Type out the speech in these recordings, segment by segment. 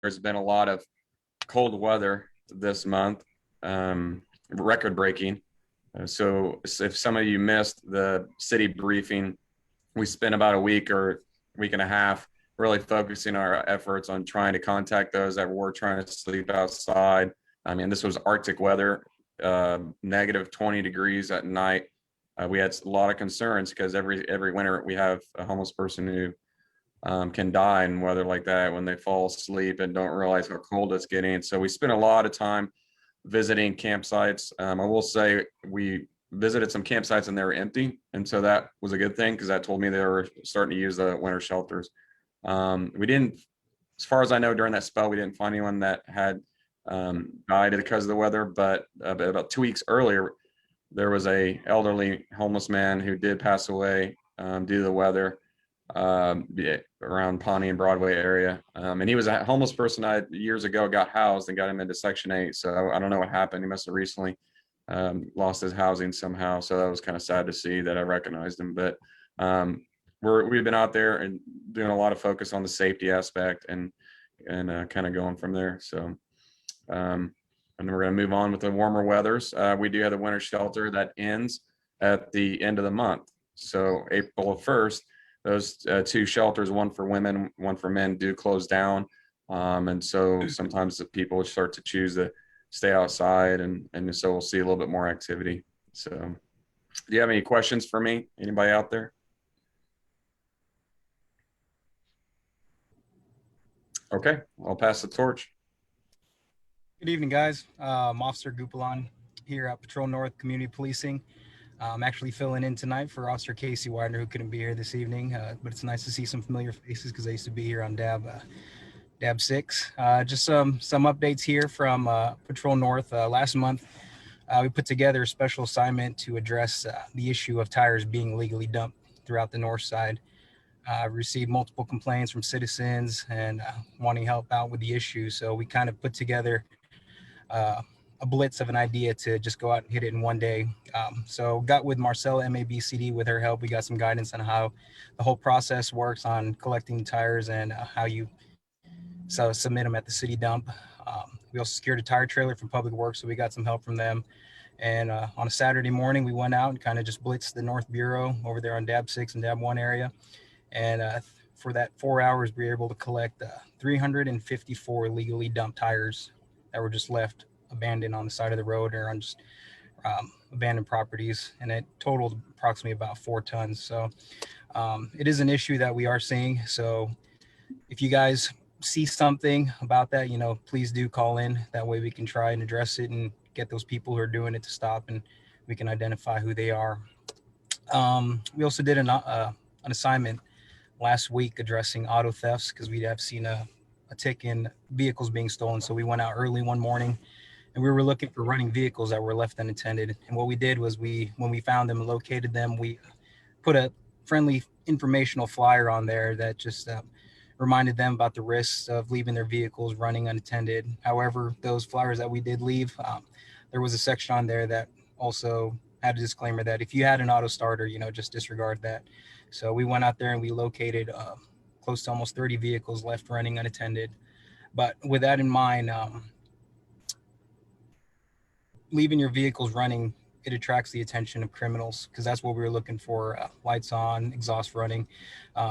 there's been a lot of cold weather this month, record breaking. So if some of you missed the city briefing, we spent about a week or week and a half really focusing our efforts on trying to contact those that were trying to sleep outside. I mean, this was Arctic weather, negative 20 degrees at night. We had a lot of concerns because every winter we have a homeless person who can die in weather like that when they fall asleep and don't realize how cold it's getting. So we spent a lot of time visiting campsites. I will say we visited some campsites and they were empty, and so that was a good thing because that told me they were starting to use the winter shelters. We didn't, as far as I know, during that spell, we didn't find anyone that had died because of the weather. But about 2 weeks earlier, there was a elderly homeless man who did pass away due to the weather around Pawnee and Broadway area. And he was a homeless person I years ago got housed and got him into Section 8. So I don't know what happened. He must have recently lost his housing somehow. So that was kind of sad to see that I recognized him. But we've been out there and doing a lot of focus on the safety aspect and kind of going from there. So and then we're going to move on with the warmer weathers. We do have the winter shelter that ends at the end of the month. So April 1st, those two shelters, one for women, one for men, do close down. And so sometimes the people start to choose to stay outside, and so we'll see a little bit more activity. So do you have any questions for me? Anybody out there? Okay, I'll pass the torch. Good evening, guys. I'm Officer Gupalan here at Patrol North Community Policing. I'm actually filling in tonight for Officer Casey Widener, who couldn't be here this evening, but it's nice to see some familiar faces because I used to be here on DAB 6. Just some updates here from Patrol North. Last month, we put together a special assignment to address the issue of tires being illegally dumped throughout the north side. Received multiple complaints from citizens and wanting help out with the issue. So we kind of put together a blitz of an idea to just go out and hit it in one day. So got with Marcella MABCD. With her help, we got some guidance on how the whole process works on collecting tires and how you submit them at the city dump. We also secured a tire trailer from Public Works, so we got some help from them. And on a Saturday morning, we went out and kind of just blitzed the North Bureau over there on DAB 6 and DAB 1 area. And for that 4 hours, we were able to collect 354 illegally dumped tires that were just left abandoned on the side of the road or on just abandoned properties. And it totaled approximately about 4 tons. So it is an issue that we are seeing. So if you guys see something about that, please do call in. That way we can try and address it and get those people who are doing it to stop, and we can identify who they are. We also did an assignment last week addressing auto thefts because we have seen a tick in vehicles being stolen. So we went out early one morning and we were looking for running vehicles that were left unattended. And what we did was when we found them and located them, we put a friendly informational flyer on there that just reminded them about the risks of leaving their vehicles running unattended. However, those flyers that we did leave, there was a section on there that also had a disclaimer that if you had an auto starter, just disregard that. So we went out there and we located close to almost 30 vehicles left running unattended. But with that in mind, leaving your vehicles running, it attracts the attention of criminals because that's what we were looking for, lights on, exhaust running.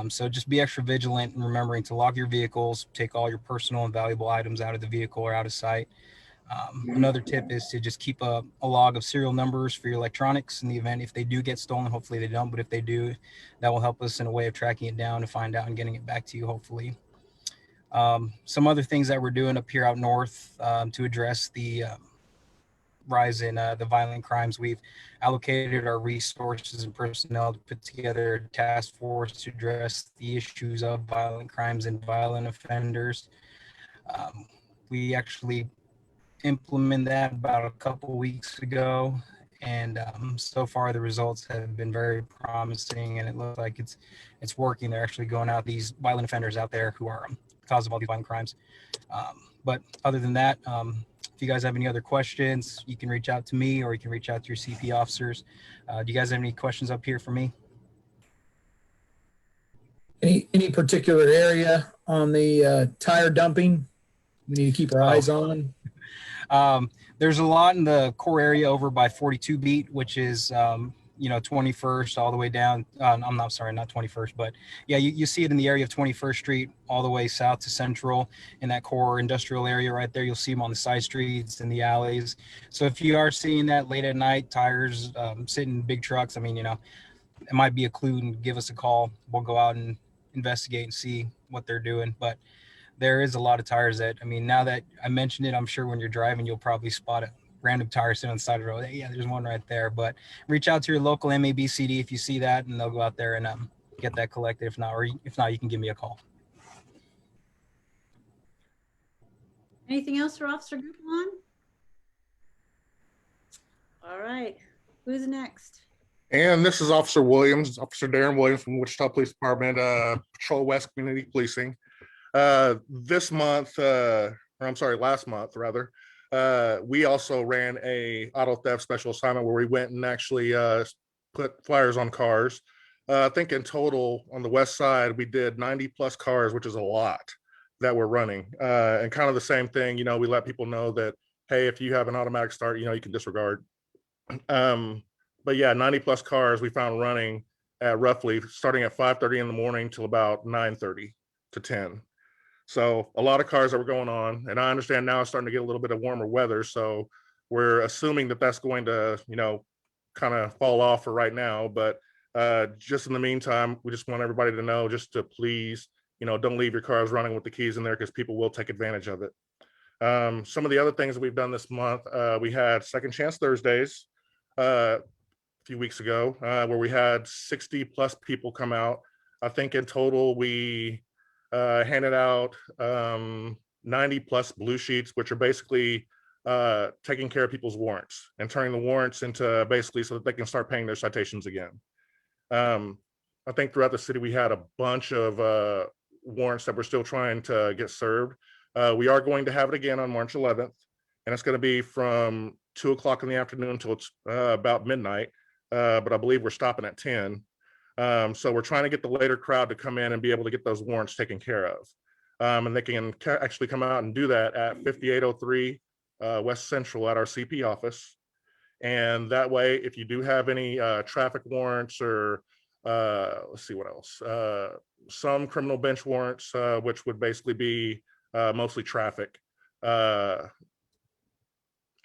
So just be extra vigilant and remembering to lock your vehicles, take all your personal and valuable items out of the vehicle or out of sight. Another tip is to just keep a log of serial numbers for your electronics in the event if they do get stolen. Hopefully they don't, but if they do, that will help us in a way of tracking it down to find out and getting it back to you, hopefully. Some other things that we're doing up here out north to address the rise in the violent crimes, we've allocated our resources and personnel to put together a task force to address the issues of violent crimes and violent offenders. We actually implement that about a couple weeks ago, and so far the results have been very promising, and it looks like it's working. They're actually going out, these violent offenders out there who are the cause of all these violent crimes. But other than that, if you guys have any other questions, you can reach out to me or you can reach out to your CP officers. Do you guys have any questions up here for me? Any particular area on the tire dumping we need to keep our eyes on? There's a lot in the core area over by 42 beat, which is, 21st all the way down. I'm not sorry, not 21st, but yeah, you see it in the area of 21st Street all the way south to Central in that core industrial area right there. You'll see them on the side streets and the alleys. So if you are seeing that late at night, tires sitting in big trucks, I mean, it might be a clue, and give us a call. We'll go out and investigate and see what they're doing. But there is a lot of tires that, I mean, now that I mentioned it, I'm sure when you're driving, you'll probably spot a random tire sitting on the side of the road. Hey, yeah, there's one right there. But reach out to your local MABCD if you see that, and they'll go out there and get that collected. If not, you can give me a call. Anything else for Officer Gupelon? All right, who's next? And this is Officer Williams, Officer Darren Williams from Wichita Police Department, Patrol West Community Policing. Last month rather, we also ran a auto theft special assignment where we went and actually put flyers on cars. I think in total on the west side, we did 90 plus cars, which is a lot that we're running. And kind of the same thing, we let people know that, hey, if you have an automatic start, you can disregard. But yeah, 90 plus cars we found running at roughly starting at 5:30 in the morning till about 9:30 to 10. So a lot of cars that were going on, and I understand now it's starting to get a little bit of warmer weather. So we're assuming that that's going to, kind of fall off for right now. But just in the meantime, we just want everybody to know just to please, don't leave your cars running with the keys in there because people will take advantage of it. Some of the other things that we've done this month, we had Second Chance Thursdays a few weeks ago, where we had 60 plus people come out. I think in total we handed out 90 plus blue sheets, which are basically taking care of people's warrants and turning the warrants into basically so that they can start paying their citations again. I think throughout the city we had a bunch of warrants that we're still trying to get served. We are going to have it again on March 11th, and it's going to be from 2 o'clock in the afternoon until it's about midnight. But I believe we're stopping at 10. So we're trying to get the later crowd to come in and be able to get those warrants taken care of. And they can actually come out and do that at 5803 West Central at our CP office. And that way, if you do have any traffic warrants or let's see what else, some criminal bench warrants, which would basically be mostly traffic,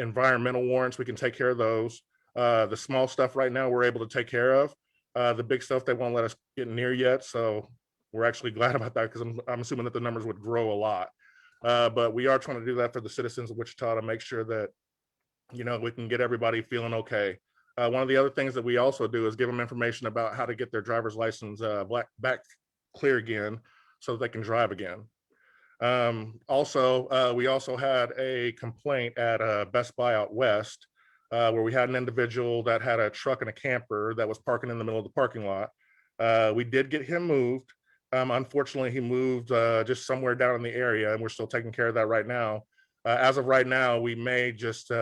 environmental warrants, we can take care of those. The small stuff right now we're able to take care of. The big stuff they won't let us get near yet, so we're actually glad about that because I'm assuming that the numbers would grow a lot. But we are trying to do that for the citizens of Wichita to make sure that we can get everybody feeling okay. One of the other things that we also do is give them information about how to get their driver's license back clear again so that they can drive again. We also had a complaint at Best Buy out west, where we had an individual that had a truck and a camper that was parking in the middle of the parking lot. We did get him moved. Unfortunately, he moved just somewhere down in the area, and we're still taking care of that right now. As of right now, we may just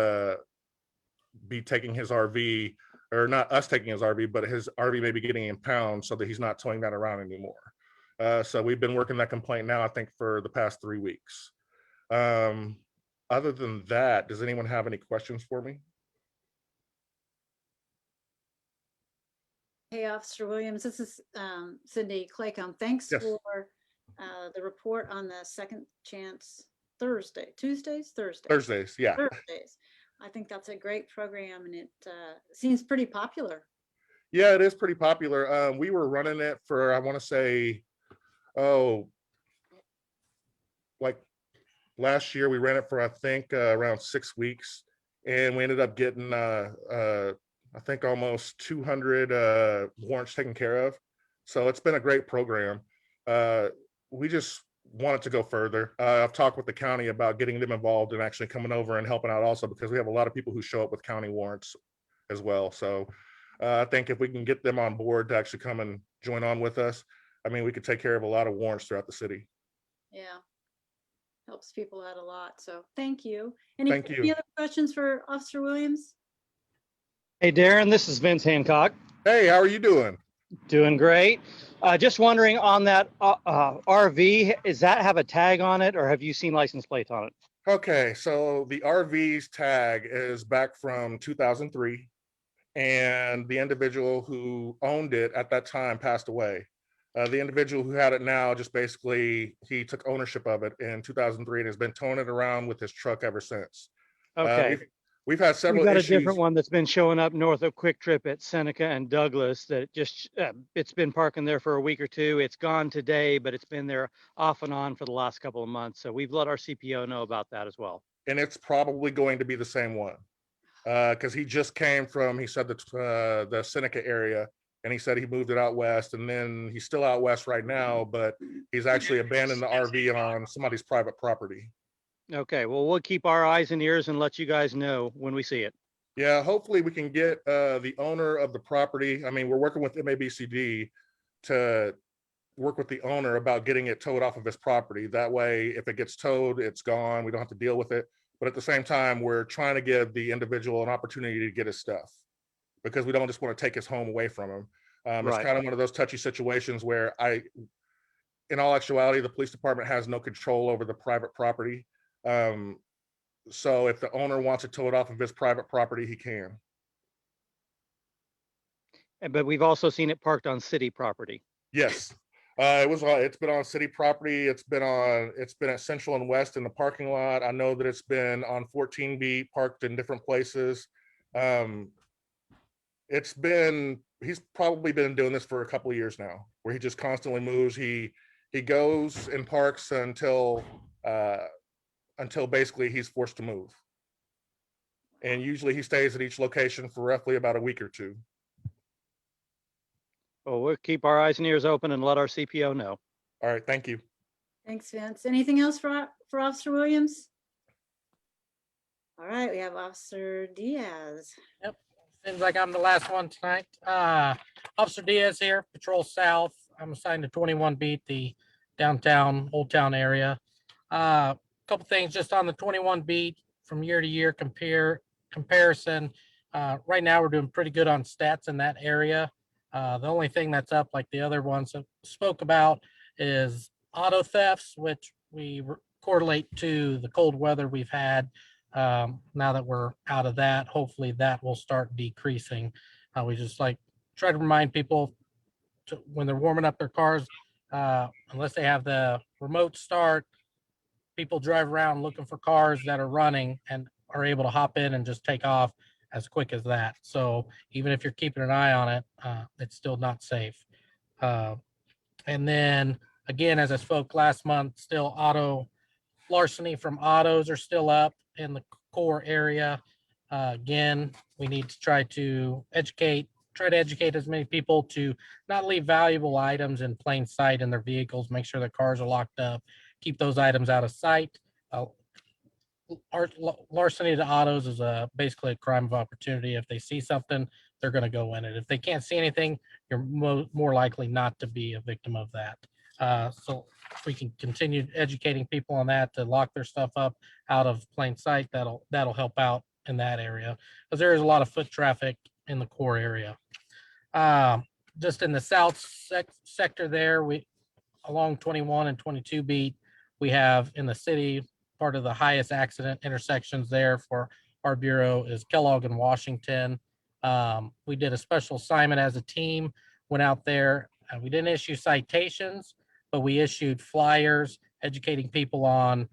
be taking his RV, or not us taking his RV, but his RV may be getting impounded so that he's not towing that around anymore. So we've been working that complaint now, I think, for the past 3 weeks. Other than that, does anyone have any questions for me? Hey, Officer Williams, this is Cindy Claycomb. Thanks Yes. for the report on the Second Chance Thursdays, Thursdays, yeah. Thursdays. I think that's a great program, and it seems pretty popular. Yeah, it is pretty popular. We were running it for, I want to say, like last year we ran it for, I think, around 6 weeks, and we ended up getting I think almost 200 warrants taken care of. So it's been a great program. We just want it to go further. I've talked with the county about getting them involved and actually coming over and helping out also, because we have a lot of people who show up with county warrants as well. So I think if we can get them on board to actually come and join on with us, I mean, we could take care of a lot of warrants throughout the city. Yeah, helps people out a lot. So thank you. Thank you. Any other questions for Officer Williams? Hey, Darren, this is Vince Hancock. Hey, how are you doing? Doing great. Just wondering on that RV, does that have a tag on it or have you seen license plates on it? Okay, so the RV's tag is back from 2003, and the individual who owned it at that time passed away. The individual who had it now just basically, he took ownership of it in 2003 and has been towing it around with his truck ever since. Okay. We've had We've several got a issues. different one that's been showing up north of Quick Trip at Seneca and Douglas that just, it's been parking there for a week or two. It's gone today, but it's been there off and on for the last couple of months. So we've let our CPO know about that as well. And it's probably going to be the same one. Because he just came from, he said the Seneca area, and he said he moved it out west, and then he's still out west right now, but he's actually abandoned the RV on somebody's private property. Okay, well, we'll keep our eyes and ears and let you guys know when we see it. Yeah, hopefully we can get the owner of the property. I mean, we're working with MABCD to work with the owner about getting it towed off of his property. That way, if it gets towed, it's gone. We don't have to deal with it. But at the same time, we're trying to give the individual an opportunity to get his stuff, because we don't just want to take his home away from him. It's Right. kind of one of those touchy situations where in all actuality, the police department has no control over the private property. So if the owner wants to tow it off of his private property, he can. But we've also seen it parked on city property. Yes. It's been on city property. It's been at Central and West in the parking lot. I know that it's been on 14B parked in different places. He's probably been doing this for a couple of years now, where he just constantly moves. He goes and parks until basically he's forced to move. And usually he stays at each location for roughly about a week or two. Well, we'll keep our eyes and ears open and let our CPO know. All right, thank you. Thanks, Vince. Anything else for Officer Williams? All right, we have Officer Diaz. Yep, seems like I'm the last one tonight. Officer Diaz here, Patrol South. I'm assigned to 21 beat, the downtown, Old Town area. Couple things just on the 21 beat from year to year comparison. Right now we're doing pretty good on stats in that area. The only thing that's up, like the other ones that spoke about, is auto thefts, which we correlate to the cold weather we've had. Now that we're out of that, hopefully that will start decreasing. We just try to remind people when they're warming up their cars, unless they have the remote start, people drive around looking for cars that are running and are able to hop in and just take off as quick as that. So even if you're keeping an eye on it, it's still not safe. And then again, as I spoke last month, still auto larceny from autos are still up in the core area. Again, we need to try to educate as many people to not leave valuable items in plain sight in their vehicles, make sure their cars are locked up, keep those items out of sight. Larceny to autos is basically a crime of opportunity. If they see something, they're going to go in it. If they can't see anything, you're more likely not to be a victim of that. So if we can continue educating people on that to lock their stuff up out of plain sight, that'll help out in that area, because there is a lot of foot traffic in the core area. Just in the south sector there, we along 21 and 22 beat, we have in the city, part of the highest accident intersections there for our bureau is Kellogg and Washington. We did a special assignment as a team, went out there, and we didn't issue citations, but we issued flyers educating people on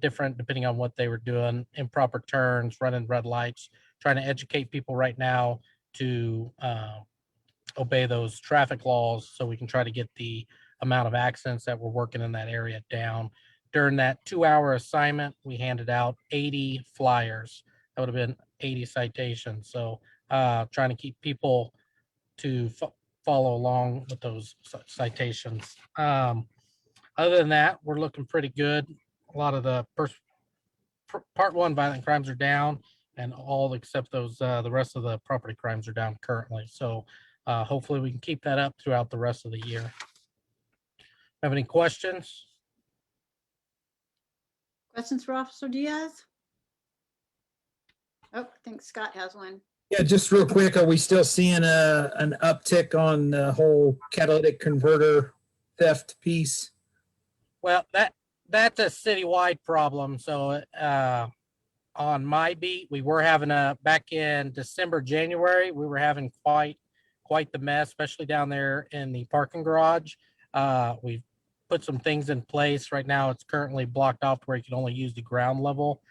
different, depending on what they were doing, improper turns, running red lights, trying to educate people right now to obey those traffic laws so we can try to get the amount of accidents that we're working in that area down. During that 2-hour assignment, we handed out 80 flyers. That would have been 80 citations. So trying to keep people to follow along with those citations. Other than that, we're looking pretty good. A lot of the part one violent crimes are down, and all except those the rest of the property crimes are down currently. So hopefully we can keep that up throughout the rest of the year. Have any questions? Questions for Officer Diaz? Oh, I think Scott has one. Yeah, just real quick, are we still seeing an uptick on the whole catalytic converter theft piece? Well, that's a citywide problem. So on my beat, we were having back in December, January, we were having quite the mess, especially down there in the parking garage. We've put some things in place. Right now, it's currently blocked off to where you can only use the ground level.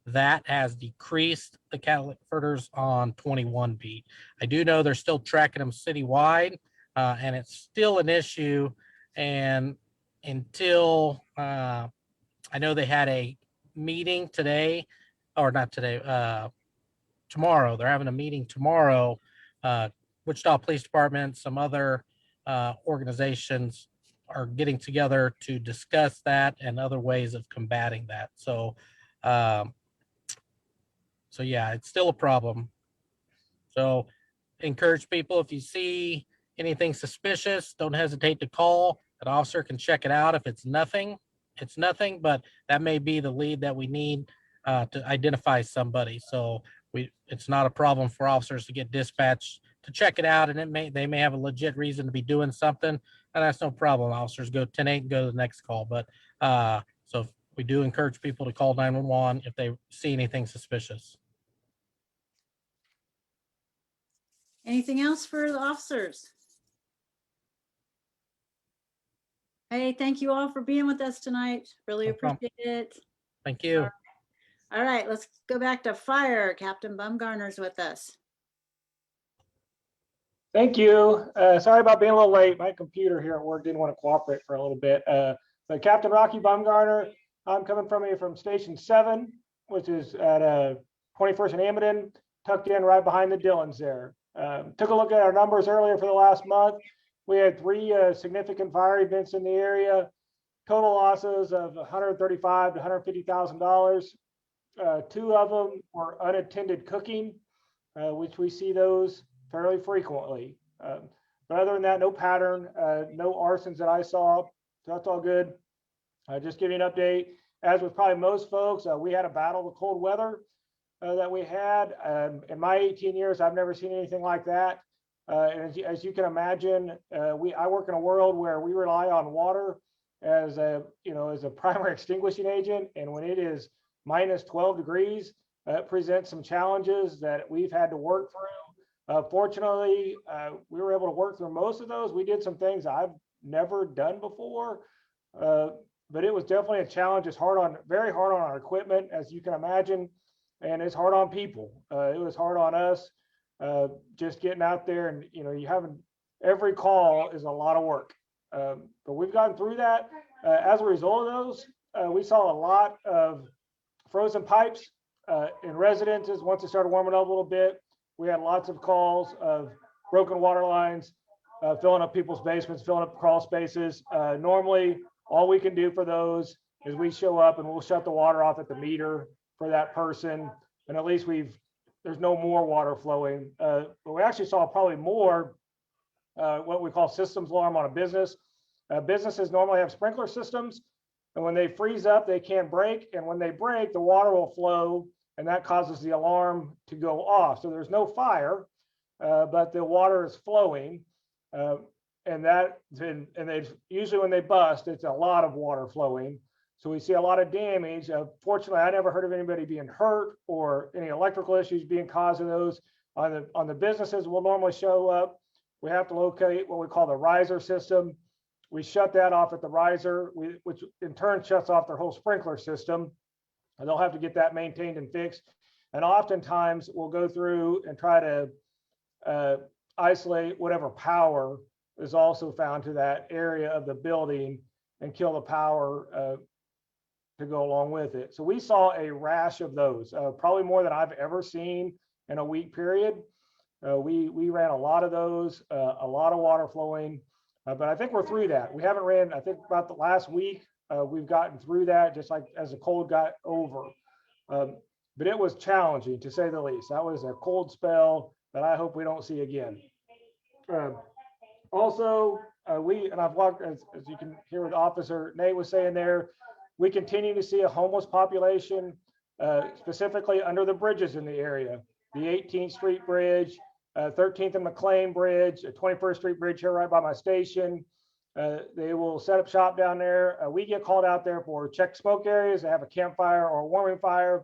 That has decreased the catalytic converters on 21 beat. I do know they're still tracking them citywide, and it's still an issue. And until I know they had a meeting today, or not today, tomorrow. They're having a meeting tomorrow. Wichita Police Department, some other organizations are getting together to discuss that and other ways of combating that. So yeah, it's still a problem. So encourage people, if you see anything suspicious, don't hesitate to call. An officer can check it out. If it's nothing, it's nothing, but that may be the lead that we need to identify somebody. So it's not a problem for officers to get dispatched to check it out, and they may have a legit reason to be doing something, and that's no problem. Officers go 10-8 and go to the next call. But so we do encourage people to call 911 if they see anything suspicious. Anything else for the officers? Hey, thank you all for being with us tonight. Really No problem. appreciate it. Thank you. All right, let's go back to fire. Captain Bumgarner's with us. Thank you. Sorry about being a little late. My computer here at work didn't want to cooperate for a little bit. But Captain Rocky Bumgarner, I'm coming from Station 7, which is at 21st and Amadon, tucked in right behind the Dillons there. Took a look at our numbers earlier for the last month. We had 3 significant fire events in the area. Total losses of $135,000 to $150,000. 2 of them were unattended cooking, which we see those fairly frequently. But other than that, no pattern, no arsons that I saw. So that's all good. Just give you an update. As with probably most folks, we had a battle with cold weather that we had. In my 18 years, I've never seen anything like that. And as you can imagine, I work in a world where we rely on water as a primary extinguishing agent. And when it is minus 12 degrees, it presents some challenges that we've had to work through. Fortunately, we were able to work through most of those. We did some things I've never done before, but it was definitely a challenge. It's very hard on our equipment, as you can imagine, and it's hard on people. It was hard on us, just getting out there, and you having every call is a lot of work. But we've gotten through that. As a result of those, we saw a lot of frozen pipes in residences. Once it started warming up a little bit, we had lots of calls of broken water lines, filling up people's basements, filling up crawl spaces. Normally, all we can do for those is we show up and we'll shut the water off at the meter for that person. And at least there's no more water flowing. But we actually saw probably more what we call systems alarm on a business. Businesses normally have sprinkler systems, and when they freeze up, they can't break. And when they break, the water will flow, and that causes the alarm to go off. So there's no fire, but the water is flowing. And usually when they bust, it's a lot of water flowing. So we see a lot of damage. Fortunately, I never heard of anybody being hurt or any electrical issues being caused of those. On the businesses, we'll normally show up. We have to locate what we call the riser system. We shut that off at the riser, which in turn shuts off their whole sprinkler system. And they'll have to get that maintained and fixed. And oftentimes we'll go through and try to isolate whatever power is also found to that area of the building and kill the power to go along with it. So we saw a rash of those, probably more than I've ever seen in a week period. We ran a lot of those, a lot of water flowing, but I think we're through that. We haven't ran, I think about the last week, we've gotten through that just like as the cold got over. But it was challenging to say the least. That was a cold spell that I hope we don't see again. Also, I've walked, as you can hear what Officer Nate was saying there, we continue to see a homeless population, specifically under the bridges in the area. the 18th Street Bridge, 13th and McLean Bridge, 21st Street Bridge here right by my station. They will set up shop down there. We get called out there for check smoke areas. They have a campfire or a warming fire.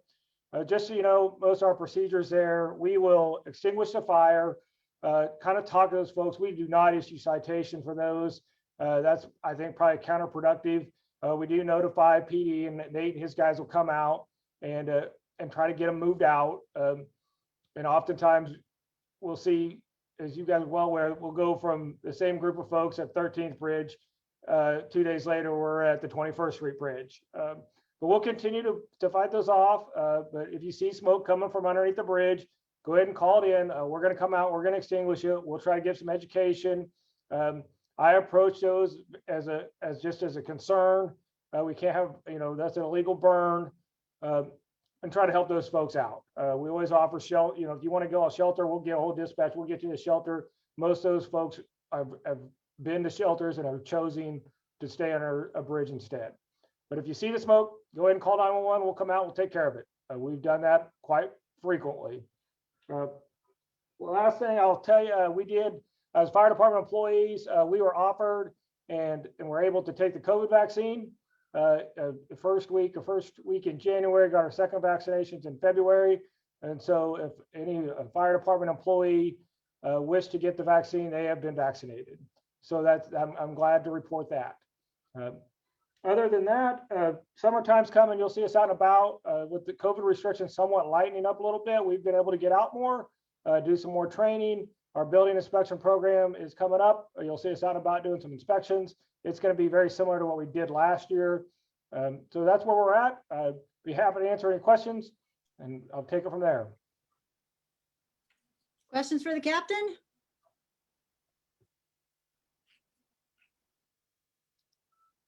Just so you know, most of our procedures there, we will extinguish the fire, kind of talk to those folks. We do not issue citations for those. That's, I think, probably counterproductive. We do notify PD, and Nate and his guys will come out and try to get them moved out. And oftentimes we'll see, as you guys are well aware, we'll go from the same group of folks at 13th Bridge. 2 days later, we're at the 21st Street Bridge. But we'll continue to fight those off. But if you see smoke coming from underneath the bridge, go ahead and call it in. We're going to come out. We're going to extinguish it. We'll try to give some education. I approach those as just a concern. We can't have, that's an illegal burn, and try to help those folks out. We always offer shelter. If you want to go to shelter, we'll get a whole dispatch. We'll get you to shelter. Most of those folks have been to shelters and are choosing to stay under a bridge instead. But if you see the smoke, go ahead and call 911. We'll come out. We'll take care of it. We've done that quite frequently. Well, last thing I'll tell you, we did as fire department employees, we were offered and were able to take the COVID vaccine. The first week in January, got our second vaccinations in February. And so if any fire department employee wish to get the vaccine, they have been vaccinated. So that's, I'm glad to report that. Other than that, summertime's coming. You'll see us out and about with the COVID restrictions somewhat lightening up a little bit. We've been able to get out more, do some more training. Our building inspection program is coming up. You'll see us out and about doing some inspections. It's going to be very similar to what we did last year. So that's where we're at. Be happy to answer any questions, and I'll take it from there. Questions for the captain?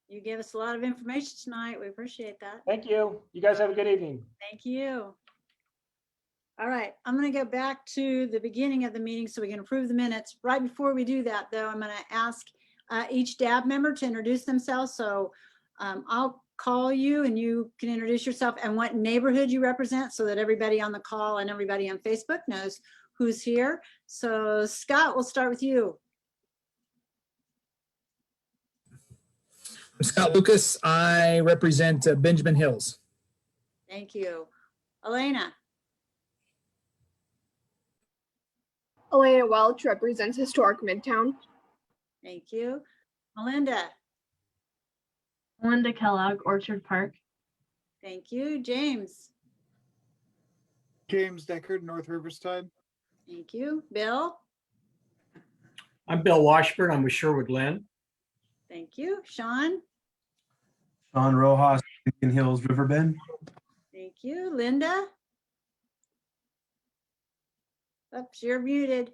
You gave us a lot of information tonight. We appreciate that. Thank you. You guys have a good evening. Thank you. All right, I'm going to go back to the beginning of the meeting so we can approve the minutes. Right before we do that, though, I'm going to ask each DAB member to introduce themselves. So I'll call you and you can introduce yourself and what neighborhood you represent so that everybody on the call and everybody on Facebook knows who's here. So Scott, we'll start with you. I'm Scott Lucas. I represent Benjamin Hills. Thank you. Elena. Elena Welch represents Historic Midtown. Thank you. Melinda. Melinda Kellogg, Orchard Park. Thank you. James. James Deckard, North Riverside. Thank you. Bill. I'm Bill Washburn. I'm with Sherwood Glen. Thank you. Sean. Sean Rojas, Indian Hills, Riverbend. Thank you. Linda. Oops, you're muted.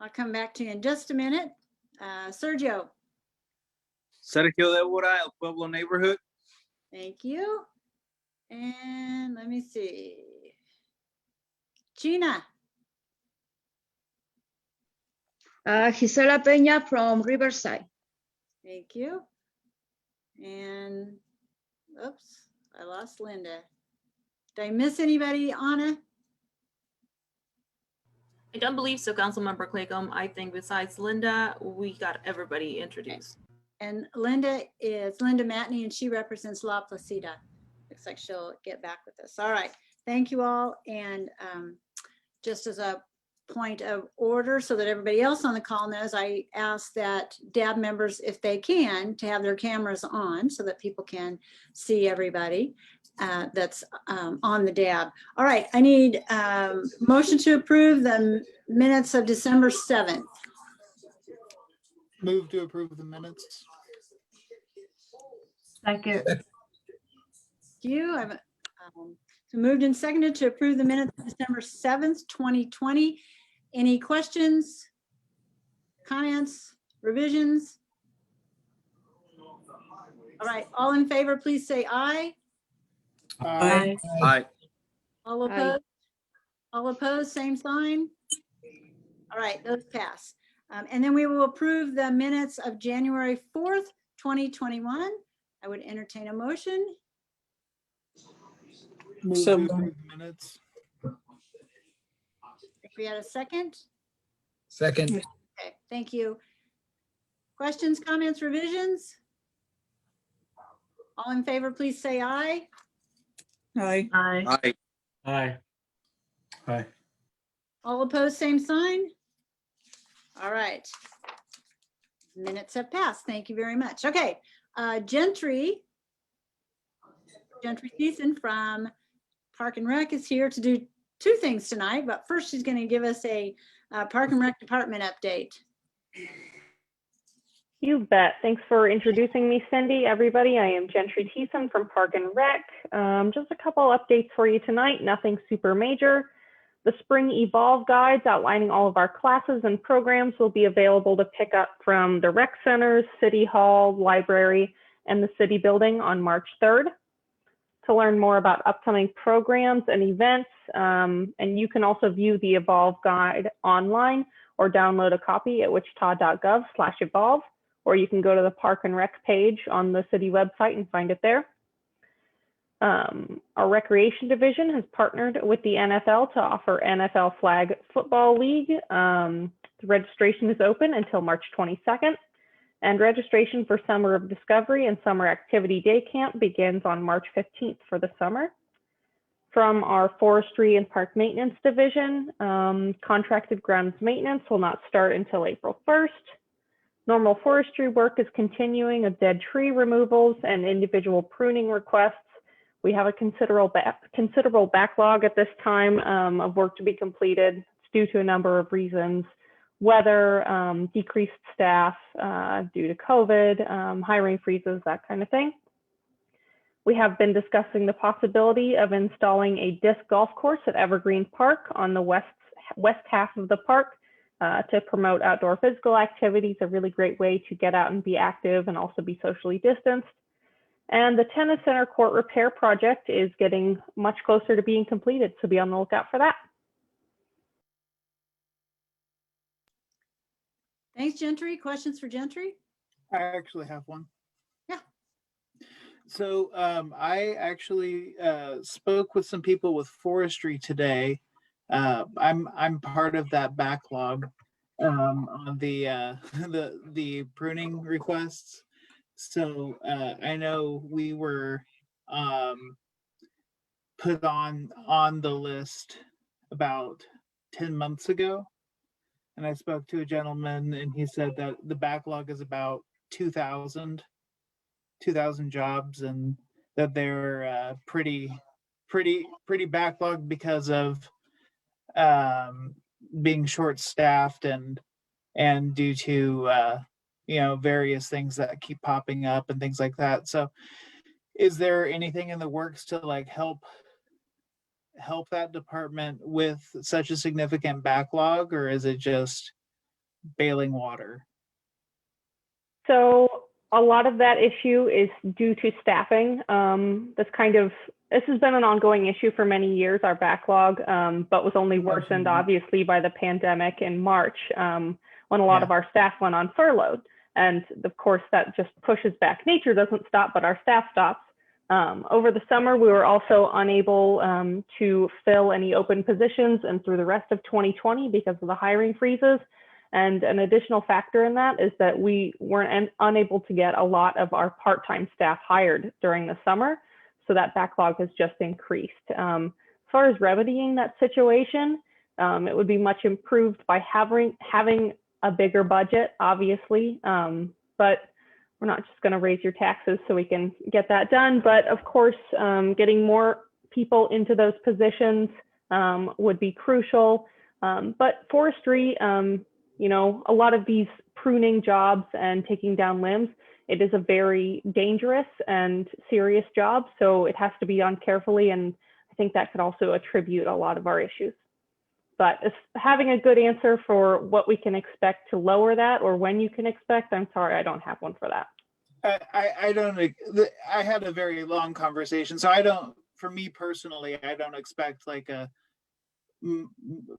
I'll come back to you in just a minute. Sergio. Sergio de Ora, El Pueblo neighborhood. Thank you. And let me see. Gina. Gisela Peña from Riverside. Thank you. And, oops, I lost Linda. Did I miss anybody, Anna? I don't believe so, Councilmember Claycomb. I think besides Linda, we got everybody introduced. And Linda is Linda Matney, and she represents La Placida. Looks like she'll get back with us. All right. Thank you all. And just as a point of order so that everybody else on the call knows, I ask that DAB members, if they can, to have their cameras on so that people can see everybody that's on the DAB. All right, I need motion to approve the minutes of December 7th. Move to approve the minutes. Second. Thank you. I've so moved and seconded to approve the minutes of December 7th, 2020. Any questions, comments, revisions? All right, all in favor, please say aye. Aye. Aye. All opposed? All opposed, same sign. All right, those pass. And then we will approve the minutes of January 4th, 2021. I would entertain a motion. Move So to moved. approve the minutes. If we had a second. Second. Okay, thank you. Questions, comments, revisions? All in favor, please say aye. Aye. Aye. Aye. Aye. All opposed, same sign. All right. Minutes have passed. Thank you very much. Okay, Gentry Thiessen from Park and Rec is here to do two things tonight, but first she's going to give us a Park and Rec Department update. You bet. Thanks for introducing me, Cindy. Everybody, I am Gentry Thiessen from Park and Rec. Just a couple updates for you tonight, nothing super major. The spring Evolve guides outlining all of our classes and programs will be available to pick up from the rec centers, City Hall, library, and the city building on March 3rd. To learn more about upcoming programs and events, and you can also view the Evolve guide online or download a copy at wichita.gov/evolve, or you can go to the Park and Rec page on the city website and find it there. Our recreation division has partnered with the NFL to offer NFL Flag Football League. The registration is open until March 22nd, and registration for Summer of Discovery and Summer Activity Day Camp begins on March 15th for the summer. From our forestry and park maintenance division, contracted grounds maintenance will not start until April 1st. Normal forestry work is continuing with dead tree removals and individual pruning requests. We have a considerable backlog at this time of work to be completed. It's due to a number of reasons: weather, decreased staff due to COVID, hiring freezes, that kind of thing. We have been discussing the possibility of installing a disc golf course at Evergreen Park on the west half of the park to promote outdoor physical activities, a really great way to get out and be active and also be socially distanced. And the tennis center court repair project is getting much closer to being completed, so be on the lookout for that. Thanks, Gentry. Questions for Gentry? I actually have one. Yeah. So I actually spoke with some people with forestry today. I'm part of that backlog on the pruning requests. So I know we were put on the list about 10 months ago. And I spoke to a gentleman and he said that the backlog is about 2,000 jobs, and that they're pretty backlogged because of being short staffed and due to various things that keep popping up and things like that. So is there anything in the works to like help that department with such a significant backlog, or is it just bailing water? So a lot of that issue is due to staffing. This has been an ongoing issue for many years, our backlog, but was only worsened obviously by the pandemic in March when a lot of our staff went on furlough. And of course that just pushes back. Nature doesn't stop, but our staff stops. Over the summer, we were also unable to fill any open positions and through the rest of 2020 because of the hiring freezes. And an additional factor in that is that we weren't unable to get a lot of our part-time staff hired during the summer. So that backlog has just increased. As far as remedying that situation, it would be much improved by having a bigger budget, obviously, but we're not just going to raise your taxes so we can get that done. But of course, getting more people into those positions would be crucial. But forestry, a lot of these pruning jobs and taking down limbs, it is a very dangerous and serious job. So it has to be done carefully. And I think that could also attribute a lot of our issues. But having a good answer for what we can expect to lower that or when you can expect, I'm sorry, I don't have one for that. I had a very long conversation. So for me personally, I don't expect like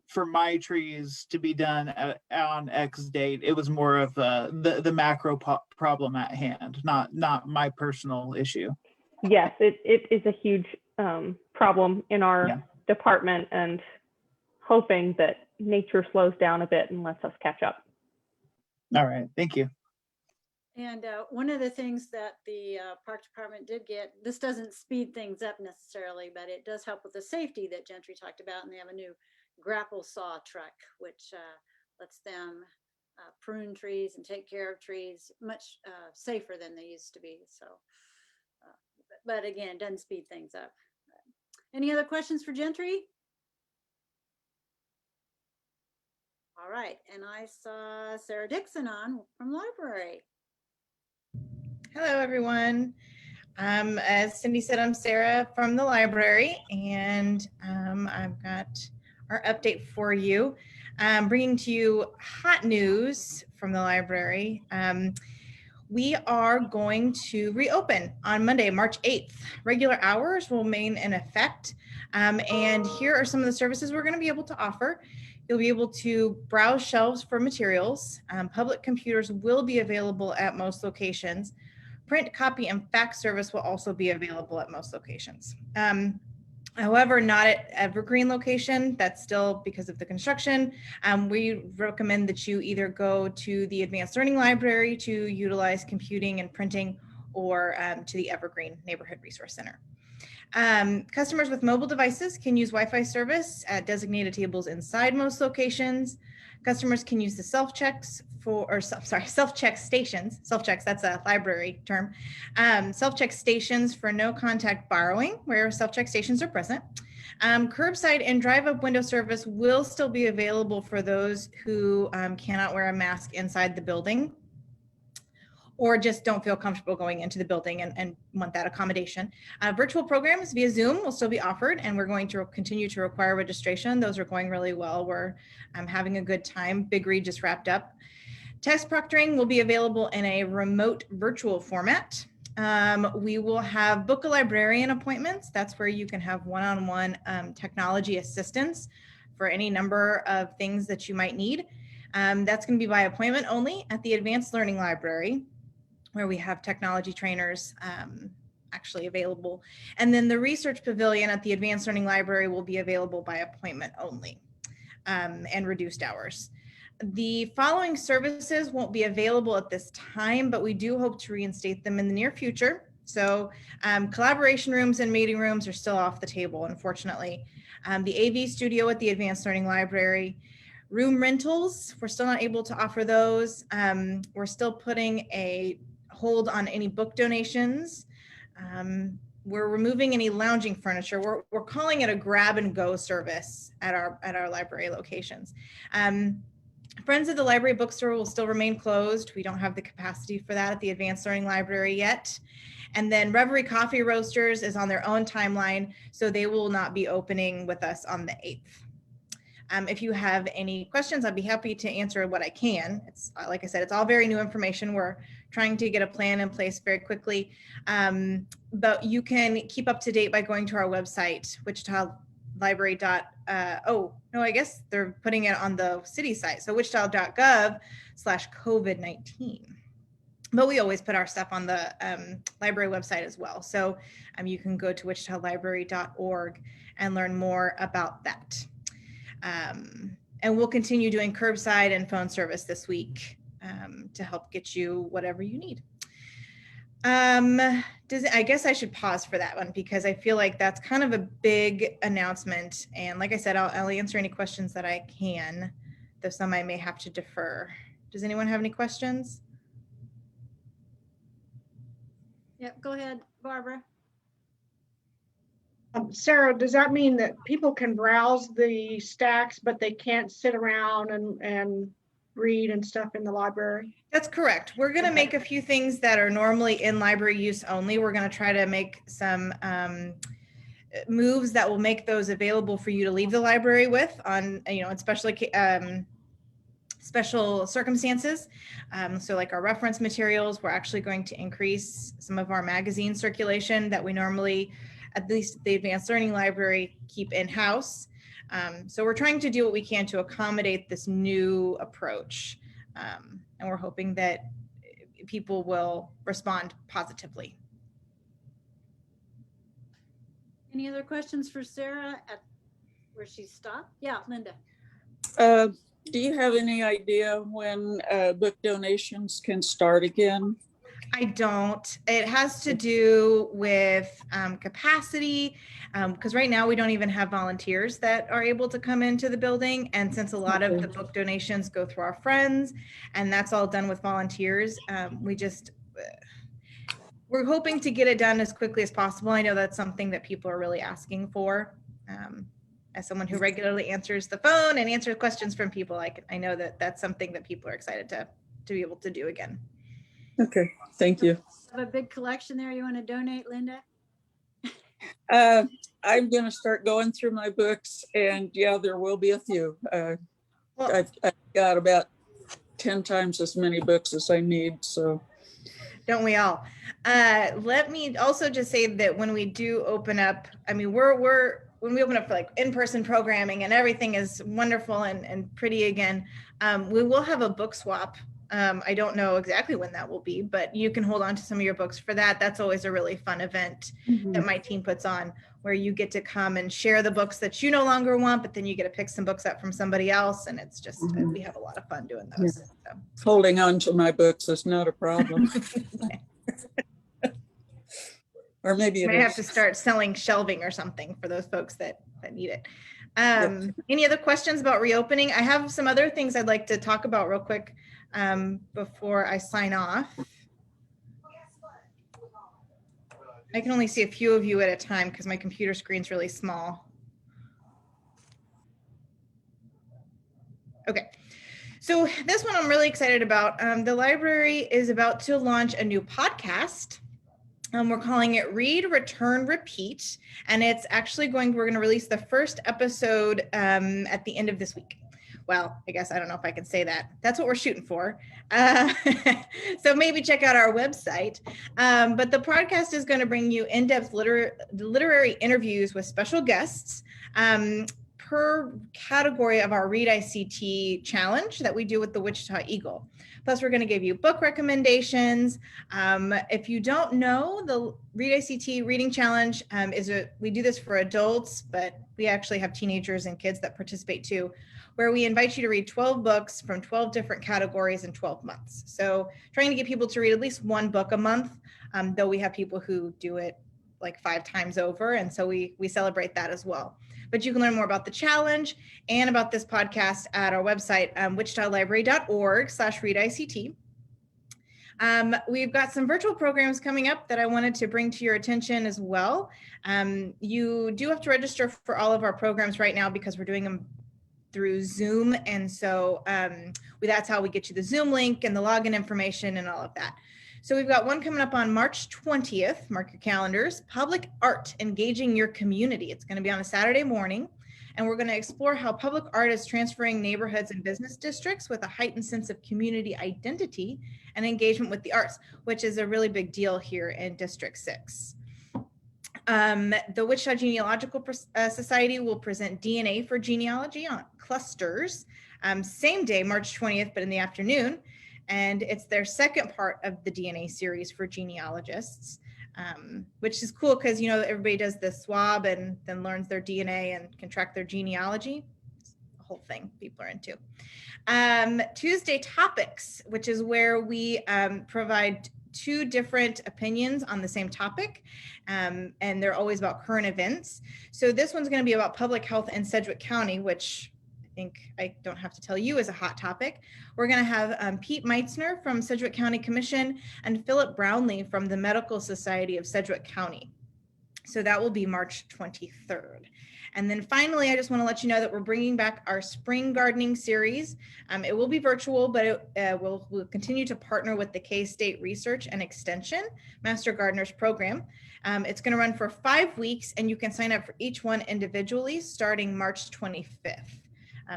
for my trees to be done on X date. It was more of the macro problem at hand, not my personal issue. Yes, it is a huge problem in our Yeah. department, and hoping that nature slows down a bit and lets us catch up. All right, thank you. And one of the things that the Park Department did get, this doesn't speed things up necessarily, but it does help with the safety that Gentry talked about. And they have a new grapple saw truck, which lets them prune trees and take care of trees much safer than they used to be. So, but again, doesn't speed things up. Any other questions for Gentry? All right, and I saw Sarah Dixon on from library. Hello, everyone. As Cindy said, I'm Sarah from the library, and I've got our update for you. Bringing to you hot news from the library. We are going to reopen on Monday, March 8th. Regular hours will remain in effect. And here are some of the services we're going to be able to offer. You'll be able to browse shelves for materials. Public computers will be available at most locations. Print, copy, and fax service will also be available at most locations. However, not at Evergreen location. That's still because of the construction. We recommend that you either go to the Advanced Learning Library to utilize computing and printing, or to the Evergreen Neighborhood Resource Center. Customers with mobile devices can use Wi-Fi service at designated tables inside most locations. Customers can use the self-check stations. Self-checks, that's a library term. Self-check stations for no contact borrowing, where self-check stations are present. Curbside and drive-up window service will still be available for those who cannot wear a mask inside the building, or just don't feel comfortable going into the building and want that accommodation. Virtual programs via Zoom will still be offered, and we're going to continue to require registration. Those are going really well. We're having a good time. Big Read just wrapped up. Text proctoring will be available in a remote virtual format. We will have book a librarian appointments. That's where you can have one-on-one technology assistance for any number of things that you might need. That's going to be by appointment only at the Advanced Learning Library, where we have technology trainers actually available. And then the Research Pavilion at the Advanced Learning Library will be available by appointment only and reduced hours. The following services won't be available at this time, but we do hope to reinstate them in the near future. So collaboration rooms and meeting rooms are still off the table, unfortunately. The AV studio at the Advanced Learning Library. Room rentals, we're still not able to offer those. We're still putting a hold on any book donations. We're removing any lounging furniture. We're calling it a grab and go service at our library locations. Friends of the Library Bookstore will still remain closed. We don't have the capacity for that at the Advanced Learning Library yet. And then Reverie Coffee Roasters is on their own timeline, so they will not be opening with us on the 8th. If you have any questions, I'd be happy to answer what I can. It's like I said, it's all very new information. We're trying to get a plan in place very quickly, but you can keep up to date by going to our website, wichitalibrary. Oh no, I guess they're putting it on the city site, so wichita.gov/COVID-19. But we always put our stuff on the library website as well, so you can go to wichitalibrary.org and learn more about that. And we'll continue doing curbside and phone service this week to help get you whatever you need. I guess I should pause for that one because I feel like that's kind of a big announcement. And like I said, I'll answer any questions that I can, though some I may have to defer. Does anyone have any questions? Yep, go ahead, Barbara. Sarah, does that mean that people can browse the stacks, but they can't sit around and read and stuff in the library? That's correct. We're going to make a few things that are normally in library use only. We're going to try to make some moves that will make those available for you to leave the library with on, especially special circumstances. So like our reference materials, we're actually going to increase some of our magazine circulation that we normally, at least the Advanced Learning Library, keep in-house. So we're trying to do what we can to accommodate this new approach. And we're hoping that people will respond positively. Any other questions for Sarah at where she stopped? Yeah, Linda. Do you have any idea when book donations can start again? I don't. It has to do with capacity, because right now we don't even have volunteers that are able to come into the building. And since a lot of the book donations go through our friends, and that's all done with volunteers, we're hoping to get it done as quickly as possible. I know that's something that people are really asking for. As someone who regularly answers the phone and answers questions from people, I know that that's something that people are excited to be able to do again. Okay, thank you. Have a big collection there you want to donate, Linda? I'm going to start going through my books, and yeah, there will be a few. I've got about 10 times as many books as I need, so. Don't we all? Let me also just say that when we do open up, I mean, when we open up for like in-person programming and everything is wonderful and pretty again, we will have a book swap. I don't know exactly when that will be, but you can hold on to some of your books for that. That's always a really fun event that my team puts on, where you get to come and share the books that you no longer want, but then you get to pick some books up from somebody else. And it's just, we have a lot of fun doing those. Yeah. So. Holding on to my books is not a problem. Or maybe you it may is. have to start selling shelving or something for those folks that need it. Any other questions about reopening? I have some other things I'd like to talk about real quick before I sign off. I can only see a few of you at a time because my computer screen's really small. Okay, so this one I'm really excited about. The library is about to launch a new podcast. We're calling it Read, Return, Repeat. And it's actually we're going to release the first episode at the end of this week. Well, I guess I don't know if I can say that. That's what we're shooting for. So maybe check out our website. But the podcast is going to bring you in-depth literary interviews with special guests per category of our Read ICT challenge that we do with the Wichita Eagle. Plus, we're going to give you book recommendations. If you don't know, the Read ICT Reading Challenge we do this for adults, but we actually have teenagers and kids that participate too, where we invite you to read 12 books from 12 different categories in 12 months. So trying to get people to read at least one book a month, though we have people who do it like 5 times over. And so we celebrate that as well. But you can learn more about the challenge and about this podcast at our website, wichitalibrary.org/readict. We've got some virtual programs coming up that I wanted to bring to your attention as well. You do have to register for all of our programs right now because we're doing them through Zoom. And so that's how we get you the Zoom link and the login information and all of that. So we've got one coming up on March 20th, mark your calendars, Public Art, Engaging Your Community. It's going to be on a Saturday morning, and we're going to explore how public art is transferring neighborhoods and business districts with a heightened sense of community identity and engagement with the arts, which is a really big deal here in District 6. The Wichita Genealogical Society will present DNA for genealogy on clusters, same day, March 20th, but in the afternoon. And it's their second part of the DNA series for genealogists, which is cool because, you know, everybody does the swab and then learns their DNA and can track their genealogy. It's a whole thing people are into. Tuesday Topics, which is where we provide 2 different opinions on the same topic, and they're always about current events. So this one's going to be about public health in Sedgwick County, which I think I don't have to tell you is a hot topic. We're going to have Pete Meitzner from Sedgwick County Commission and Philip Brownlee from the Medical Society of Sedgwick County. So that will be March 23rd. And then finally, I just want to let you know that we're bringing back our spring gardening series. It will be virtual, but we'll continue to partner with the K-State Research and Extension Master Gardeners Program. It's going to run for 5 weeks, and you can sign up for each one individually starting March 25th.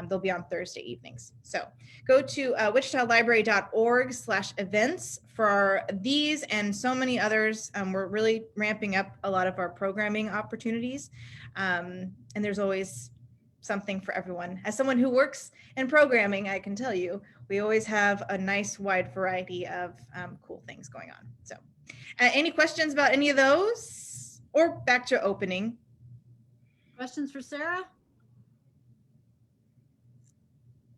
They'll be on Thursday evenings. So go to wichitalibrary.org/events for these and so many others. We're really ramping up a lot of our programming opportunities. And there's always something for everyone. As someone who works in programming, I can tell you, we always have a nice wide variety of cool things going on. So any questions about any of those, or back to opening? Questions for Sarah?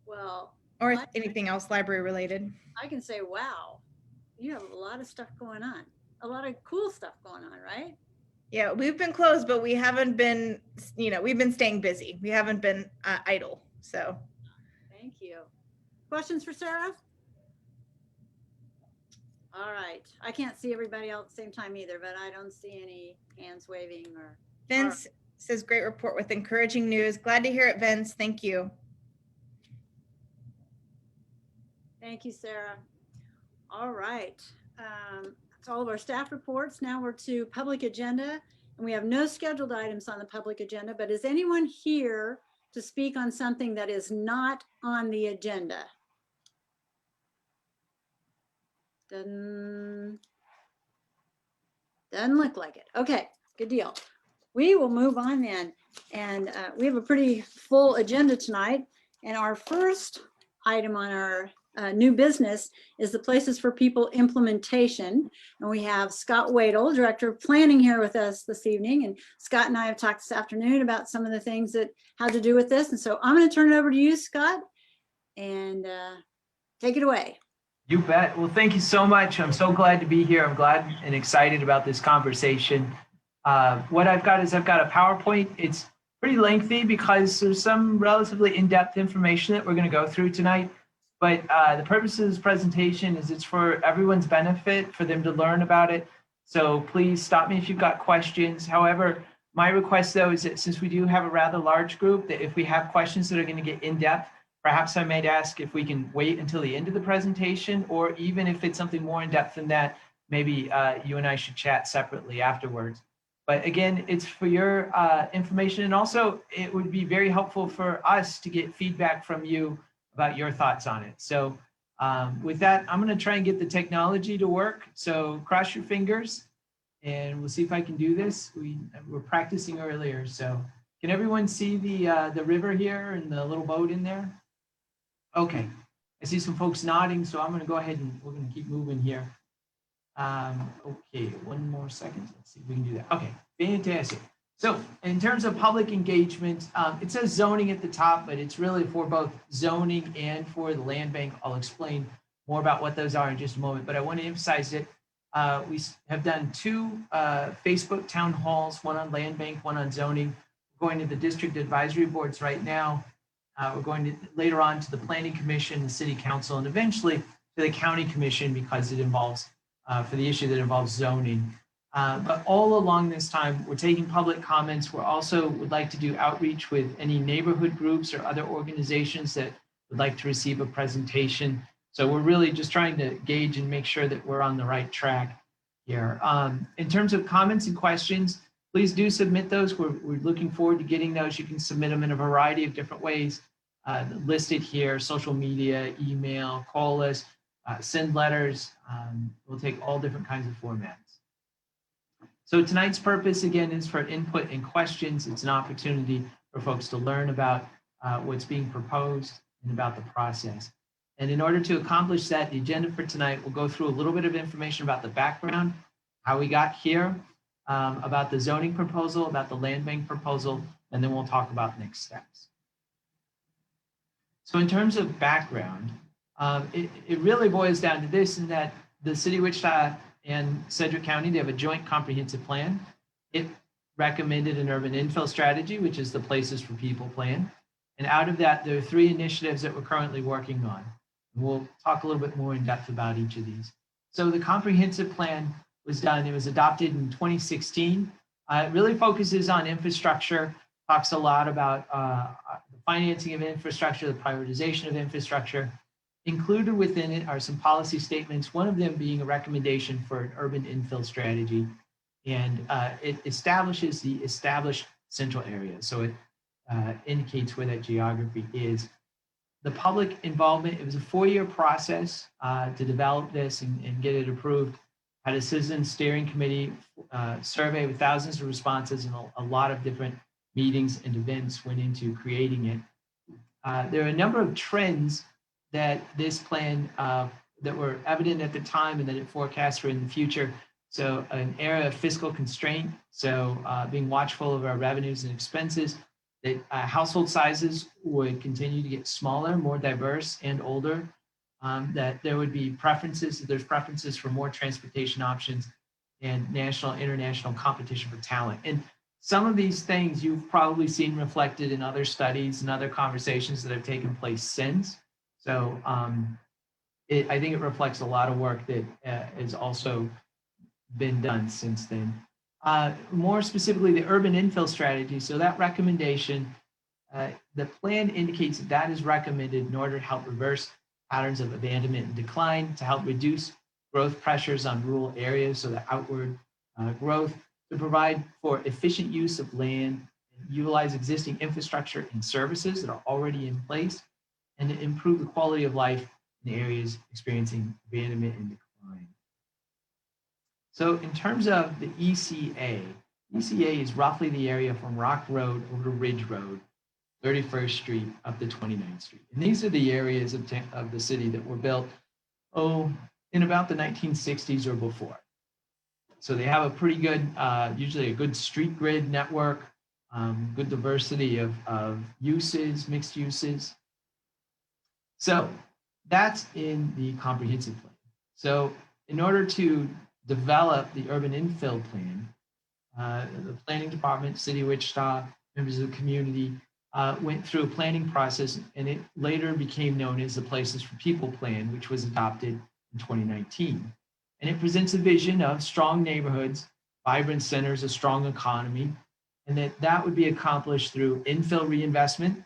Well, Or anything else library related? I can say, wow, you have a lot of stuff going on, a lot of cool stuff going on, right? Yeah, we've been closed, but we haven't been, we've been staying busy. We haven't been idle. So thank you. Questions for Sarah? All right. I can't see everybody all at the same time either, but I don't see any hands waving or. Vince says, great report with encouraging news. Glad to hear it, Vince. Thank you. Thank you, Sarah. All right. That's all of our staff reports. Now we're to public agenda, and we have no scheduled items on the public agenda, but is anyone here to speak on something that is not on the agenda? Doesn't look like it. Okay, good deal. We will move on then. And we have a pretty full agenda tonight. And our first item on our new business is the Places for People implementation. And we have Scott Wadle, Director of Planning, here with us this evening. And Scott and I have talked this afternoon about some of the things that had to do with this. And so I'm going to turn it over to you, Scott, and take it away. You bet. Well, thank you so much. I'm so glad to be here. I'm glad and excited about this conversation. What I've got is I've got a PowerPoint. It's pretty lengthy because there's some relatively in-depth information that we're going to go through tonight. But the purpose of this presentation is it's for everyone's benefit, for them to learn about it. So please stop me if you've got questions. However, my request, though, is that since we do have a rather large group, that if we have questions that are going to get in-depth, perhaps I might ask if we can wait until the end of the presentation, or even if it's something more in-depth than that, maybe you and I should chat separately afterwards. But again, it's for your information, and also it would be very helpful for us to get feedback from you about your thoughts on it. So with that, I'm going to try and get the technology to work. So cross your fingers, and we'll see if I can do this. We're practicing earlier, so can everyone see the river here and the little boat in there? Okay, I see some folks nodding, so I'm going to go ahead and we're going to keep moving here. Okay, one more second. Let's see if we can do that. Okay, fantastic. So in terms of public engagement, it says zoning at the top, but it's really for both zoning and for the land bank. I'll explain more about what those are in just a moment, but I want to emphasize it. We have done 2 Facebook town halls, one on land bank, one on zoning. We're going to the district advisory boards right now. We're going to later on to the Planning Commission, the City Council, and eventually to the County Commission because it involves, for the issue that involves zoning. But all along this time, we're taking public comments. We're also would like to do outreach with any neighborhood groups or other organizations that would like to receive a presentation. So we're really just trying to gauge and make sure that we're on the right track here. In terms of comments and questions, please do submit those. We're looking forward to getting those. You can submit them in a variety of different ways. Listed here, social media, email, call us, send letters. We'll take all different kinds of formats. So tonight's purpose, again, is for input and questions. It's an opportunity for folks to learn about what's being proposed and about the process. And in order to accomplish that, the agenda for tonight will go through a little bit of information about the background, how we got here, about the zoning proposal, about the land bank proposal, and then we'll talk about next steps. So in terms of background, it really boils down to this, in that the City of Wichita and Sedgwick County, they have a joint comprehensive plan. It recommended an urban infill strategy, which is the Places for People plan. And out of that, there are 3 initiatives that we're currently working on. And we'll talk a little bit more in depth about each of these. So the comprehensive plan was done, it was adopted in 2016. It really focuses on infrastructure, talks a lot about the financing of infrastructure, the prioritization of infrastructure. Included within it are some policy statements, one of them being a recommendation for an urban infill strategy. And it establishes the established central area. So it indicates where that geography is. The public involvement, it was a 4-year process to develop this and get it approved. Had a citizen steering committee survey with thousands of responses and a lot of different meetings and events went into creating it. There are a number of trends that this plan that were evident at the time and that it forecasts for in the future. So an era of fiscal constraint, so being watchful of our revenues and expenses, that household sizes would continue to get smaller, more diverse and older, that there would be preferences, there's preferences for more transportation options and national, international competition for talent. And some of these things you've probably seen reflected in other studies and other conversations that have taken place since. So I think it reflects a lot of work that has also been done since then. More specifically, the urban infill strategy. So that recommendation, the plan indicates that that is recommended in order to help reverse patterns of abandonment and decline, to help reduce growth pressures on rural areas, so the outward growth, to provide for efficient use of land, utilize existing infrastructure and services that are already in place, and to improve the quality of life in areas experiencing abandonment and decline. So in terms of the ECA, ECA is roughly the area from Rock Road over to Ridge Road, 31st Street up to 29th Street. And these are the areas of the city that were built, in about the 1960s or before. So they have a pretty good, usually a good street grid network, good diversity of uses, mixed uses. So that's in the comprehensive plan. So in order to develop the urban infill plan, the planning department, City of Wichita, members of the community went through a planning process, and it later became known as the Places for People Plan, which was adopted in 2019. And it presents a vision of strong neighborhoods, vibrant centers, a strong economy, and that would be accomplished through infill reinvestment,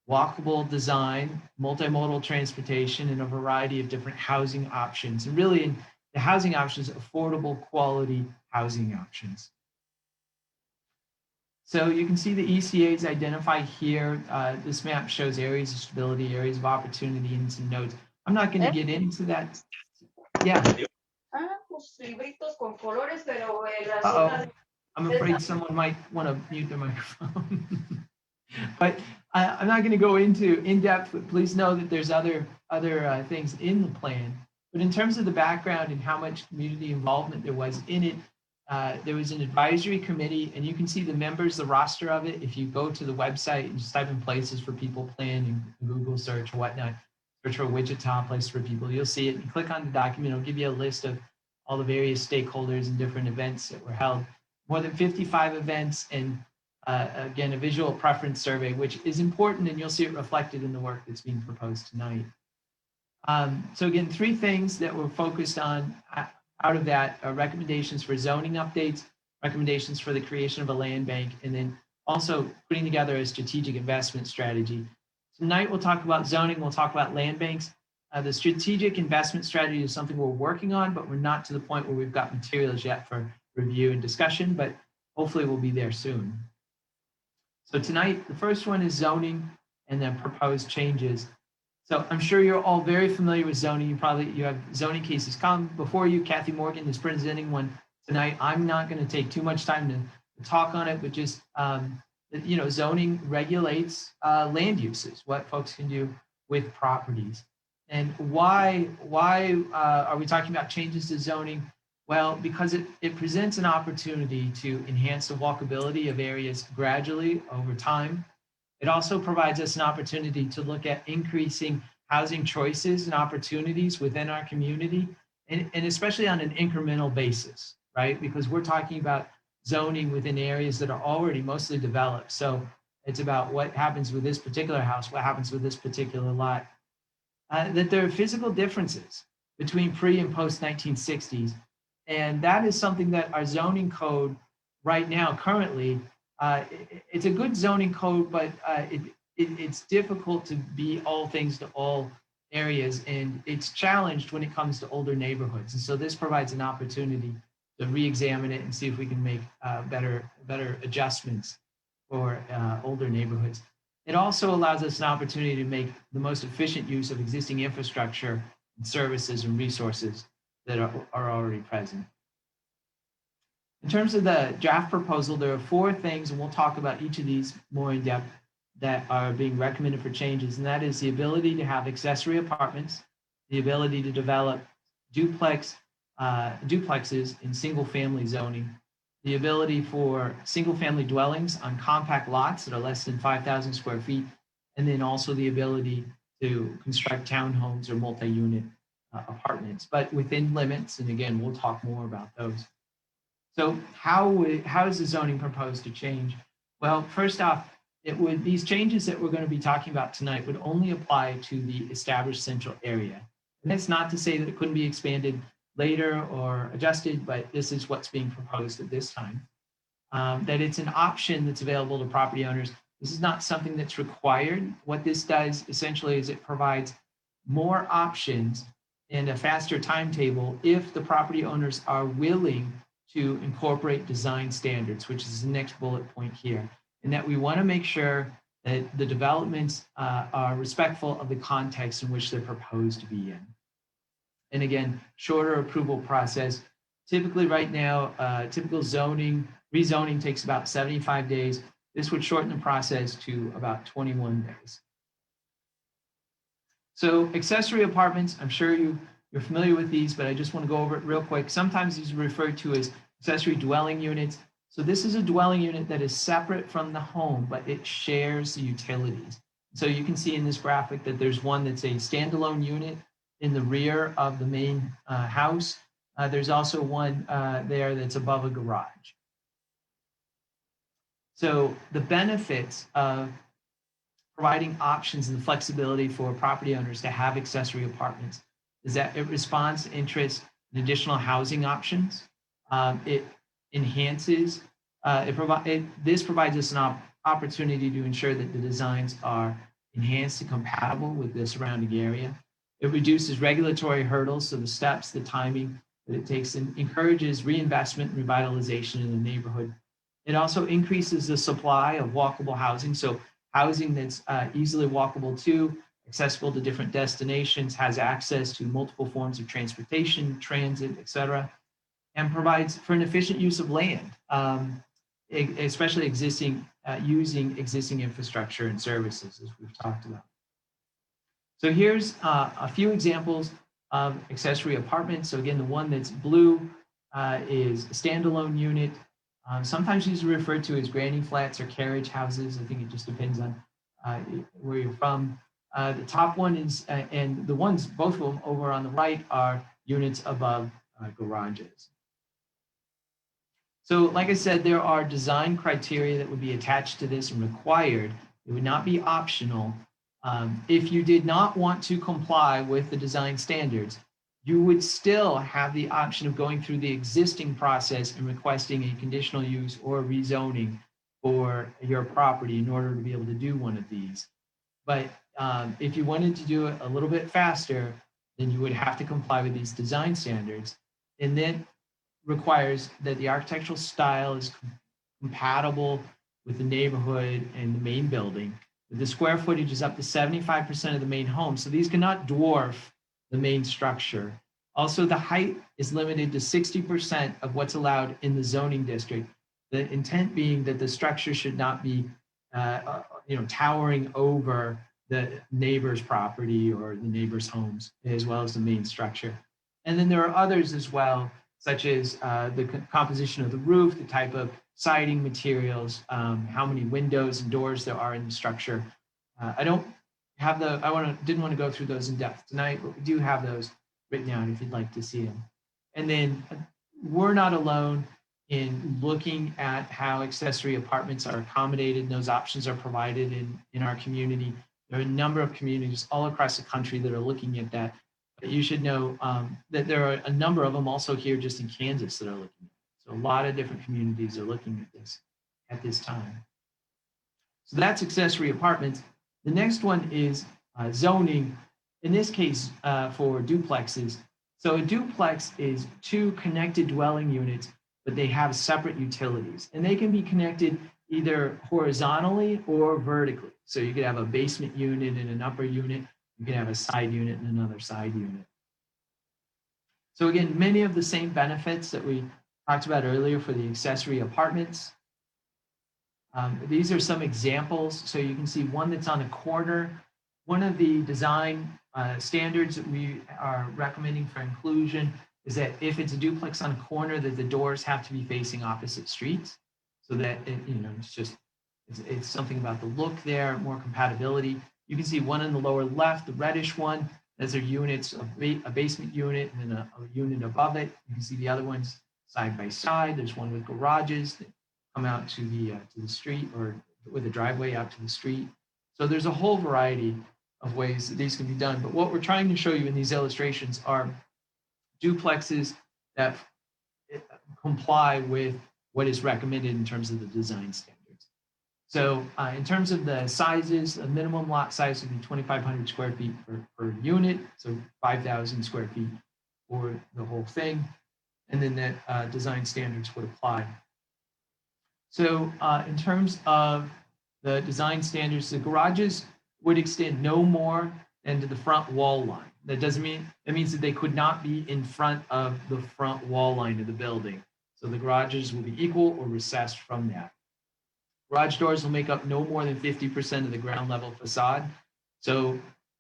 walkable design, multimodal transportation, and a variety of different housing options. And really, in the housing options, affordable quality housing options. So you can see the ECAs identified here. This map shows areas of stability, areas of opportunity, and some notes. I'm not going to get into that. Yeah. Uh-oh. I'm afraid someone might want to mute their microphone. But I'm not going to go into in-depth, but please know that there's other things in the plan. But in terms of the background and how much community involvement there was in it, there was an advisory committee, and you can see the members, the roster of it. If you go to the website and just type in Places for People Plan and Google search or whatnot, search for Wichita Places for People, you'll see it. And click on the document, it'll give you a list of all the various stakeholders and different events that were held. More than 55 events, and again, a visual preference survey, which is important, and you'll see it reflected in the work that's being proposed tonight. So again, 3 things that we're focused on out of that are recommendations for zoning updates, recommendations for the creation of a land bank, and then also putting together a strategic investment strategy. Tonight, we'll talk about zoning, we'll talk about land banks. The strategic investment strategy is something we're working on, but we're not to the point where we've got materials yet for review and discussion, but hopefully we'll be there soon. So tonight, the first one is zoning and then proposed changes. So I'm sure you're all very familiar with zoning. You have zoning cases come before you. Kathy Morgan is presenting one tonight. I'm not going to take too much time to talk on it, but just, zoning regulates land uses, what folks can do with properties. And why are we talking about changes to zoning? Well, because it presents an opportunity to enhance the walkability of areas gradually over time. It also provides us an opportunity to look at increasing housing choices and opportunities within our community, and especially on an incremental basis, right? Because we're talking about zoning within areas that are already mostly developed. So it's about what happens with this particular house, what happens with this particular lot. That there are physical differences between pre and post 1960s. And that is something that our zoning code right now, currently, it's a good zoning code, but it's difficult to be all things to all areas. And it's challenged when it comes to older neighborhoods. And so this provides an opportunity to re-examine it and see if we can make better adjustments for older neighborhoods. It also allows us an opportunity to make the most efficient use of existing infrastructure and services and resources that are already present. In terms of the draft proposal, there are 4 things, and we'll talk about each of these more in depth, that are being recommended for changes. And that is the ability to have accessory apartments, the ability to develop duplexes in single family zoning, the ability for single family dwellings on compact lots that are less than 5,000 square feet, and then also the ability to construct townhomes or multi-unit apartments, but within limits. And again, we'll talk more about those. So how is the zoning proposed to change? Well, first off, these changes that we're going to be talking about tonight would only apply to the established central area. And that's not to say that it couldn't be expanded later or adjusted, but this is what's being proposed at this time. That it's an option that's available to property owners. This is not something that's required. What this does essentially is it provides more options and a faster timetable if the property owners are willing to incorporate design standards, which is the next bullet point here. And that we want to make sure that the developments are respectful of the context in which they're proposed to be in. And again, shorter approval process. Typically right now, typical rezoning takes about 75 days. This would shorten the process to about 21 days. So accessory apartments, I'm sure you're familiar with these, but I just want to go over it real quick. Sometimes these are referred to as accessory dwelling units. So this is a dwelling unit that is separate from the home, but it shares the utilities. So you can see in this graphic that there's one that's a standalone unit in the rear of the main house. There's also one there that's above a garage. So the benefits of providing options and flexibility for property owners to have accessory apartments is that it responds to interest in additional housing options. It enhances, this provides us an opportunity to ensure that the designs are enhanced and compatible with the surrounding area. It reduces regulatory hurdles, so the steps, the timing that it takes, and encourages reinvestment and revitalization in the neighborhood. It also increases the supply of walkable housing, so housing that's easily walkable to, accessible to different destinations, has access to multiple forms of transportation, transit, et cetera, and provides for an efficient use of land, especially using existing infrastructure and services, as we've talked about. So here's a few examples of accessory apartments. So again, the one that's blue is a standalone unit. Sometimes these are referred to as granny flats or carriage houses. I think it just depends on where you're from. The top one is, and the ones, both of them over on the right, are units above garages. So like I said, there are design criteria that would be attached to this and required. It would not be optional. If you did not want to comply with the design standards, you would still have the option of going through the existing process and requesting a conditional use or rezoning for your property in order to be able to do one of these. But if you wanted to do it a little bit faster, then you would have to comply with these design standards. And then requires that the architectural style is compatible with the neighborhood and the main building. The square footage is up to 75% of the main home, so these cannot dwarf the main structure. Also, the height is limited to 60% of what's allowed in the zoning district. The intent being that the structure should not be towering over the neighbor's property or the neighbor's homes, as well as the main structure. And then there are others as well, such as the composition of the roof, the type of siding materials, how many windows and doors there are in the structure. I don't have didn't want to go through those in depth tonight, but we do have those written out if you'd like to see them. And then we're not alone in looking at how accessory apartments are accommodated and those options are provided in our community. There are a number of communities all across the country that are looking at that. But you should know that there are a number of them also here just in Kansas that are looking at it. So a lot of different communities are looking at this at this time. So that's accessory apartments. The next one is zoning, in this case for duplexes. So a duplex is two connected dwelling units, but they have separate utilities. And they can be connected either horizontally or vertically. So you could have a basement unit and an upper unit. You can have a side unit and another side unit. So again, many of the same benefits that we talked about earlier for the accessory apartments. These are some examples. So you can see one that's on a corner. One of the design standards that we are recommending for inclusion is that if it's a duplex on a corner, that the doors have to be facing opposite streets. So that, it's something about the look there, more compatibility. You can see one in the lower left, the reddish one, those are units, a basement unit and then a unit above it. You can see the other ones side by side. There's one with garages that come out to the street, or with a driveway out to the street. So there's a whole variety of ways that these can be done. But what we're trying to show you in these illustrations are duplexes that comply with what is recommended in terms of the design standards. So in terms of the sizes, the minimum lot size would be 2,500 square feet per unit, so 5,000 square feet for the whole thing. And then that design standards would apply. So in terms of the design standards, the garages would extend no more than to the front wall line. That doesn't mean, that means that they could not be in front of the front wall line of the building. So the garages will be equal or recessed from that. Garage doors will make up no more than 50% of the ground level facade. So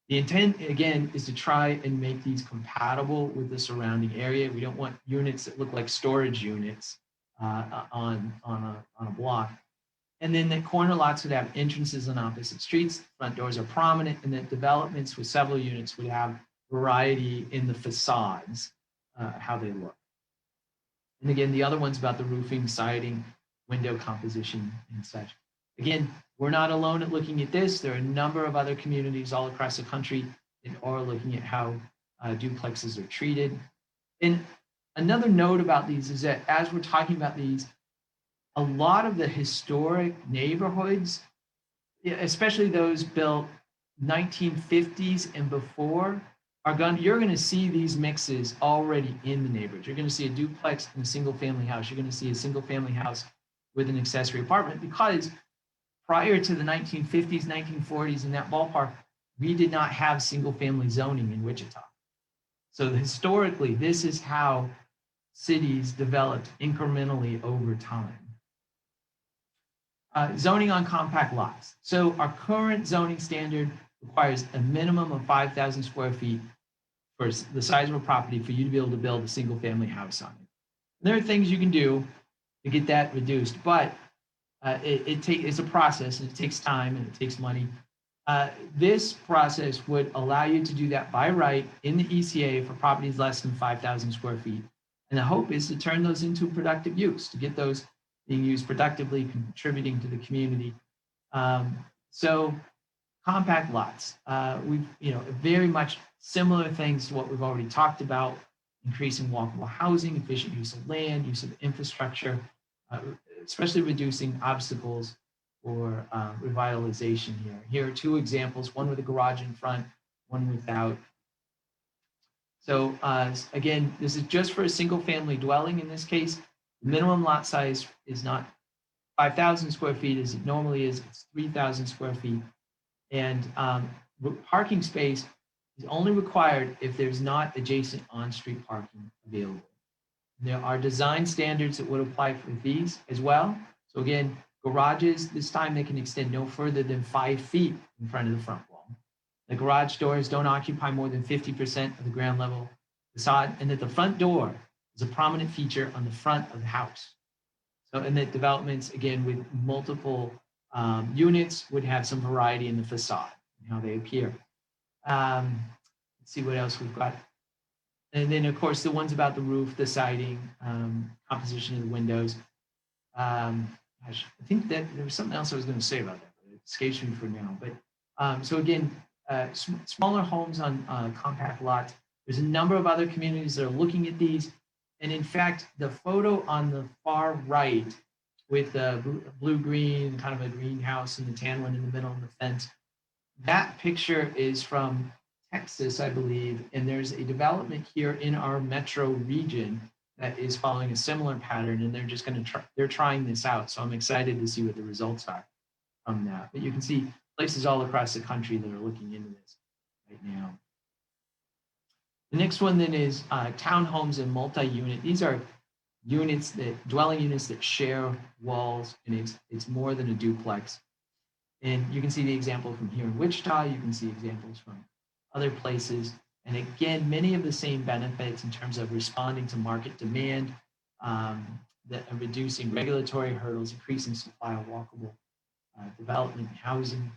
the intent, again, is to try and make these compatible with the surrounding area. We don't want units that look like storage units on a block. And then the corner lots would have entrances on opposite streets. Front doors are prominent, and that developments with several units would have variety in the facades, how they look. And again, the other one's about the roofing, siding, window composition, and such. Again, we're not alone at looking at this. There are a number of other communities all across the country that are looking at how duplexes are treated. And another note about these is that as we're talking about these, a lot of the historic neighborhoods, especially those built 1950s and before, you're going to see these mixes already in the neighborhood. You're going to see a duplex and a single family house. You're going to see a single family house with an accessory apartment, because prior to the 1950s, 1940s, in that ballpark, we did not have single family zoning in Wichita. So historically, this is how cities developed incrementally over time. Zoning on compact lots. So our current zoning standard requires a minimum of 5,000 square feet for the size of a property for you to be able to build a single family house on it. And there are things you can do to get that reduced, but it's a process, and it takes time and it takes money. This process would allow you to do that by right in the ECA for properties less than 5,000 square feet. And the hope is to turn those into productive use, to get those being used productively, contributing to the community. So compact lots, we've, very much similar things to what we've already talked about: increasing walkable housing, efficient use of land, use of infrastructure, especially reducing obstacles for revitalization here. Here are two examples, one with a garage in front, one without. So again, this is just for a single family dwelling in this case. The minimum lot size is not 5,000 square feet as it normally is, it's 3,000 square feet. And parking space is only required if there's not adjacent on-street parking available. There are design standards that would apply for these as well. So again, garages, this time they can extend no further than 5 feet in front of the front wall. The garage doors don't occupy more than 50% of the ground level facade, and that the front door is a prominent feature on the front of the house. So, and that developments, again, with multiple units would have some variety in the facade and how they appear. Let's see what else we've got. And then, of course, the ones about the roof, the siding, composition of the windows. I think that there was something else I was going to say about that, but it escapes me for now. But so again, smaller homes on compact lots. There's a number of other communities that are looking at these. And in fact, the photo on the far right with the blue-green, kind of a greenhouse and the tan one in the middle of the fence, that picture is from Texas, I believe. And there's a development here in our metro region that is following a similar pattern, and they're just going to they're trying this out. So I'm excited to see what the results are from that. But you can see places all across the country that are looking into this right now. The next one then is townhomes and multi-unit. These are dwelling units that share walls, and it's more than a duplex. And you can see the example from here in Wichita. You can see examples from other places. And again, many of the same benefits in terms of responding to market demand, reducing regulatory hurdles, increasing supply of walkable development and housing.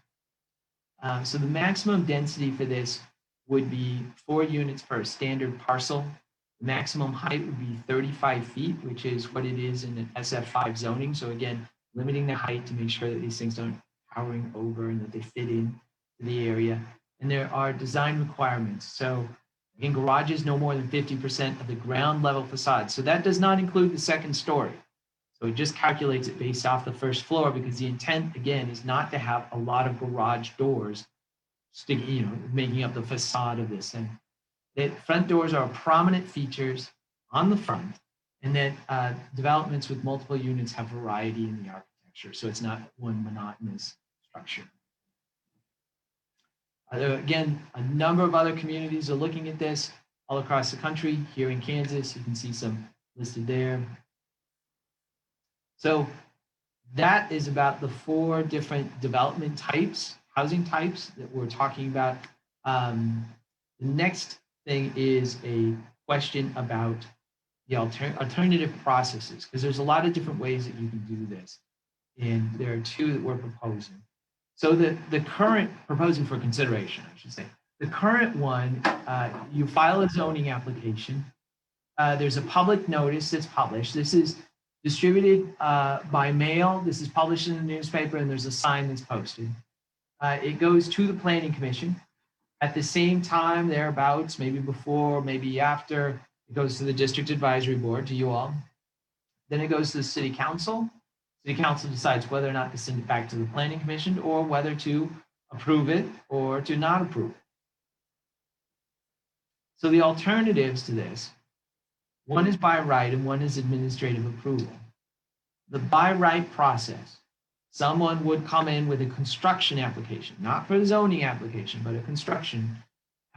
So the maximum density for this would be 4 units per standard parcel. The maximum height would be 35 feet, which is what it is in an SF5 zoning. So again, limiting the height to make sure that these things don't towering over and that they fit in to the area. And there are design requirements. So again, garages no more than 50% of the ground level facade. So that does not include the second story. So it just calculates it based off the first floor, because the intent, again, is not to have a lot of garage doors sticking, making up the facade of this. And that front doors are prominent features on the front, and that developments with multiple units have variety in the architecture. So it's not one monotonous structure. Again, a number of other communities are looking at this all across the country. Here in Kansas, you can see some listed there. So that is about the 4 different development types, housing types that we're talking about. The next thing is a question about the alternative processes, because there's a lot of different ways that you can do this. And there are 2 that we're proposing. So the current, proposing for consideration, I should say, the current one, you file a zoning application. There's a public notice that's published. This is distributed by mail. This is published in the newspaper, and there's a sign that's posted. It goes to the Planning Commission. At the same time, thereabouts, maybe before, maybe after, it goes to the District Advisory Board, to you all. Then it goes to the City Council. City Council decides whether or not to send it back to the Planning Commission, or whether to approve it or to not approve it. So the alternatives to this, one is by right and one is administrative approval. The by right process, someone would come in with a construction application, not for a zoning application, but a construction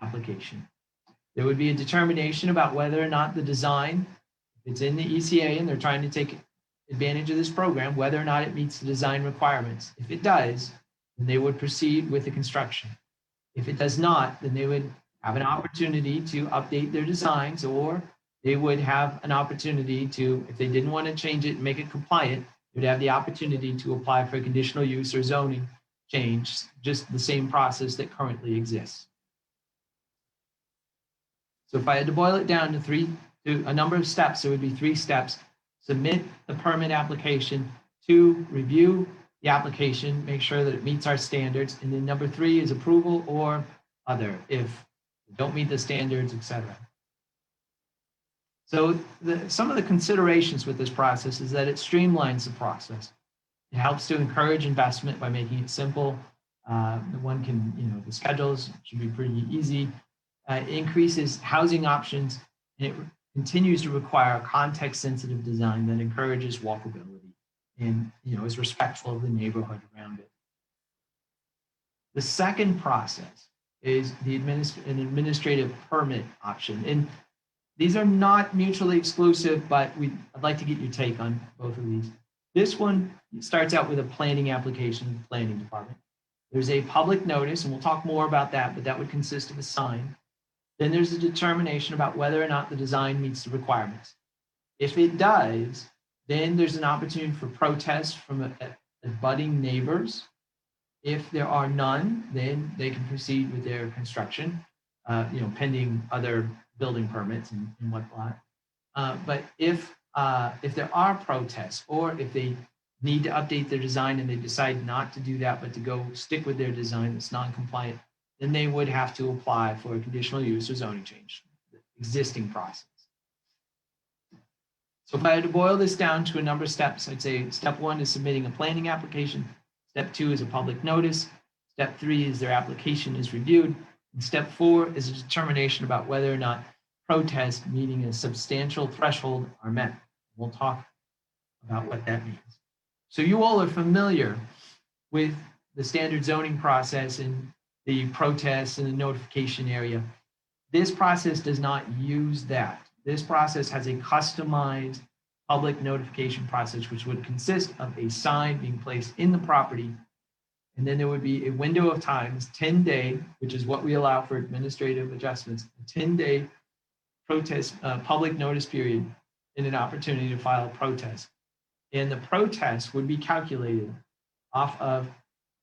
application. There would be a determination about whether or not the design, if it's in the ECA and they're trying to take advantage of this program, whether or not it meets the design requirements. If it does, then they would proceed with the construction. If it does not, then they would have an opportunity to update their designs, or they would have an opportunity to, if they didn't want to change it and make it compliant, they'd have the opportunity to apply for a conditional use or zoning change, just the same process that currently exists. So if I had to boil it down to a number of steps, there would be 3 steps. Submit the permit application, 2, review the application, make sure that it meets our standards, and then number 3 is approval or other, if you don't meet the standards, etc. So some of the considerations with this process is that it streamlines the process. It helps to encourage investment by making it simple. One can, the schedules should be pretty easy. It increases housing options, and it continues to require a context-sensitive design that encourages walkability and is respectful of the neighborhood around it. The second process is an administrative permit option, and these are not mutually exclusive, but I'd like to get your take on both of these. This one starts out with a planning application in the planning department. There's a public notice, and we'll talk more about that, but that would consist of a sign. Then there's a determination about whether or not the design meets the requirements. If it does, then there's an opportunity for protest from abutting neighbors. If there are none, then they can proceed with their construction, pending other building permits and whatnot. But if there are protests, or if they need to update their design and they decide not to do that, but to go stick with their design that's non-compliant, then they would have to apply for a conditional use or zoning change, the existing process. So if I had to boil this down to a number of steps, I'd say step 1 is submitting a planning application. Step 2 is a public notice. Step 3 is their application is reviewed. And step 4 is a determination about whether or not protests meeting a substantial threshold are met. We'll talk about what that means. So you all are familiar with the standard zoning process and the protests and the notification area. This process does not use that. This process has a customized public notification process, which would consist of a sign being placed in the property. And then there would be a window of time, 10-day, which is what we allow for administrative adjustments, a 10-day protest, public notice period, and an opportunity to file a protest. And the protest would be calculated off of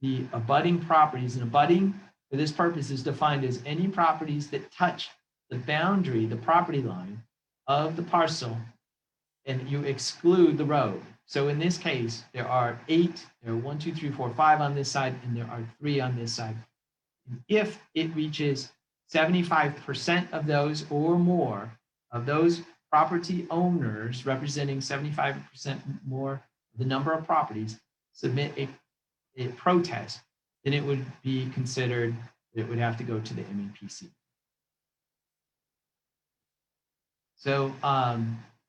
the abutting properties. And abutting for this purpose is defined as any properties that touch the boundary, the property line of the parcel, and you exclude the road. So in this case, there are 8, there are 1, 2, 3, 4, 5 on this side, and there are 3 on this side. And if it reaches 75% of those or more of those property owners representing 75% more of the number of properties submit a protest, then it would be considered, it would have to go to the MAPC. So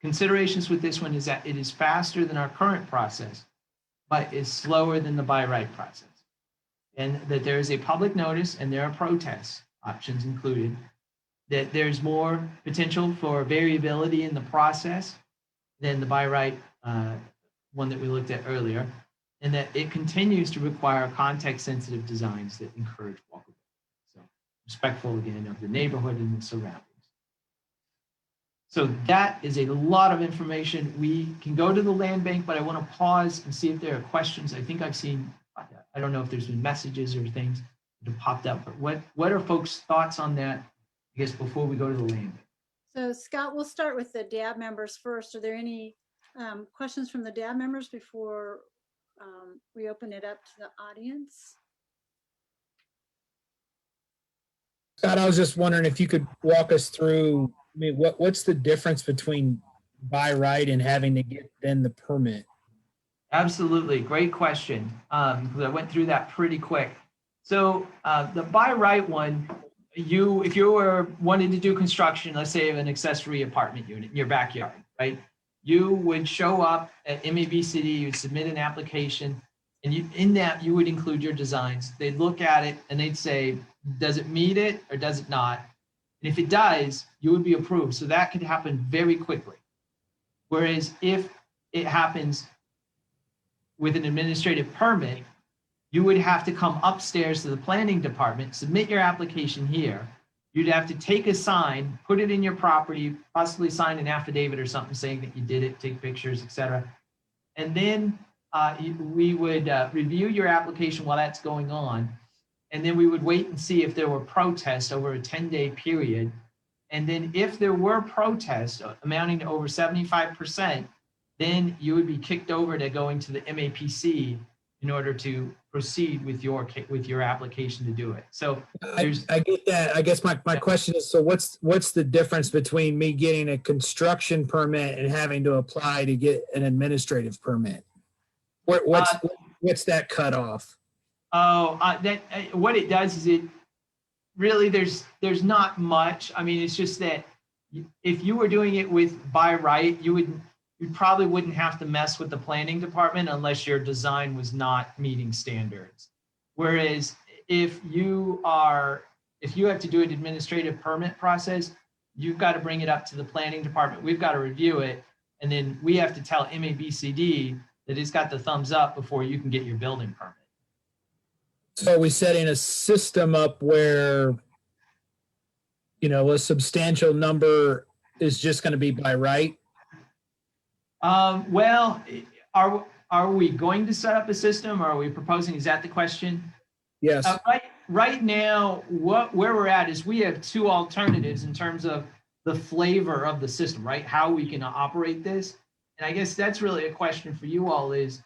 considerations with this one is that it is faster than our current process, but is slower than the by right process. And that there is a public notice and there are protest options included, that there's more potential for variability in the process than the by right one that we looked at earlier, and that it continues to require context-sensitive designs that encourage walkability. So respectful again of the neighborhood and the surroundings. So that is a lot of information. We can go to the land bank, but I want to pause and see if there are questions. I think I've seen, I don't know if there's been messages or things that have popped up, but what are folks' thoughts on that, I guess, before we go to the land bank? So Scott, we'll start with the DAB members first. Are there any questions from the DAB members before we open it up to the audience? Scott, I was just wondering if you could walk us through, I mean, what's the difference between by right and having to get then the permit? Absolutely, great question. Because I went through that pretty quick. So the by right one, if you were wanting to do construction, let's say of an accessory apartment unit in your backyard, right? You would show up at MABCD, you'd submit an application, and in that you would include your designs. They'd look at it and they'd say, does it meet it or does it not? And if it does, you would be approved. So that could happen very quickly. Whereas if it happens with an administrative permit, you would have to come upstairs to the planning department, submit your application here. You'd have to take a sign, put it in your property, possibly sign an affidavit or something saying that you did it, take pictures, etc. And then we would review your application while that's going on. And then we would wait and see if there were protests over a 10-day period. And then if there were protests amounting to over 75%, then you would be kicked over to going to the MAPC in order to proceed with your application to do it. So I get that. I guess my question is, so what's the difference between me getting a construction permit and having to apply to get an administrative permit? What's that cutoff? What it does is it really, there's not much. I mean, it's just that if you were doing it with by right, you probably wouldn't have to mess with the planning department unless your design was not meeting standards. Whereas if you have to do an administrative permit process, you've got to bring it up to the planning department. We've got to review it. And then we have to tell MABCD that it's got the thumbs up before you can get your building permit. So are we setting a system up where, a substantial number is just going to be by right? Well, are we going to set up a system, or are we proposing? Is that the question? Yes. Right now, where we're at is we have 2 alternatives in terms of the flavor of the system, right? How we can operate this. And I guess that's really a question for you all is,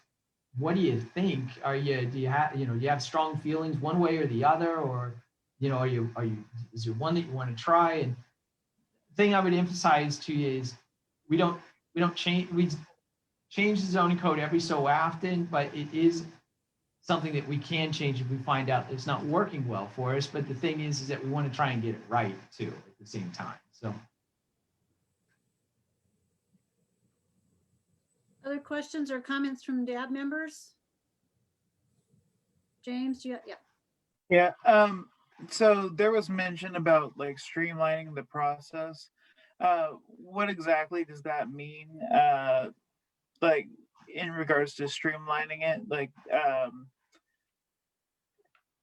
what do you think? Do you have strong feelings one way or the other, or, is there one that you want to try? And the thing I would emphasize to you is we change the zoning code every so often, but it is something that we can change if we find out it's not working well for us. But the thing is that we want to try and get it right too at the same time. So. Other questions or comments from DAB members? James, yeah. Yeah. So there was mention about like streamlining the process. what exactly does that mean? Like in regards to streamlining it, like,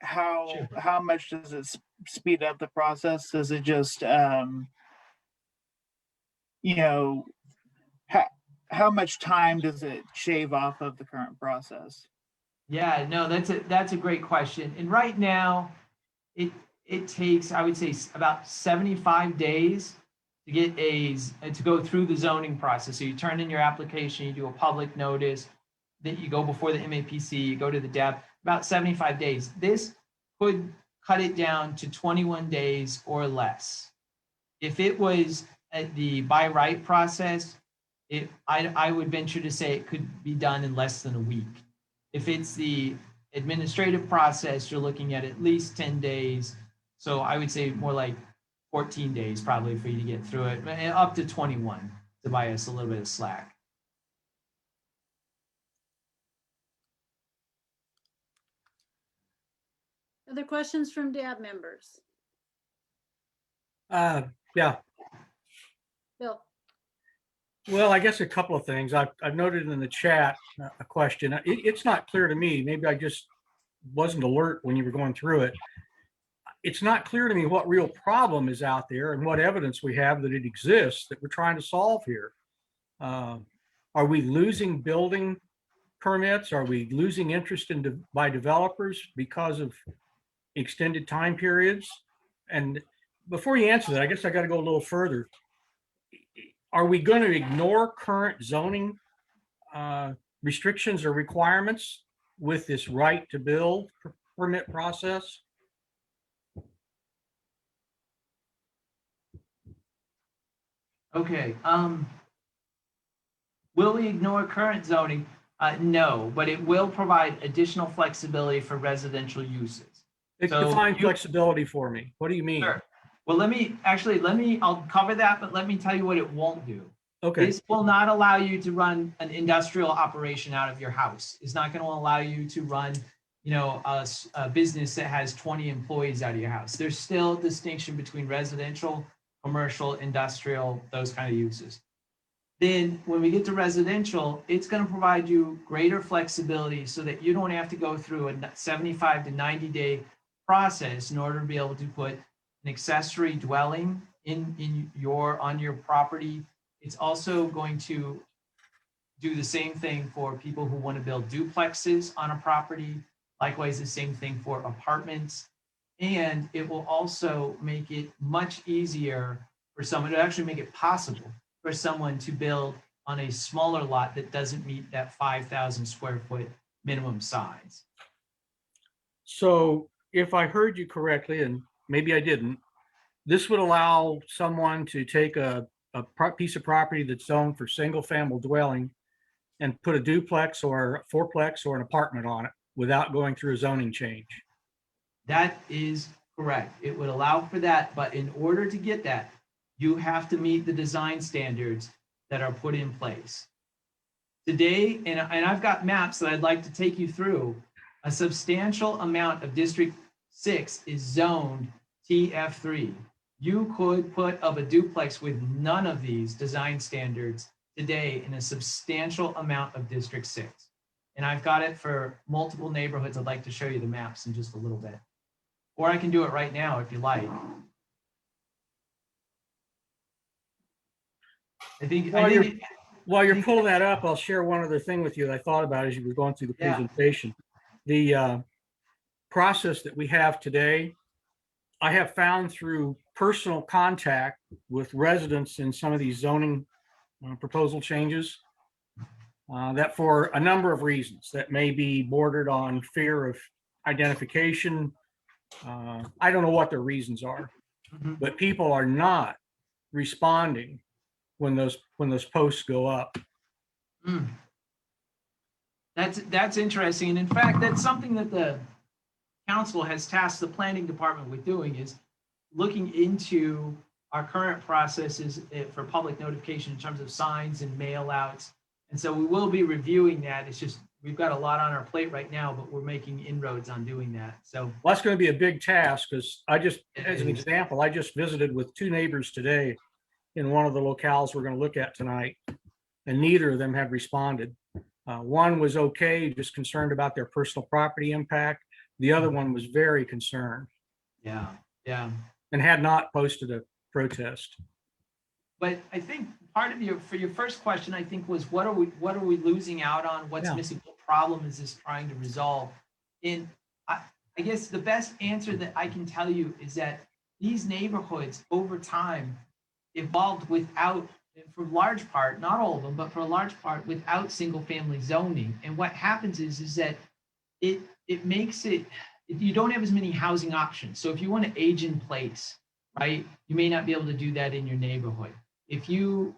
how much does it speed up the process? Does it just, you know, how much time does it shave off of the current process? Yeah, no, that's a great question. And right now, it takes, I would say, about 75 days to get to go through the zoning process. So you turn in your application, you do a public notice, then you go before the MAPC, you go to the DEP, about 75 days. This could cut it down to 21 days or less. If it was at the by right process, I would venture to say it could be done in less than a week. If it's the administrative process, you're looking at least 10 days. So I would say more like 14 days probably for you to get through it, up to 21 to buy us a little bit of slack. Other questions from DAB members? Yeah, Bill? well, I guess a couple of things. I've noted in the chat a question. It's not clear to me. Maybe I just wasn't alert when you were going through it. It's not clear to me what real problem is out there and what evidence we have that it exists that we're trying to solve here. Are we losing building permits? Are we losing interest by developers because of extended time periods? And before you answer that, I guess I got to go a little further. Are we going to ignore current zoning restrictions or requirements with this right to build permit process? Okay. Will we ignore current zoning? No, but it will provide additional flexibility for residential uses. Define flexibility for me. What do you mean? Sure. Well, I'll cover that, but let me tell you what it won't do. Okay. This will not allow you to run an industrial operation out of your house. It's not going to allow you to run, a business that has 20 employees out of your house. There's still a distinction between residential, commercial, industrial, those kind of uses. Then when we get to residential, it's going to provide you greater flexibility so that you don't have to go through a 75 to 90 day process in order to be able to put an accessory dwelling on your property. It's also going to do the same thing for people who want to build duplexes on a property. Likewise, the same thing for apartments. And it will also make it much easier for someone to actually make it possible for someone to build on a smaller lot that doesn't meet that 5,000 square foot minimum size. So if I heard you correctly, and maybe I didn't, this would allow someone to take a piece of property that's zoned for single family dwelling and put a duplex or a fourplex or an apartment on it without going through a zoning change. That is correct. It would allow for that, but in order to get that, you have to meet the design standards that are put in place. Today, and I've got maps that I'd like to take you through, a substantial amount of District 6 is zoned TF3. You could put up a duplex with none of these design standards today in a substantial amount of District 6. And I've got it for multiple neighborhoods. I'd like to show you the maps in just a little bit. Or I can do it right now if you like. While you're pulling that up, I'll share one other thing with you that I thought about as you were going through the presentation. The process that we have today, I have found through personal contact with residents in some of these zoning proposal changes that for a number of reasons that may be bordered on fear of identification. I don't know what their reasons are, but people are not responding when those posts go up. That's interesting. And in fact, that's something that the council has tasked the planning department with doing, is looking into our current processes for public notification in terms of signs and mail outs. And so we will be reviewing that. It's just, we've got a lot on our plate right now, but we're making inroads on doing that. So well, that's going to be a big task, because as an example, I just visited with two neighbors today in one of the locales we're going to look at tonight, and neither of them have responded. One was okay, just concerned about their personal property impact. The other one was very concerned Yeah, yeah. and had not posted a protest. But I think part of for your first question, I think, was what are we losing out on? What's Yeah. missing? What problem is this trying to resolve? And I guess the best answer that I can tell you is that these neighborhoods over time evolved without, for a large part, not all of them, but for a large part, without single family zoning. And what happens is that it makes it, you don't have as many housing options. So if you want to age in place, right, you may not be able to do that in your neighborhood. If you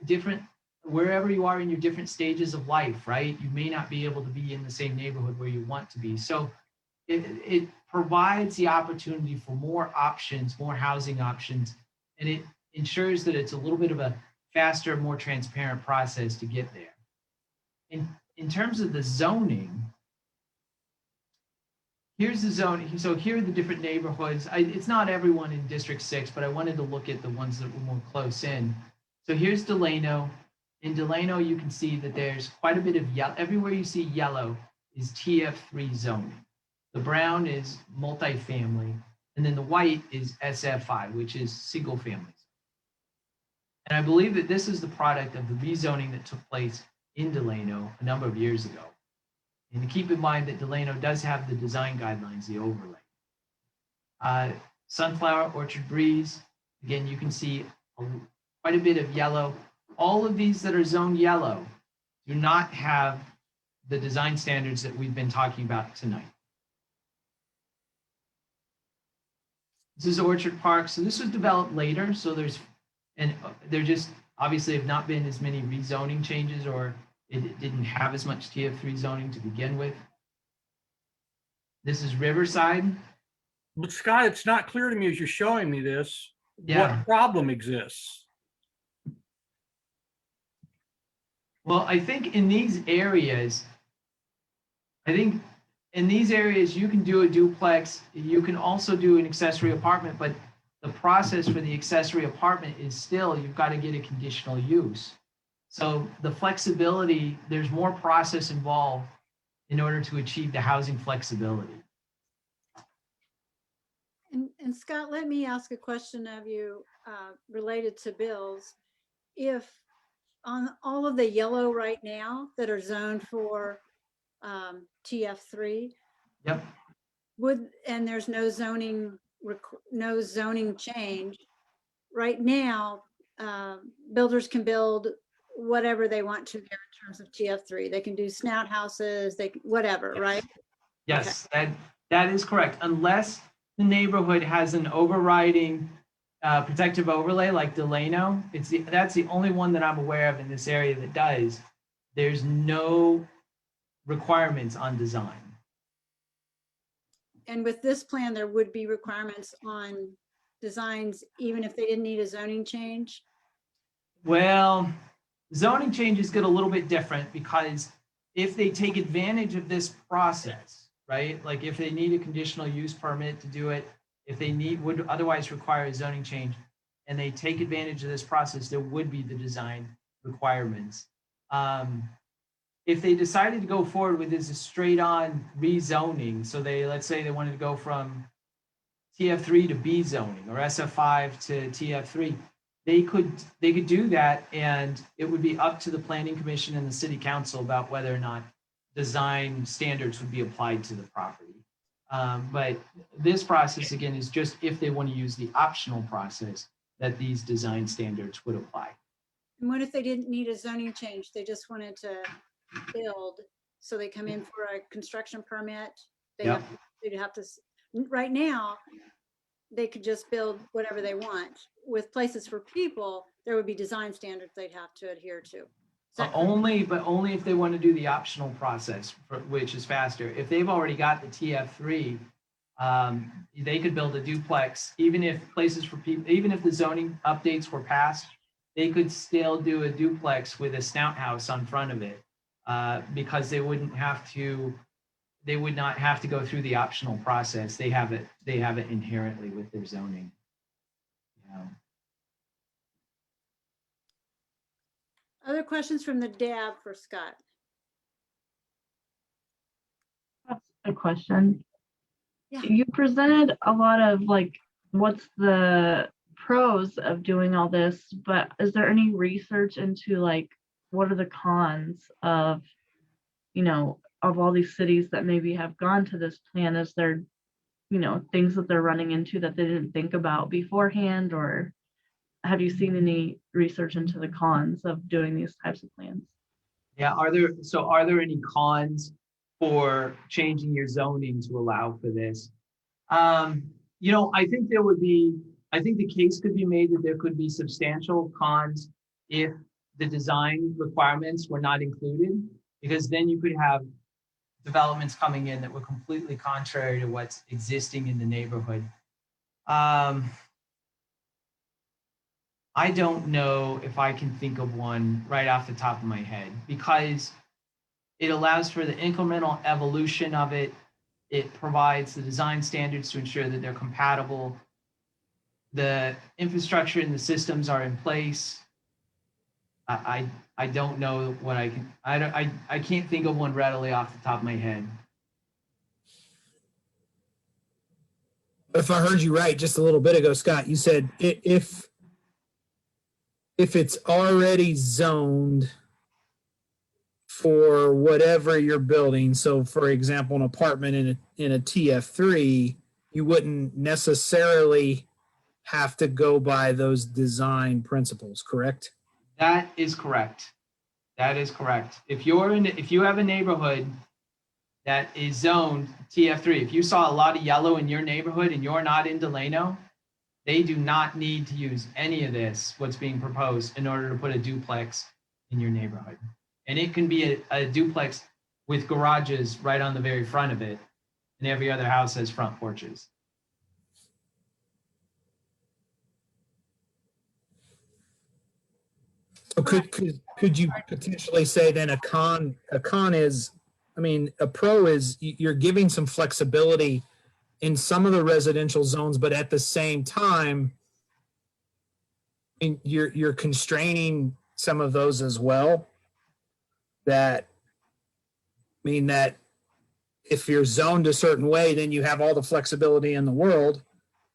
wherever you are in your different stages of life, right, you may not be able to be in the same neighborhood where you want to be. So it provides the opportunity for more options, more housing options, and it ensures that it's a little bit of a faster, more transparent process to get there. In terms of the zoning, here's the zoning. So here are the different neighborhoods. It's not everyone in District 6, but I wanted to look at the ones that were more close in. So here's Delano. In Delano, you can see that there's quite a bit of yellow. Everywhere you see yellow is TF3 zoning. The brown is multifamily, and then the white is SF5, which is single families. And I believe that this is the product of the rezoning that took place in Delano a number of years ago. And to keep in mind that Delano does have the design guidelines, the overlay. Sunflower, Orchard Breeze, again, you can see quite a bit of yellow. All of these that are zoned yellow do not have the design standards that we've been talking about tonight. This is Orchard Park. So this was developed later. So there just obviously have not been as many rezoning changes, or it didn't have as much TF3 zoning to begin with. This is Riverside. But Scott, it's not clear to me as you're showing me this, Yeah. what problem exists. Well, I think in these areas, you can do a duplex. You can also do an accessory apartment, but the process for the accessory apartment is still, you've got to get a conditional use. So the flexibility, there's more process involved in order to achieve the housing flexibility. And Scott, let me ask a question of you related to Bill's. If on all of the yellow right now that are zoned for TF3, Yep. and there's no zoning change right now, builders can build whatever they want to there in terms of TF3. They can do snout houses, whatever, right? Yes, that is correct. Unless the neighborhood has an overriding protective overlay like Delano, that's the only one that I'm aware of in this area that does. There's no requirements on design. And with this plan, there would be requirements on designs, even if they didn't need a zoning change? Well, zoning changes get a little bit different because if they take advantage of this process, right? Like if they need a conditional use permit to do it, if they would otherwise require a zoning change, and they take advantage of this process, there would be the design requirements. If they decided to go forward with this straight on rezoning, so let's say they wanted to go from TF3 to B zoning or SF5 to TF3, they could do that, and it would be up to the planning commission and the city council about whether or not design standards would be applied to the property. But this process, again, is just if they want to use the optional process that these design standards would apply. And what if they didn't need a zoning change? They just wanted to build, so they come in for a construction permit. They'd have to, right now, they could just build whatever they want. With places for people, there would be design standards they'd have to adhere to. Only if they want to do the optional process, which is faster. If they've already got the TF3, they could build a duplex, even if places for people, even if the zoning updates were passed, they could still do a duplex with a snout house on front of it, because they would not have to go through the optional process. They have it inherently with their zoning. Other questions from the DAB for Scott? That's a question. Yeah. You presented a lot of like, what's the pros of doing all this, but is there any research into like, what are the cons of, you know, of all these cities that maybe have gone to this plan? Is there, you know, things that they're running into that they didn't think about beforehand, or have you seen any research into the cons of doing these types of plans? Yeah, are there any cons for changing your zoning to allow for this? You know, I think the case could be made that there could be substantial cons if the design requirements were not included, because then you could have developments coming in that were completely contrary to what's existing in the neighborhood. I don't know if I can think of one right off the top of my head, because it allows for the incremental evolution of it. It provides the design standards to ensure that they're compatible. The infrastructure and the systems are in place. I don't know what I can't think of one readily off the top of my head. If I heard you right just a little bit ago, Scott, you said if it's already zoned for whatever you're building, so for example, an apartment in a TF3, you wouldn't necessarily have to go by those design principles, correct? That is correct. That is correct. If you have a neighborhood that is zoned TF3, if you saw a lot of yellow in your neighborhood and you're not in Delano, they do not need to use any of this, what's being proposed, in order to put a duplex in your neighborhood. And it can be a duplex with garages right on the very front of it, and every other house has front porches. So could you potentially say then a con is, I mean, a pro is you're giving some flexibility in some of the residential zones, but at the same time, you're constraining some of those as well. That mean that if you're zoned a certain way, then you have all the flexibility in the world.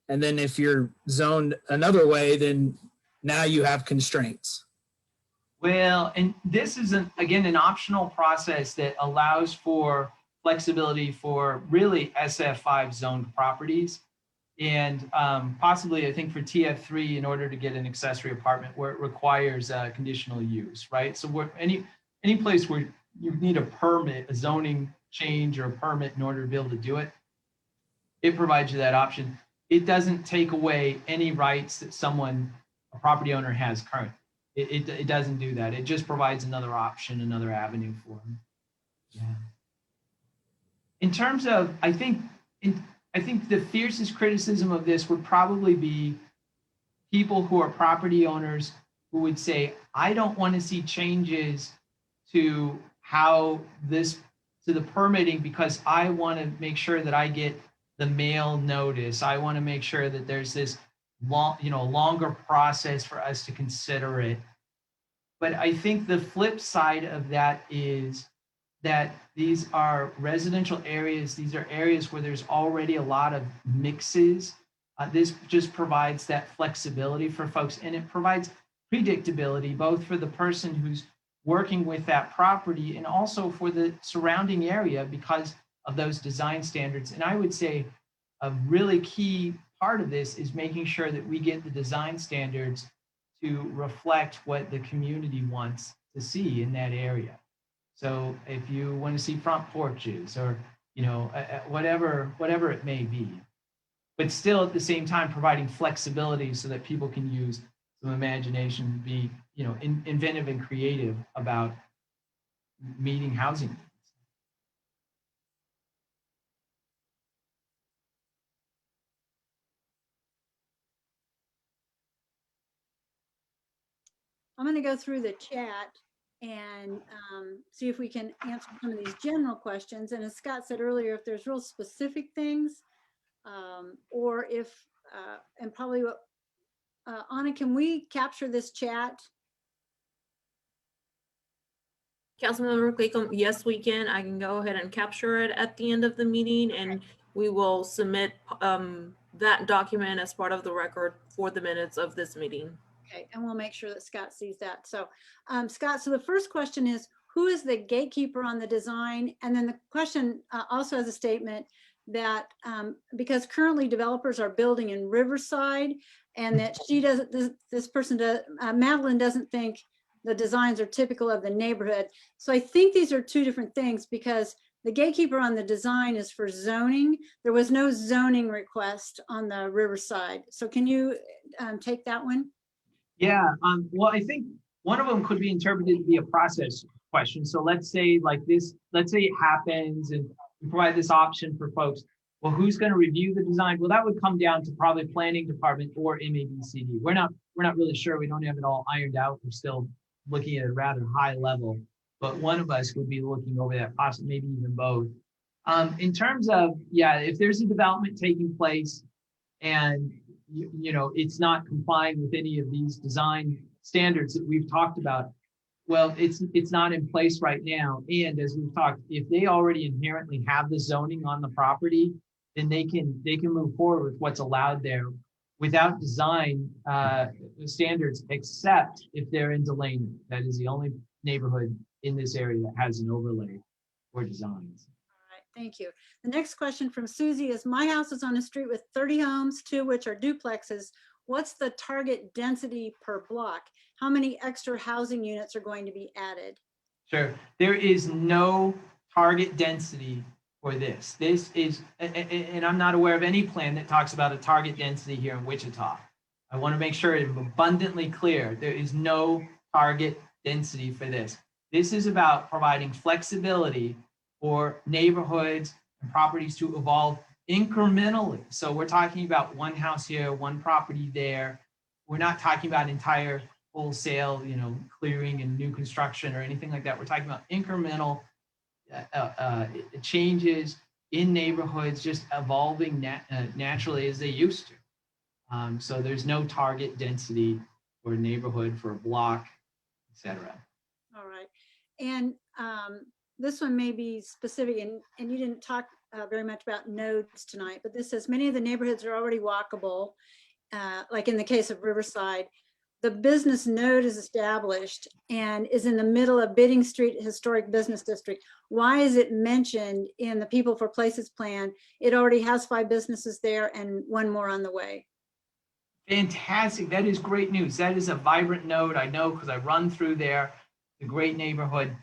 And then if you're zoned another way, then now you have constraints. Well, and this is again an optional process that allows for flexibility for really SF5 zoned properties, and possibly I think for TF3 in order to get an accessory apartment where it requires conditional use, right? So where any place where you need a permit, a zoning change or a permit in order to be able to do it, it provides you that option. It doesn't take away any rights that a property owner has currently. It doesn't do that. It just provides another option, another avenue for them. Yeah. In terms of, I think the fiercest criticism of this would probably be people who are property owners who would say, I don't want to see changes to the permitting because I want to make sure that I get the mail notice. I want to make sure that there's this longer process for us to consider it. But I think the flip side of that is that these are residential areas. These are areas where there's already a lot of mixes. This just provides that flexibility for folks, and it provides predictability both for the person who's working with that property and also for the surrounding area because of those design standards. And I would say a really key part of this is making sure that we get the design standards to reflect what the community wants to see in that area. So if you want to see front porches or, whatever it may be, but still at the same time providing flexibility so that people can use some imagination, be, inventive and creative about meeting housing needs. I'm going to go through the chat and see if we can answer some of these general questions. And as Scott said earlier, if there's real specific things, or if, and probably what, Anna, can we capture this chat? Councilmember Claycomb, yes, we can. I can go ahead and capture it at the end of the meeting, and we will submit that document as part of the record for the minutes of this meeting. Okay, and we'll make sure that Scott sees that. So, Scott, so the first question is, who is the gatekeeper on the design? And then the question also has a statement that because currently developers are building in Riverside, and that she doesn't, this person does, Madeline doesn't think the designs are typical of the neighborhood. So I think these are two different things, because the gatekeeper on the design is for zoning. There was no zoning request on the Riverside. So can you take that one? Yeah, well, I think one of them could be interpreted to be a process question. So let's say like this, let's say it happens and we provide this option for folks. Well, who's going to review the design? Well, that would come down to probably planning department or MABCD. We're not really sure. We don't have it all ironed out. We're still looking at a rather high level, but one of us would be looking over that, possibly maybe even both. In terms of, yeah, if there's a development taking place and you know, it's not complying with any of these design standards that we've talked about, well, it's not in place right now. And as we've talked, if they already inherently have the zoning on the property, then they can move forward with what's allowed there without design standards, except if they're in Delaney. That is the only neighborhood in this area that has an overlay or designs. Thank you. The next question from Susie is, my house is on a street with 30 homes, 2 of which are duplexes. What's the target density per block? How many extra housing units are going to be added? Sure. There is no target density for this. This is, and I'm not aware of any plan that talks about a target density here in Wichita. I want to make sure it's abundantly clear. There is no target density for this. This is about providing flexibility for neighborhoods and properties to evolve incrementally. So we're talking about one house here, one property there. We're not talking about entire wholesale, you know, clearing and new construction or anything like that. We're talking about incremental changes in neighborhoods, just evolving naturally as they used to. So there's no target density for a neighborhood, for a block, etc. All right. And this one may be specific, and you didn't talk very much about nodes tonight, but this says many of the neighborhoods are already walkable, like in the case of Riverside. The business node is established and is in the middle of Bidding Street Historic Business District. Why is it mentioned in the People for Places plan? It already has 5 businesses there and 1 more on the way. Fantastic. That is great news. That is a vibrant node. I know because I run through there, a great neighborhood.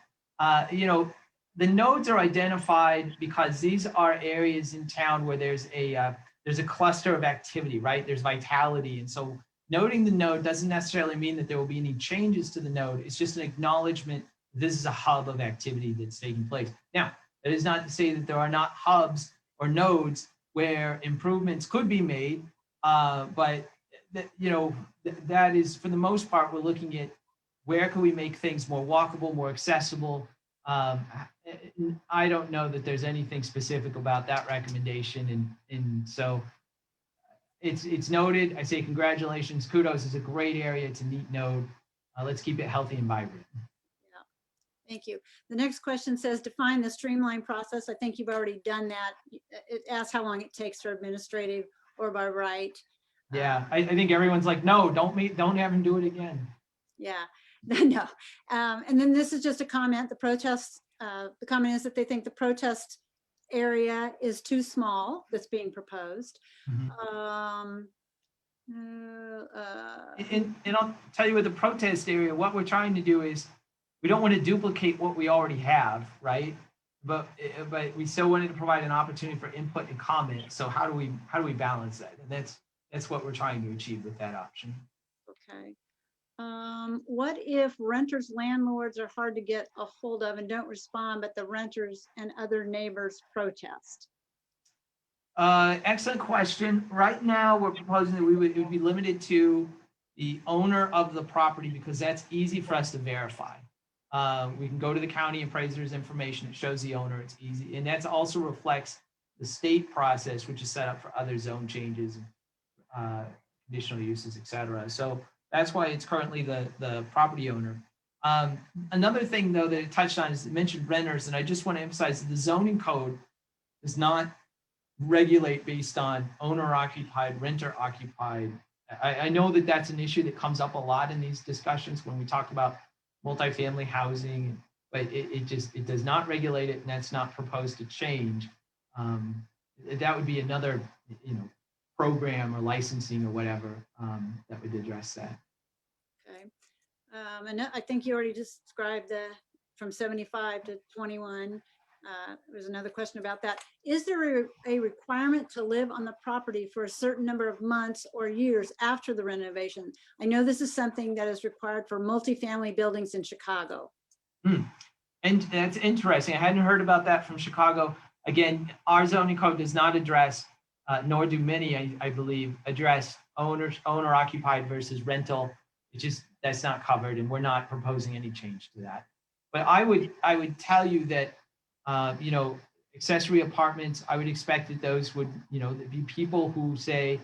You know, the nodes are identified because these are areas in town where there's a cluster of activity, right? There's vitality. And so noting the node doesn't necessarily mean that there will be any changes to the node. It's just an acknowledgement this is a hub of activity that's taking place. Now, that is not to say that there are not hubs or nodes where improvements could be made, but you know, that is, for the most part, we're looking at where can we make things more walkable, more accessible. I don't know that there's anything specific about that recommendation, and so it's noted. I say congratulations, kudos. It's a great area. It's a neat node. Let's keep it healthy and vibrant. Yeah, thank you. The next question says, define the streamline process. I think you've already done that. It asks how long it takes for administrative or by right. Yeah, I think everyone's like, no, don't have him do it again. Yeah, no. And then this is just a comment. The protest, the comment is that they think the protest area is too small that's being proposed. And I'll tell you with the protest area, what we're trying to do is we don't want to duplicate what we already have, right? But we still wanted to provide an opportunity for input and comment. So how do we balance that? And that's what we're trying to achieve with that option. Okay. What if renters, landlords are hard to get a hold of and don't respond, but the renters and other neighbors protest? Excellent question. Right now, we're proposing that it would be limited to the owner of the property because that's easy for us to verify. We can go to the county appraiser's information. It shows the owner. It's easy. And that also reflects the state process, which is set up for other zone changes, conditional uses, et cetera. So that's why it's currently the property owner. Another thing though that it touched on is it mentioned renters, and I just want to emphasize that the zoning code does not regulate based on owner occupied, renter occupied. I know that that's an issue that comes up a lot in these discussions when we talk about multifamily housing, but it does not regulate it, and that's not proposed to change. That would be another, program or licensing or whatever that would address that. Okay. And I think you already described the from 75 to 21. There's another question about that. Is there a requirement to live on the property for a certain number of months or years after the renovation? I know this is something that is required for multifamily buildings in Chicago. And that's interesting. I hadn't heard about that from Chicago. Again, our zoning code does not address, nor do many, I believe, address owner occupied versus rental. That's not covered, and we're not proposing any change to that. But I would tell you that accessory apartments, I would expect that those would, be people who say,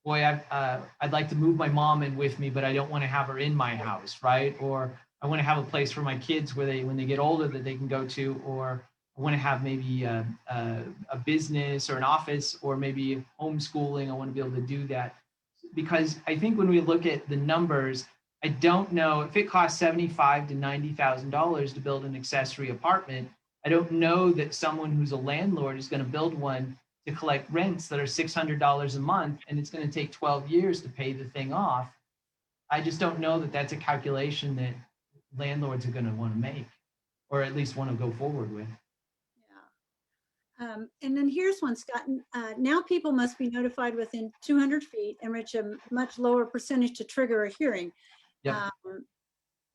boy, I'd like to move my mom in with me, but I don't want to have her in my house, right? Or I want to have a place for my kids where when they get older that they can go to, or I want to have maybe a business or an office, or maybe homeschooling. I want to be able to do that. Because I think when we look at the numbers, I don't know if it costs $75,000 to $90,000 to build an accessory apartment. I don't know that someone who's a landlord is going to build one to collect rents that are $600 a month, and it's going to take 12 years to pay the thing off. I just don't know that that's a calculation that landlords are going to want to make, or at least want to go forward with. And then here's one, Scott. Now people must be notified within 200 feet and reach a much lower percentage to trigger a hearing. Yep.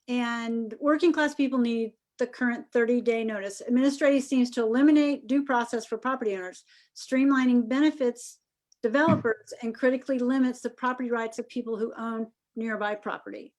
And working class people need the current 30-day notice. Administrative seems to eliminate due process for property owners, streamlining benefits developers and critically limits the property rights of people who own nearby property.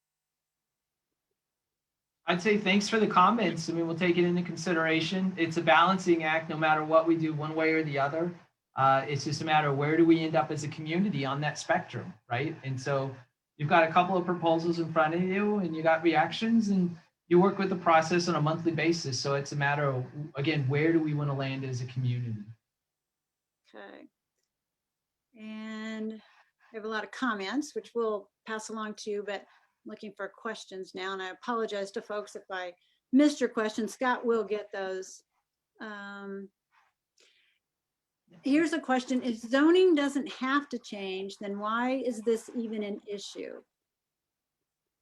I'd say thanks for the comments. I mean, we'll take it into consideration. It's a balancing act, no matter what we do one way or the other. It's just a matter of where do we end up as a community on that spectrum, right? And so you've got a couple of proposals in front of you, and you got reactions, and you work with the process on a monthly basis. So it's a matter of, again, where do we want to land as a community? Okay. And I have a lot of comments, which we'll pass along to you, but looking for questions now, and I apologize to folks if I missed your question. Scott will get those. Here's a question. If zoning doesn't have to change, then why is this even an issue?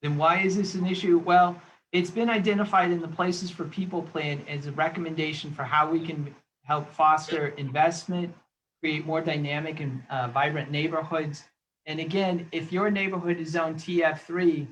Then why is this an issue? Well, it's been identified in the Places for People plan as a recommendation for how we can help foster investment, create more dynamic and vibrant neighborhoods. And again, if your neighborhood is zone TF3,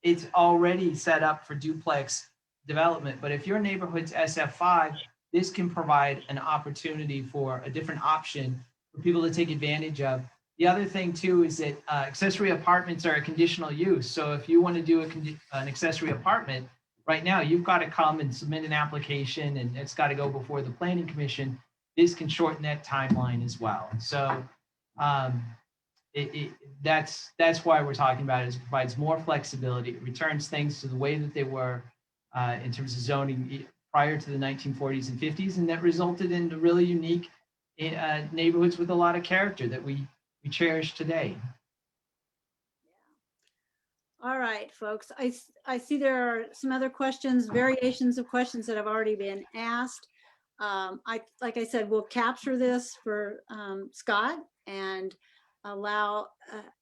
it's already set up for duplex development. But if your neighborhood's SF5, this can provide an opportunity for a different option for people to take advantage of. The other thing too is that accessory apartments are a conditional use. So if you want to do an accessory apartment, right now you've got to come and submit an application, and it's got to go before the Planning Commission. This can shorten that timeline as well. So that's why we're talking about it, is it provides more flexibility. It returns things to the way that they were in terms of zoning prior to the 1940s and 50s, and that resulted in really unique neighborhoods with a lot of character that we cherish today. All right, folks. I see there are some other questions, variations of questions that have already been asked. Like I said, we'll capture this for Scott and allow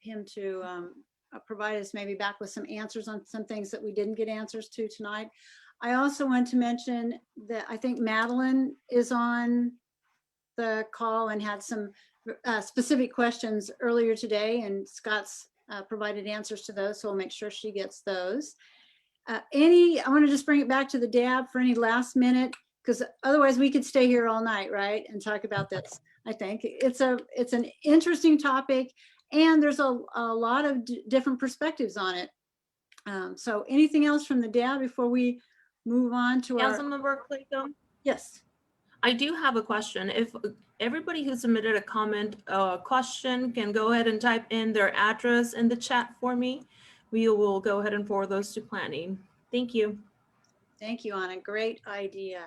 him to provide us maybe back with some answers on some things that we didn't get answers to tonight. I also want to mention that I think Madeline is on the call and had some specific questions earlier today, and Scott's provided answers to those, so we'll make sure she gets those. I want to just bring it back to the DAB for any last minute, because otherwise we could stay here all night, right, and talk about this. I think it's an interesting topic, and there's a lot of different perspectives on it. So anything else from the DAB before we move on to our— Councilmember Clayton? Yes. I do have a question. If everybody who submitted a comment, question can go ahead and type in their address in the chat for me, we will go ahead and forward those to planning. Thank you. Thank you, Anna. Great idea.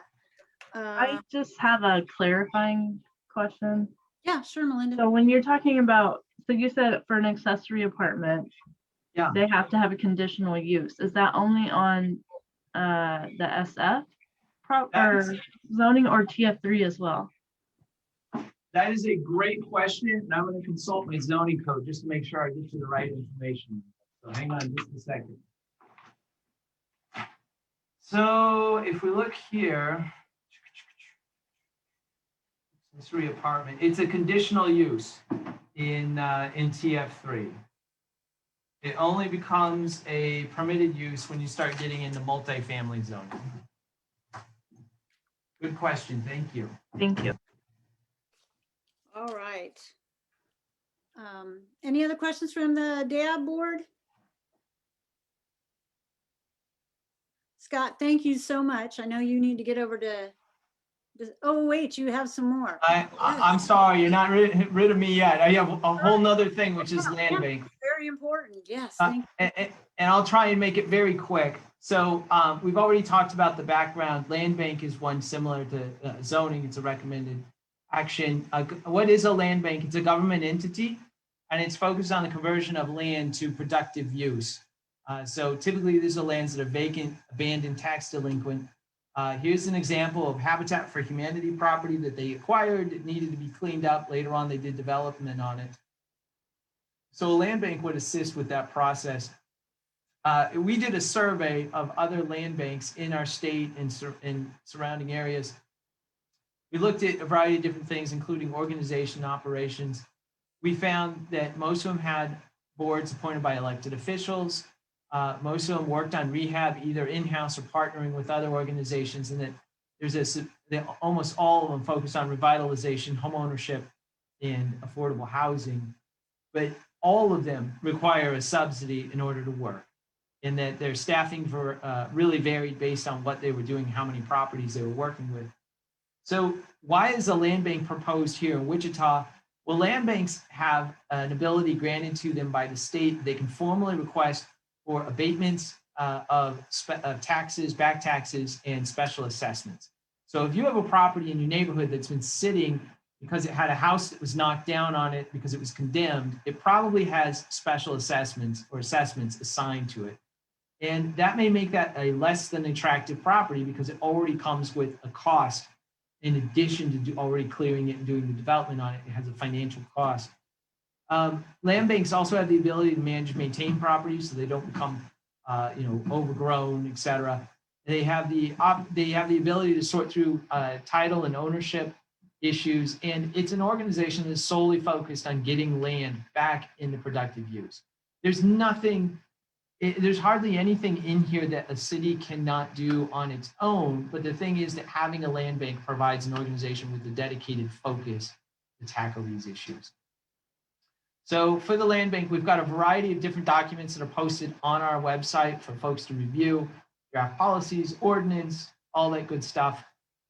I just have a clarifying question. Yeah, sure, Melinda. So when you're talking about, so you said for an accessory apartment, Yeah. they have to have a conditional use. Is that only on the SF or zoning or TF3 as well? That is a great question, and I'm going to consult my zoning code just to make sure I get you the right information. So hang on just a second. So if we look here, accessory apartment, it's a conditional use in TF3. It only becomes a permitted use when you start getting into multifamily zoning. Good question. Thank you. Thank you. All right. Any other questions from the DAB board? Scott, thank you so much. I know you need to get over to, oh, wait, you have some more. I'm sorry, you're not rid of me yet. I have a whole nother thing, which is land bank. Very important. Yes. Thank you. And I'll try and make it very quick. So we've already talked about the background. Land bank is one similar to zoning. It's a recommended action. What is a land bank? It's a government entity, and it's focused on the conversion of land to productive use. So typically these are lands that are vacant, abandoned, tax delinquent. Here's an example of Habitat for Humanity property that they acquired. It needed to be cleaned up. Later on, they did development on it. So a land bank would assist with that process. We did a survey of other land banks in our state and surrounding areas. We looked at a variety of different things, including organization operations. We found that most of them had boards appointed by elected officials. Most of them worked on rehab, either in-house or partnering with other organizations, and that almost all of them focus on revitalization, homeownership, and affordable housing. But all of them require a subsidy in order to work, and that their staffing really varied based on what they were doing, how many properties they were working with. So why is a land bank proposed here in Wichita? Well, land banks have an ability granted to them by the state. They can formally request for abatements of taxes, back taxes, and special assessments. So if you have a property in your neighborhood that's been sitting because it had a house that was knocked down on it because it was condemned, it probably has special assessments or assessments assigned to it. And that may make that a less than attractive property because it already comes with a cost in addition to already clearing it and doing the development on it. It has a financial cost. Land banks also have the ability to manage and maintain properties so they don't become overgrown, et cetera. They have the ability to sort through title and ownership issues, and it's an organization that's solely focused on getting land back into productive use. There's hardly anything in here that a city cannot do on its own, but the thing is that having a land bank provides an organization with a dedicated focus to tackle these issues. So for the land bank, we've got a variety of different documents that are posted on our website for folks to review: draft policies, ordinance, all that good stuff.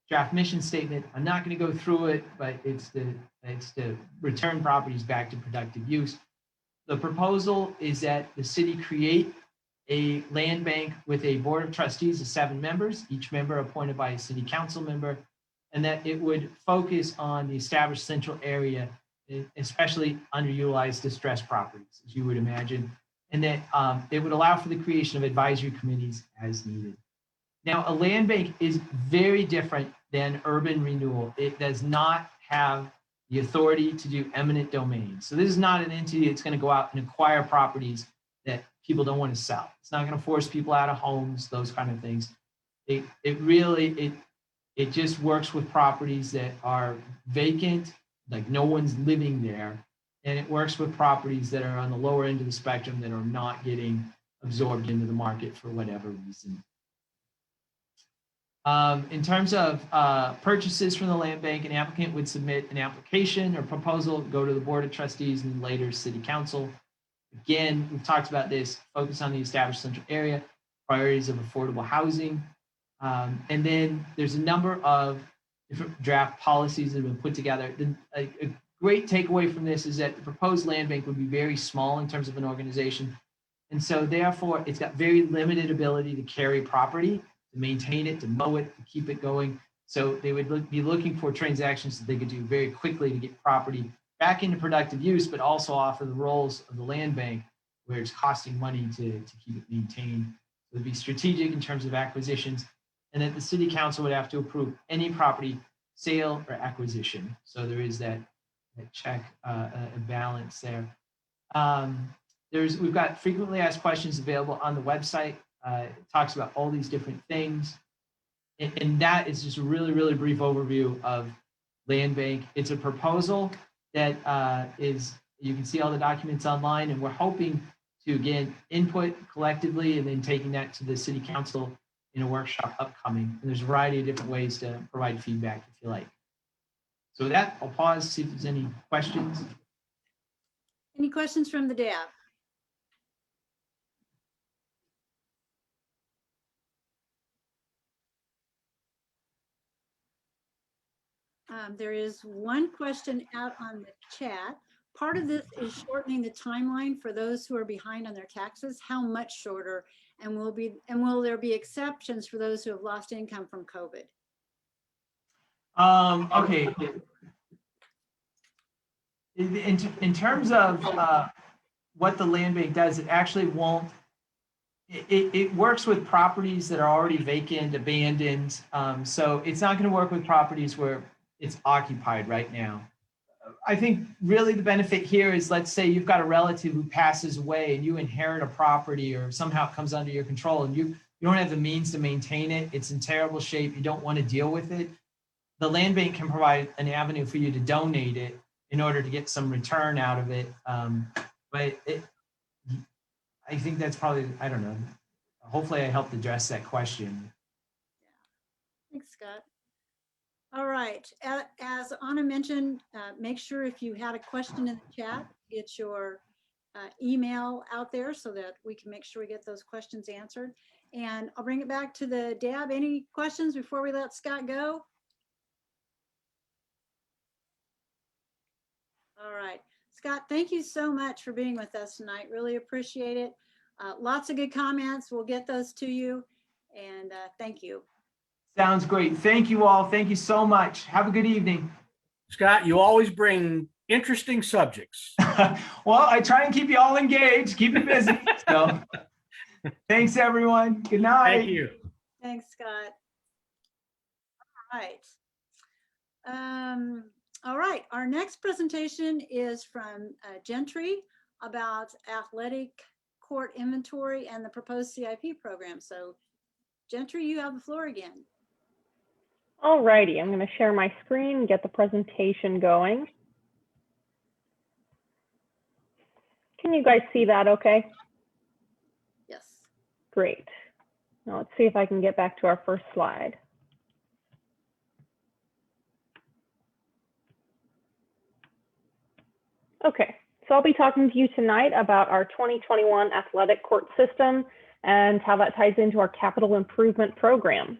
Draft mission statement. I'm not going to go through it, but it's to return properties back to productive use. The proposal is that the city create a land bank with a board of trustees of 7 members, each member appointed by a city council member, and that it would focus on the established central area, especially underutilized distressed properties, as you would imagine, and that it would allow for the creation of advisory committees as needed. Now, a land bank is very different than urban renewal. It does not have the authority to do eminent domain. So this is not an entity that's going to go out and acquire properties that people don't want to sell. It's not going to force people out of homes, those kind of things. It just works with properties that are vacant, like no one's living there. And it works with properties that are on the lower end of the spectrum that are not getting absorbed into the market for whatever reason. In terms of purchases from the land bank, an applicant would submit an application or proposal, go to the board of trustees and later city council. Again, we've talked about this, focus on the established central area, priorities of affordable housing. And then there's a number of different draft policies that have been put together. A great takeaway from this is that the proposed land bank would be very small in terms of an organization. And so therefore, it's got very limited ability to carry property, to maintain it, to mow it, to keep it going. So they would be looking for transactions that they could do very quickly to get property back into productive use, but also offer the roles of the land bank where it's costing money to keep it maintained. It would be strategic in terms of acquisitions, and that the city council would have to approve any property sale or acquisition. So there is that check, a balance there. We've got frequently asked questions available on the website. It talks about all these different things. And that is just a really, really brief overview of Land Bank. It's a proposal that you can see all the documents online, and we're hoping to, again, input collectively and then taking that to the city council in a workshop upcoming. And there's a variety of different ways to provide feedback if you like. So with that, I'll pause, see if there's any questions. Any questions from the DAB? There is one question out on the chat. Part of this is shortening the timeline for those who are behind on their taxes. How much shorter? And will there be exceptions for those who have lost income from COVID? Okay. In terms of what the land bank does, it actually won't. It works with properties that are already vacant, abandoned. So it's not going to work with properties where it's occupied right now. I think really the benefit here is, let's say you've got a relative who passes away and you inherit a property or somehow it comes under your control and you don't have the means to maintain it. It's in terrible shape. You don't want to deal with it. The land bank can provide an avenue for you to donate it in order to get some return out of it. I think that's probably, I don't know. Hopefully I helped address that question. Thanks, Scott. All right, as Anna mentioned, make sure if you had a question in the chat, get your email out there so that we can make sure we get those questions answered. And I'll bring it back to the DAB. Any questions before we let Scott go? All right, Scott, thank you so much for being with us tonight. Really appreciate it. Lots of good comments. We'll get those to you. And thank you. Sounds great. Thank you all. Thank you so much. Have a good evening. Scott, you always bring interesting subjects. Well, I try and keep you all engaged, keep you busy. So thanks, everyone. Good night. Thank you. Thanks, Scott. All right. Our next presentation is from Gentry about athletic court inventory and the proposed CIP program. So Gentry, you have the floor again. All righty, I'm going to share my screen and get the presentation going. Can you guys see that okay? Yes. Great. Now let's see if I can get back to our first slide. Okay, so I'll be talking to you tonight about our 2021 athletic court system and how that ties into our capital improvement program.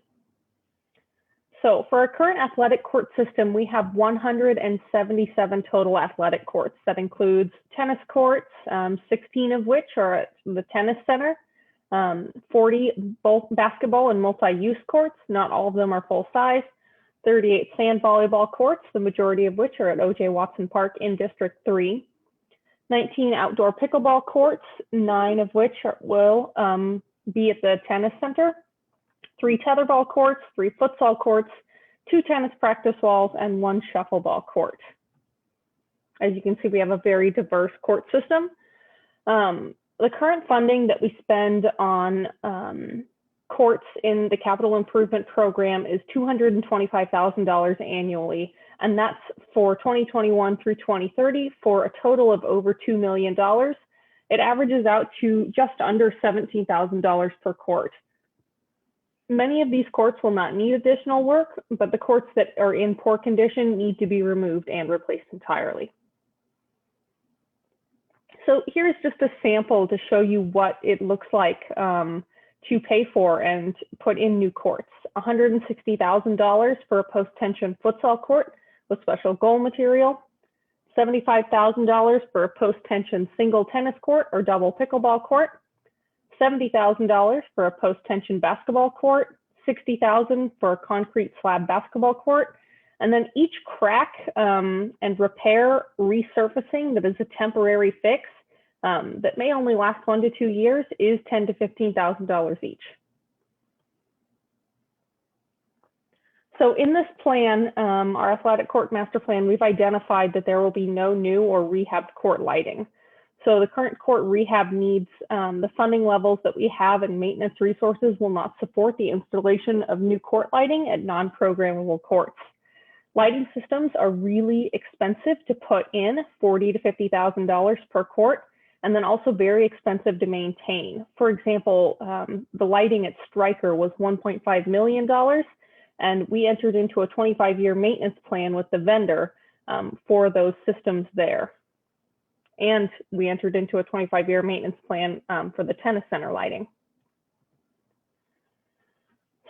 So for our current athletic court system, we have 177 total athletic courts. That includes tennis courts, 16 of which are at the tennis center, 40 both basketball and multi-use courts, not all of them are full size, 38 sand volleyball courts, the majority of which are at O.J. Watson Park in District 3, 19 outdoor pickleball courts, 9 of which will be at the tennis center, 3 tetherball courts, 3 futsal courts, 2 tennis practice walls, and 1 shuffleball court. As you can see, we have a very diverse court system. The current funding that we spend on courts in the capital improvement program is $225,000 annually, and that's for 2021 through 2030 for a total of over $2 million. It averages out to just under $17,000 per court. Many of these courts will not need additional work, but the courts that are in poor condition need to be removed and replaced entirely. So here's just a sample to show you what it looks like to pay for and put in new courts. $160,000 for a post-tension futsal court with special goal material, $75,000 for a post-tension single tennis court or double pickleball court, $70,000 for a post-tension basketball court, $60,000 for a concrete slab basketball court, and then each crack and repair resurfacing that is a temporary fix that may only last 1 to 2 years is $10,000 to $15,000 each. So in this plan, our athletic court master plan, we've identified that there will be no new or rehabbed court lighting. So the current court rehab needs, the funding levels that we have and maintenance resources will not support the installation of new court lighting at non-programmable courts. Lighting systems are really expensive to put in, $40,000 to $50,000 per court, and then also very expensive to maintain. For example, the lighting at Stryker was $1.5 million, and we entered into a 25-year maintenance plan with the vendor for those systems there. And we entered into a 25-year maintenance plan for the tennis center lighting.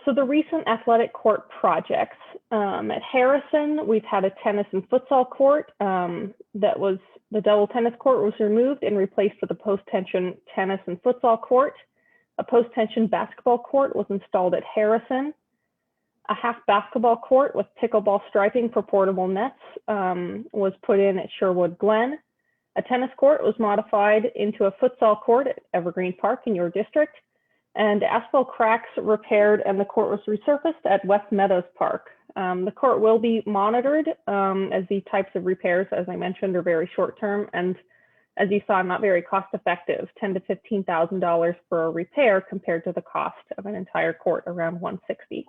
So the recent athletic court projects, at Harrison, we've had a tennis and futsal court that was, the double tennis court was removed and replaced with a post-tension tennis and futsal court. A post-tension basketball court was installed at Harrison. A half basketball court with pickleball striping for portable nets was put in at Sherwood Glen. A tennis court was modified into a futsal court at Evergreen Park in your district, and asphalt cracks repaired and the court was resurfaced at West Meadows Park. The court will be monitored as these types of repairs, as I mentioned, are very short term and, as you saw, not very cost effective, $10,000 to $15,000 for a repair compared to the cost of an entire court around $160,000.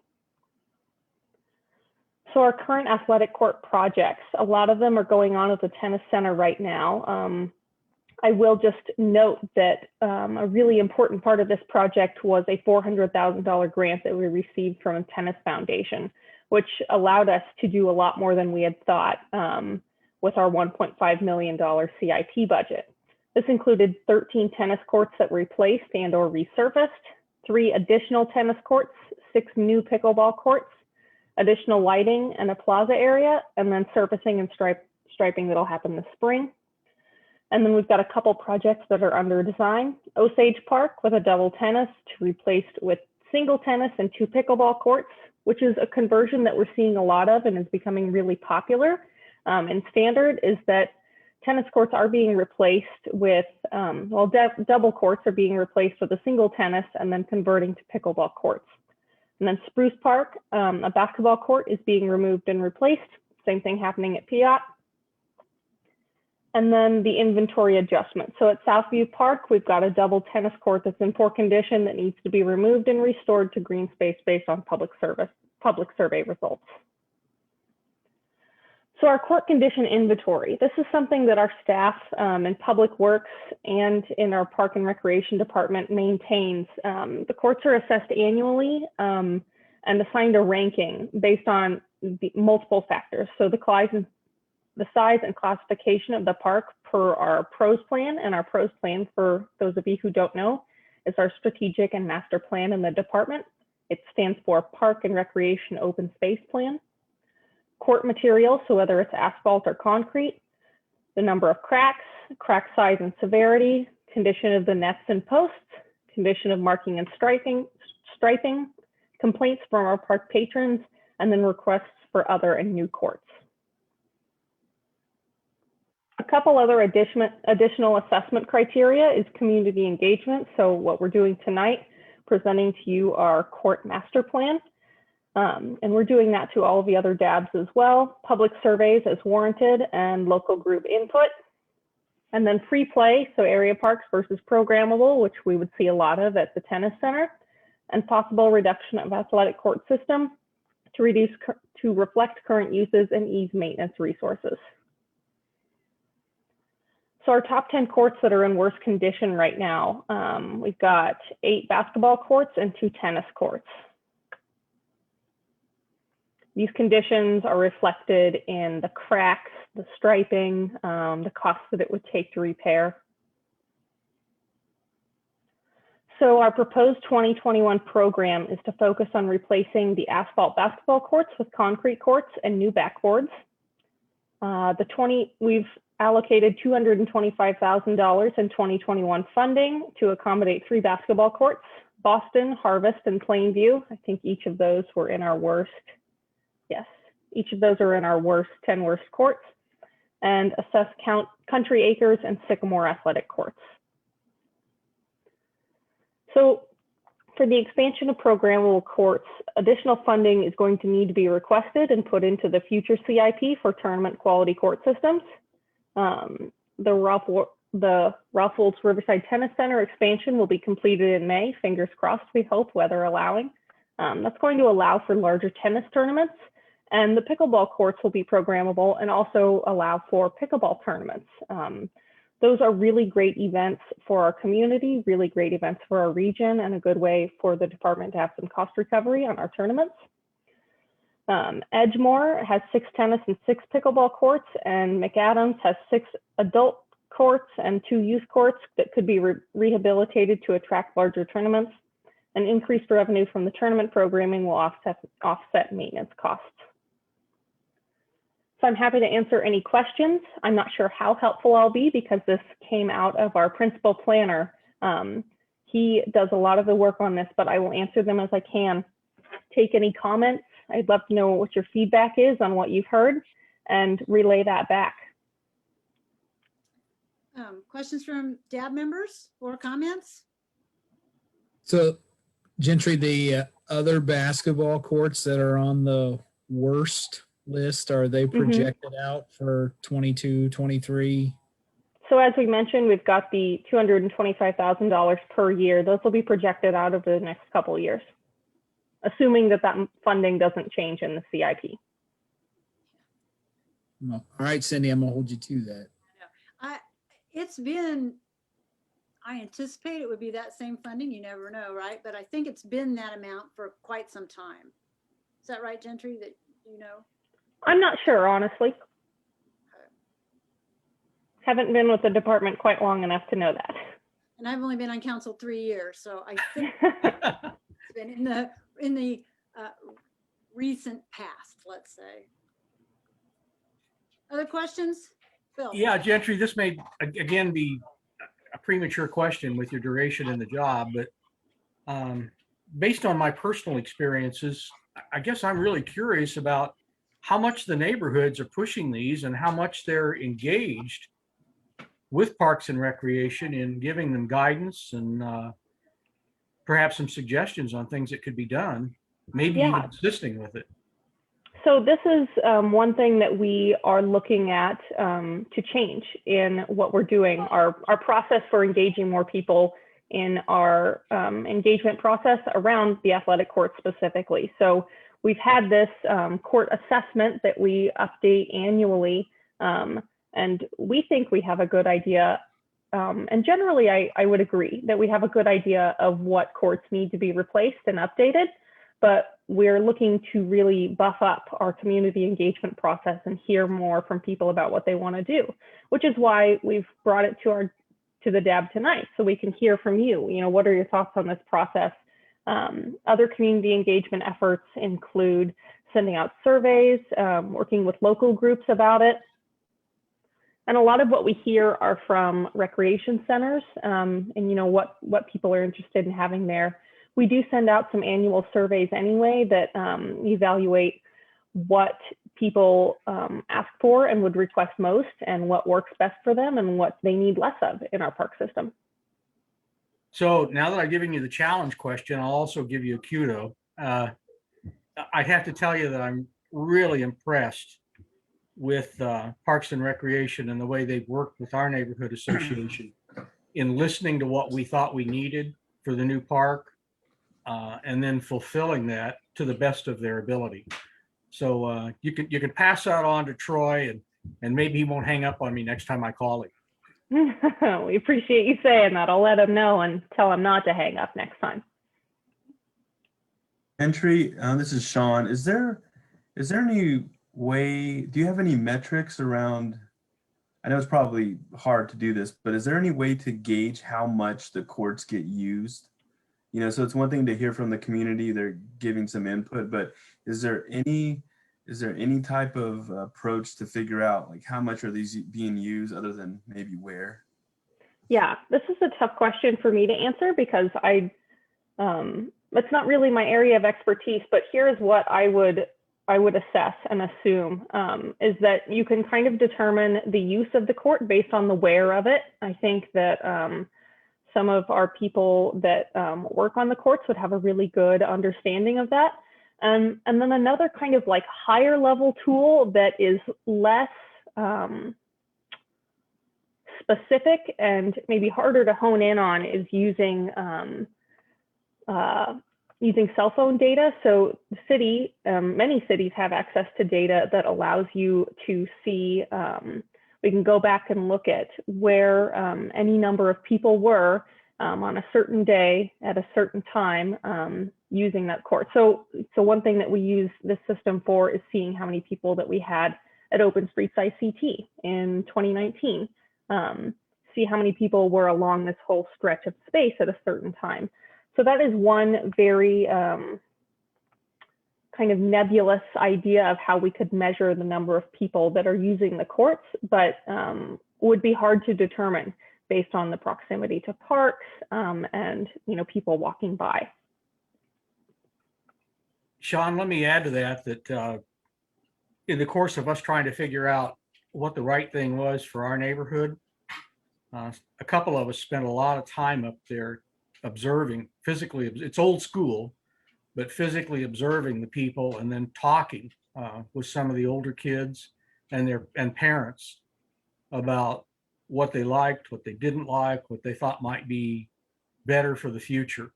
So our current athletic court projects, a lot of them are going on at the tennis center right now. I will just note that a really important part of this project was a $400,000 grant that we received from a tennis foundation, which allowed us to do a lot more than we had thought with our $1.5 million CIP budget. This included 13 tennis courts that were replaced and or resurfaced, 3 additional tennis courts, 6 new pickleball courts, additional lighting and a plaza area, and then surfacing and striping that'll happen this spring. And then we've got a couple projects that are under design. Osage Park with a double tennis to replace with single tennis and 2 pickleball courts, which is a conversion that we're seeing a lot of and is becoming really popular. And standard is that tennis courts are being replaced with, double courts are being replaced with a single tennis and then converting to pickleball courts. And then Spruce Park, a basketball court is being removed and replaced. Same thing happening at Piat. And then the inventory adjustment. So at Southview Park, we've got a double tennis court that's in poor condition that needs to be removed and restored to green space based on public survey results. So our court condition inventory, this is something that our staff in Public Works and in our Park and Recreation Department maintains. The courts are assessed annually and assigned a ranking based on the multiple factors. So the size and classification of the park per our PROS plan, and our PROS plan, for those of you who don't know, is our strategic and master plan in the department. It stands for Park and Recreation Open Space Plan. Court material, so whether it's asphalt or concrete, the number of cracks, crack size and severity, condition of the nets and posts, condition of marking and striping, complaints from our park patrons, and then requests for other and new courts. A couple other additional assessment criteria is community engagement. So what we're doing tonight, presenting to you our court master plan. And we're doing that to all of the other DABs as well. Public surveys as warranted and local group input. And then free play, so area parks versus programmable, which we would see a lot of at the tennis center. And possible reduction of athletic court system to reflect current uses and ease maintenance resources. So our top 10 courts that are in worse condition right now, we've got 8 basketball courts and 2 tennis courts. These conditions are reflected in the cracks, the striping, the costs that it would take to repair. So our proposed 2021 program is to focus on replacing the asphalt basketball courts with concrete courts and new backboards. We've allocated $225,000 in 2021 funding to accommodate 3 basketball courts, Boston, Harvest, and Plainview. I think each of those were in our worst. Yes, each of those are in our worst 10 worst courts, and assess Country Acres and Sycamore athletic courts. So for the expansion of programmable courts, additional funding is going to need to be requested and put into the future CIP for tournament quality court systems. The Ralph Woltz Riverside Tennis Center expansion will be completed in May, fingers crossed, we hope, weather allowing. That's going to allow for larger tennis tournaments, and the pickleball courts will be programmable and also allow for pickleball tournaments. Those are really great events for our community, really great events for our region, and a good way for the department to have some cost recovery on our tournaments. Edgemoor has 6 tennis and 6 pickleball courts, and McAdams has 6 adult courts and 2 youth courts that could be rehabilitated to attract larger tournaments. And increased revenue from the tournament programming will offset maintenance costs. So I'm happy to answer any questions. I'm not sure how helpful I'll be because this came out of our principal planner. He does a lot of the work on this, but I will answer them as I can. Take any comments. I'd love to know what your feedback is on what you've heard and relay that back. Questions from DAB members or comments? So Gentry, the other basketball courts that are on the worst list, are they projected out for 22, 23? So as we mentioned, we've got the $225,000 per year. Those will be projected out over the next couple of years, assuming that funding doesn't change in the CIP. All right, Cindy, I'm gonna hold you to that. I anticipate it would be that same funding. You never know, right? But I think it's been that amount for quite some time. Is that right, Gentry, that you know? I'm not sure, honestly. Haven't been with the department quite long enough to know that. And I've only been on council 3 years, so I think it's been in the recent past, let's say. Other questions? Phil? Yeah, Gentry, this may again be a premature question with your duration in the job, but based on my personal experiences, I guess I'm really curious about how much the neighborhoods are pushing these and how much they're engaged with Parks and Recreation in giving them guidance and perhaps some suggestions on things that could be done, maybe even assisting with it. So this is one thing that we are looking at to change in what we're doing, our process for engaging more people in our engagement process around the athletic court specifically. So we've had this court assessment that we update annually, and we think we have a good idea. And generally, I would agree that we have a good idea of what courts need to be replaced and updated, but we're looking to really buff up our community engagement process and hear more from people about what they want to do, which is why we've brought it to the DAB tonight, so we can hear from you. You know, what are your thoughts on this process? Other community engagement efforts include sending out surveys, working with local groups about it. And a lot of what we hear are from recreation centers and you know what people are interested in having there. We do send out some annual surveys anyway that evaluate what people ask for and would request most and what works best for them and what they need less of in our park system. So now that I've given you the challenge question, I'll also give you a kudo. I have to tell you that I'm really impressed with Parks and Recreation and the way they've worked with our neighborhood association in listening to what we thought we needed for the new park and then fulfilling that to the best of their ability. So you can pass that on to Troy and maybe he won't hang up on me next time I call him. We appreciate you saying that. I'll let him know and tell him not to hang up next time. Gentry, this is Sean. Is there any way, do you have any metrics around, I know it's probably hard to do this, but is there any way to gauge how much the courts get used? You know, so it's one thing to hear from the community, they're giving some input, but is there is there any type of approach to figure out like how much are these being used other than maybe where? Yeah, this is a tough question for me to answer because it's not really my area of expertise, but here's what I would assess and assume is that you can kind of determine the use of the court based on the where of it. I think that some of our people that work on the courts would have a really good understanding of that. And then another kind of like higher level tool that is less specific and maybe harder to hone in on is using cell phone data. So the city, many cities have access to data that allows you to see, we can go back and look at where any number of people were on a certain day at a certain time using that court. So one thing that we use this system for is seeing how many people that we had at Open Streets ICT in 2019. See how many people were along this whole stretch of space at a certain time. So that is one very kind of nebulous idea of how we could measure the number of people that are using the courts, but would be hard to determine based on the proximity to parks and people walking by. Sean, let me add to that, in the course of us trying to figure out what the right thing was for our neighborhood, a couple of us spent a lot of time up there observing physically. It's old school, but physically observing the people and then talking with some of the older kids and parents about what they liked, what they didn't like, what they thought might be better for the future,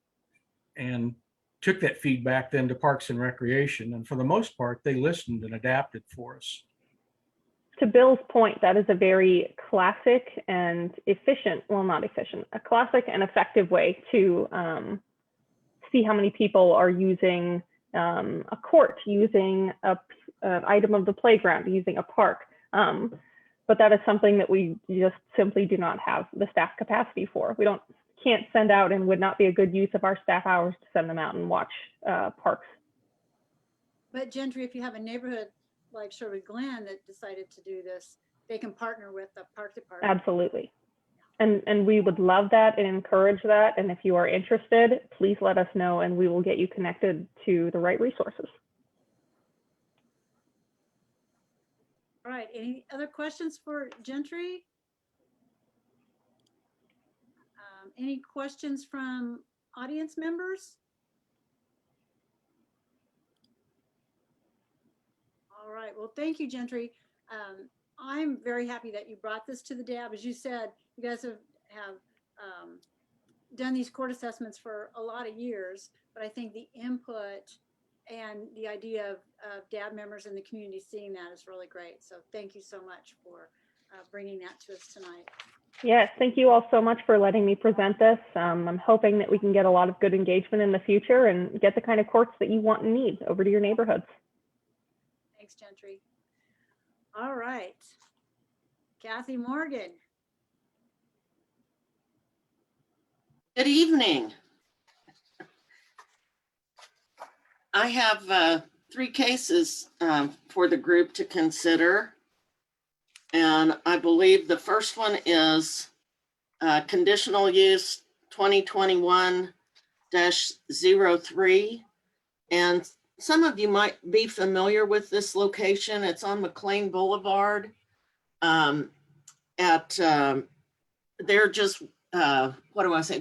and took that feedback then to Parks and Recreation. And for the most part, they listened and adapted for us. To Bill's point, that is a very classic and efficient, well, not efficient, a classic and effective way to see how many people are using a court, using an item of the playground, using a park. But that is something that we just simply do not have the staff capacity for. We can't send out, and would not be a good use of our staff hours to send them out and watch parks. But Gentry, if you have a neighborhood like Sherwood Glen that decided to do this, they can partner with the park department. Absolutely. And we would love that and encourage that. And if you are interested, please let us know and we will get you connected to the right resources. All right, any other questions for Gentry? Any questions from audience members? All right, well, thank you, Gentry. I'm very happy that you brought this to the DAB. As you said, you guys have done these court assessments for a lot of years, but I think the input and the idea of DAB members in the community seeing that is really great. So thank you so much for bringing that to us tonight. Yes, thank you all so much for letting me present this. I'm hoping that we can get a lot of good engagement in the future and get the kind of courts that you want and need over to your neighborhoods. Thanks, Gentry. All right, Kathy Morgan. Good evening. I have 3 cases for the group to consider. And I believe the first one is conditional use 2021-03. And some of you might be familiar with this location. It's on McLean Boulevard. They're just,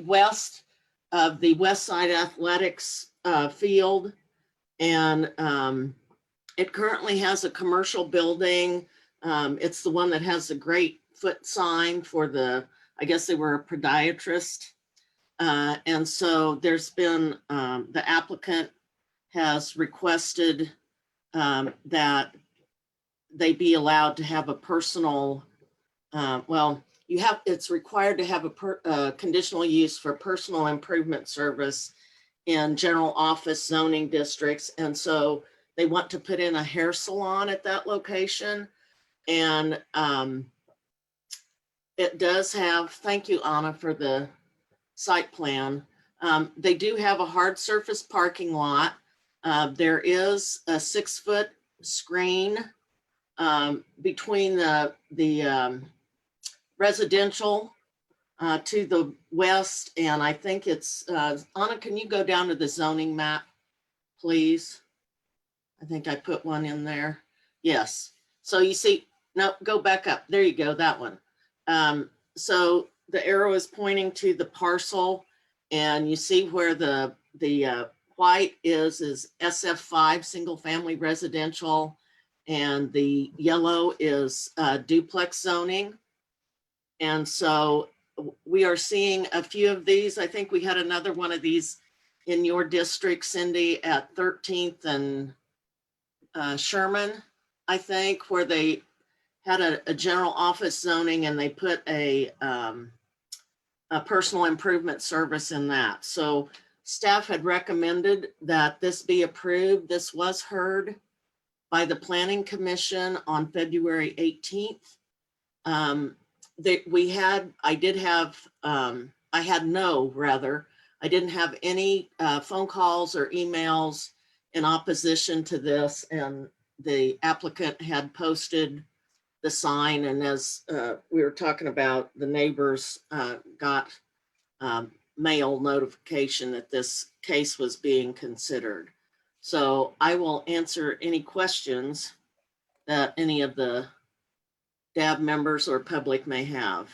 west of the West Side Athletics field. And it currently has a commercial building. It's the one that has the great foot sign for I guess they were a podiatrist. And so there's been, the applicant has requested that they be allowed to have a personal, it's required to have a conditional use for personal improvement service in general office zoning districts. And so they want to put in a hair salon at that location. And it does have, thank you, Anna, for the site plan. They do have a hard surface parking lot. There is a 6-foot screen between the residential to the west, and I think it's, Anna, can you go down to the zoning map, please? I think I put one in there. Yes. So you see, no, go back up. There you go, that one. So the arrow is pointing to the parcel, and you see where the white is SF5, single family residential, and the yellow is duplex zoning. And so we are seeing a few of these. I think we had another one of these in your district, Cindy, at 13th and Sherman, I think, where they had a general office zoning and they put a personal improvement service in that. So staff had recommended that this be approved. This was heard by the Planning Commission on February 18th. I didn't have any phone calls or emails in opposition to this, and the applicant had posted the sign, and as we were talking about, the neighbors got mail notification that this case was being considered. So I will answer any questions that any of the DAB members or public may have.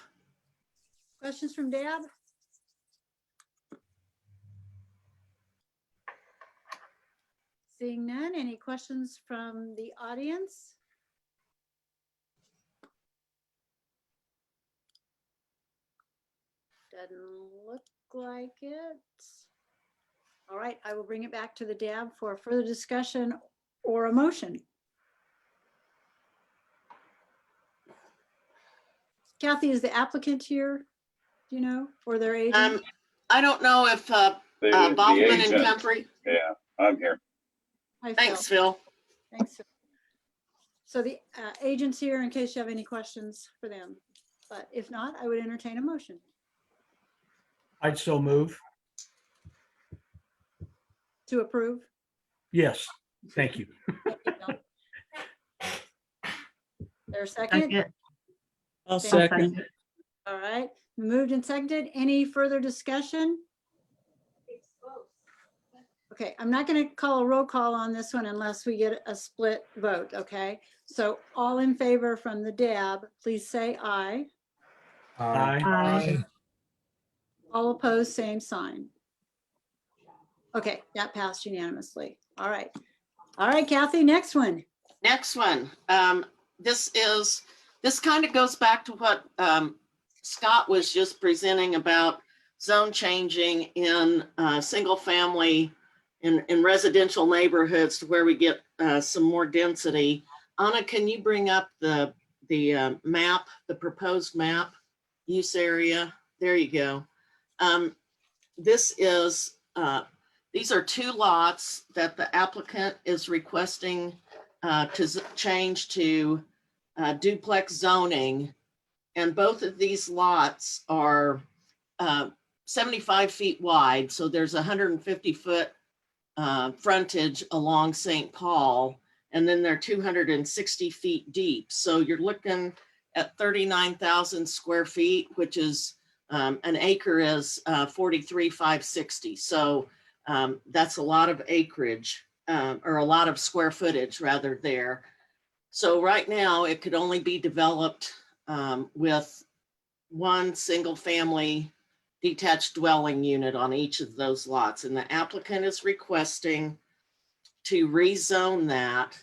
Questions from Deb? Seeing none, any questions from the audience? Doesn't look like it. All right, I will bring it back to the DAB for further discussion or a motion. Kathy, is the applicant here, do you know, or their agent? I don't know if Baughman and Comfrey. Yeah, I'm here. Hi, Thanks, Phil. Thanks. Phil. So the agent's here in case you have any questions for them, but if not, I would entertain a motion. I'd so move. To approve? Yes, thank you. There a second? I'll second. All right, moved and seconded. Any further discussion? Okay, I'm not going to call a roll call on this one unless we get a split vote, okay? So all in favor from the DAB, please say aye. Aye. Aye. All opposed, same sign. Okay, that passed unanimously. All right. All right, Kathy, next one. Next one. This kind of goes back to what Scott was just presenting about zone changing in single family in residential neighborhoods to where we get some more density. Anna, can you bring up the map, the proposed map use area? There you go. These are two lots that the applicant is requesting to change to duplex zoning. And both of these lots are 75 feet wide. So there's 150-foot frontage along St. Paul, and then they're 260 feet deep. So you're looking at 39,000 square feet, which is an acre is 43,560. So that's a lot of acreage, or a lot of square footage rather there. So right now it could only be developed with one single family detached dwelling unit on each of those lots. And the applicant is requesting to rezone that.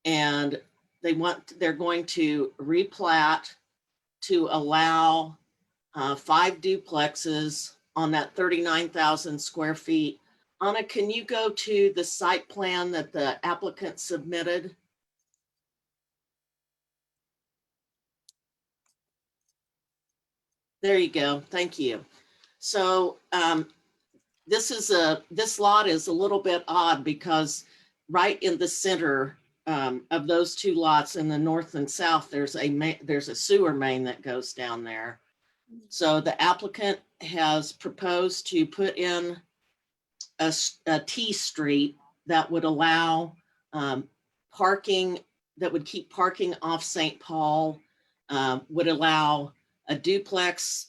And they're going to replat to allow 5 duplexes on that 39,000 square feet. Anna, can you go to the site plan that the applicant submitted? There you go. Thank you. So this lot is a little bit odd because right in the center of those two lots in the north and south, there's a sewer main that goes down there. So the applicant has proposed to put in a T street that would allow parking that would keep parking off St. Paul, would allow a duplex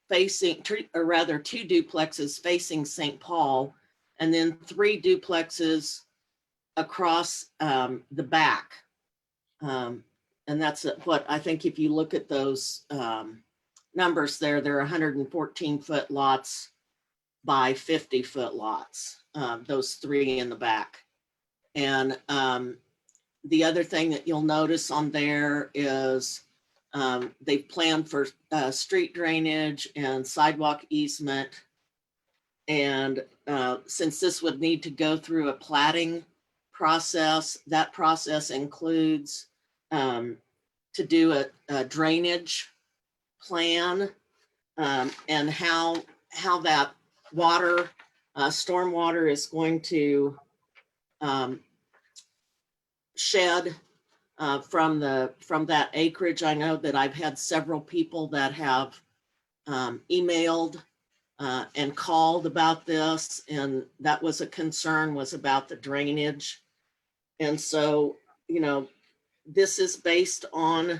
facing, or rather 2 duplexes facing St. Paul, and then 3 duplexes across the back. And that's what I think if you look at those numbers there, they're 114-foot lots by 50-foot lots, those 3 in the back. And the other thing that you'll notice on there is they've planned for street drainage and sidewalk easement. And since this would need to go through a platting process, that process includes to do a drainage plan and how that water, stormwater is going to shed from that acreage. I know that I've had several people that have emailed and called about this, and that was a concern, was about the drainage. And so, you know, this is based on,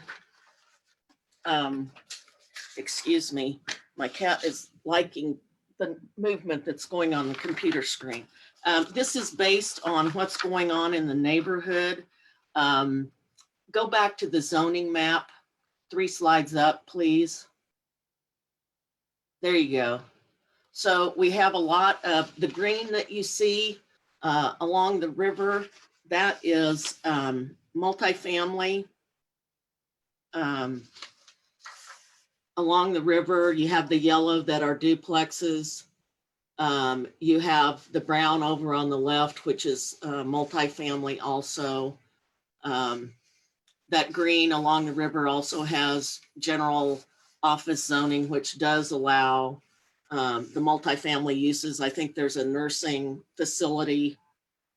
excuse me, my cat is liking the movement that's going on the computer screen. This is based on what's going on in the neighborhood. Go back to the zoning map, 3 slides up, please. There you go. So we have a lot of the green that you see along the river. That is multifamily. Along the river, you have the yellow that are duplexes. You have the brown over on the left, which is multifamily also. That green along the river also has general office zoning, which does allow the multifamily uses. I think there's a nursing facility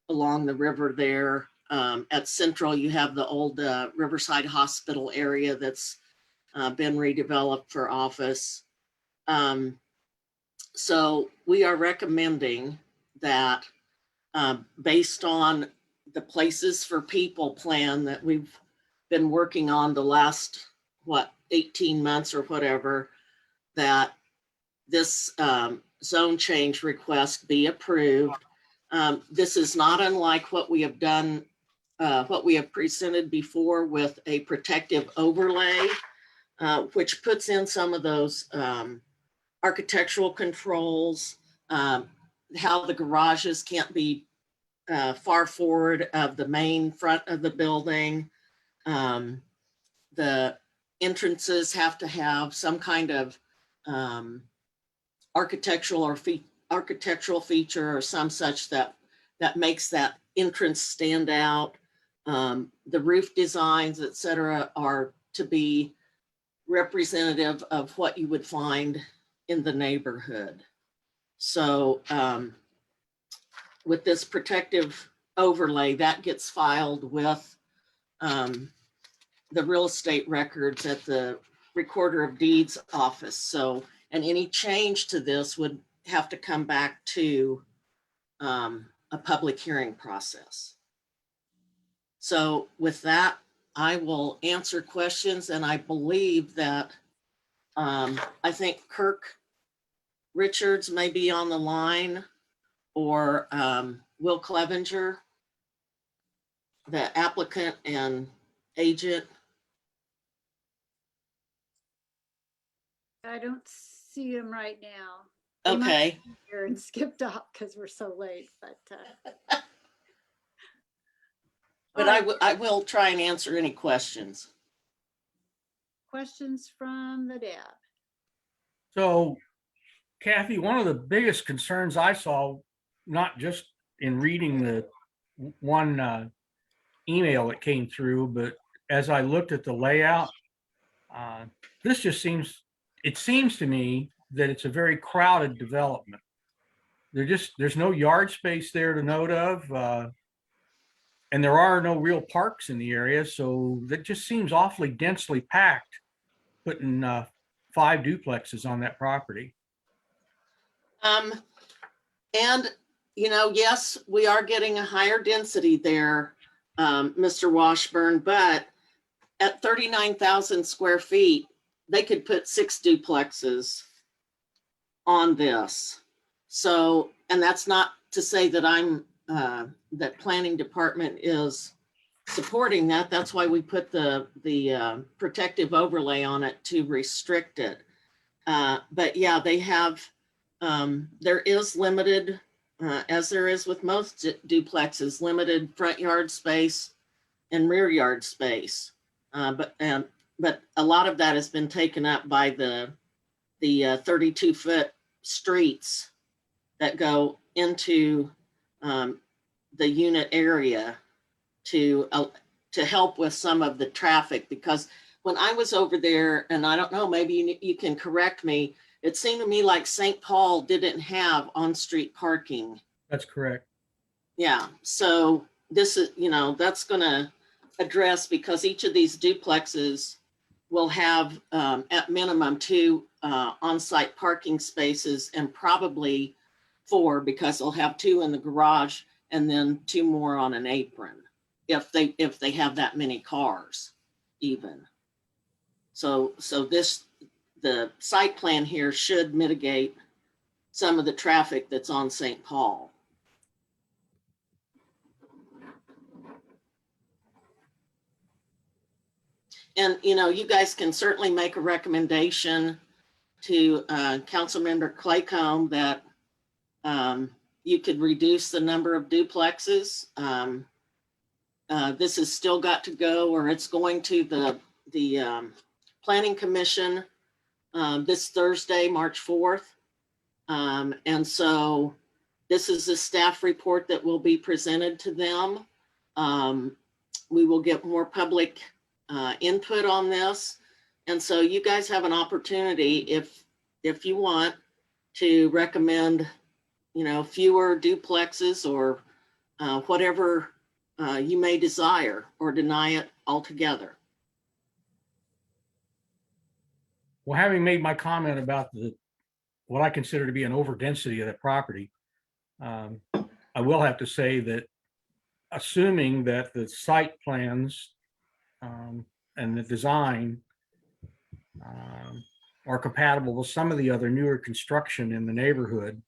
along the river there. At Central, you have the old Riverside Hospital area that's been redeveloped for office. So we are recommending that based on the Places for People plan that we've been working on the last, 18 months or whatever, that this zone change request be approved. This is not unlike what we have done, what we have presented before with a protective overlay, which puts in some of those architectural controls, how the garages can't be far forward of the main front of the building. The entrances have to have some kind of architectural feature or some such that makes that entrance stand out. The roof designs, et cetera, are to be representative of what you would find in the neighborhood. So with this protective overlay, that gets filed with the real estate records at the Recorder of Deeds office. So, and any change to this would have to come back to a public hearing process. So with that, I will answer questions, and I believe that I think Kirk Richards may be on the line, or Will Clevenger, the applicant and agent. I don't see him right now. He might Okay. be here and skipped off because we're so late, but But I will try and answer any questions. questions from the deb. So Kathy, one of the biggest concerns I saw, not just in reading the one email that came through, but as I looked at the layout, this just seems, it seems to me that it's a very crowded development. There's no yard space there to note of, and there are no real parks in the area. So that just seems awfully densely packed, putting 5 duplexes on that property. And, you know, yes, we are getting a higher density there. Mr. Washburn, but at 39,000 square feet, they could put 6 duplexes on this. So, and that's not to say that that planning department is supporting that. That's why we put the protective overlay on it to restrict it. But yeah, they have, there is limited, as there is with most duplexes, limited front yard space and rear yard space. But a lot of that has been taken up by the 32-foot streets that go into the unit area to help with some of the traffic. Because when I was over there, and I don't know, maybe you can correct me, it seemed to me like St. Paul didn't have on-street parking. That's correct. Yeah, so this is, that's gonna address, because each of these duplexes will have at minimum 2 on-site parking spaces, and probably 4, because they'll have 2 in the garage and then 2 more on an apron if they have that many cars even. So the site plan here should mitigate some of the traffic that's on St. Paul. And, you guys can certainly make a recommendation to Councilmember Claycomb that you could reduce the number of duplexes. This has still got to go, or it's going to the Planning Commission this Thursday, March 4th. And so this is a staff report that will be presented to them. We will get more public input on this. And so you guys have an opportunity, if you want, to recommend, fewer duplexes or whatever you may desire, or deny it altogether. Well, having made my comment about what I consider to be an overdensity of the property, I will have to say that, assuming that the site plans and the design are compatible with some of the other newer construction in the neighborhood,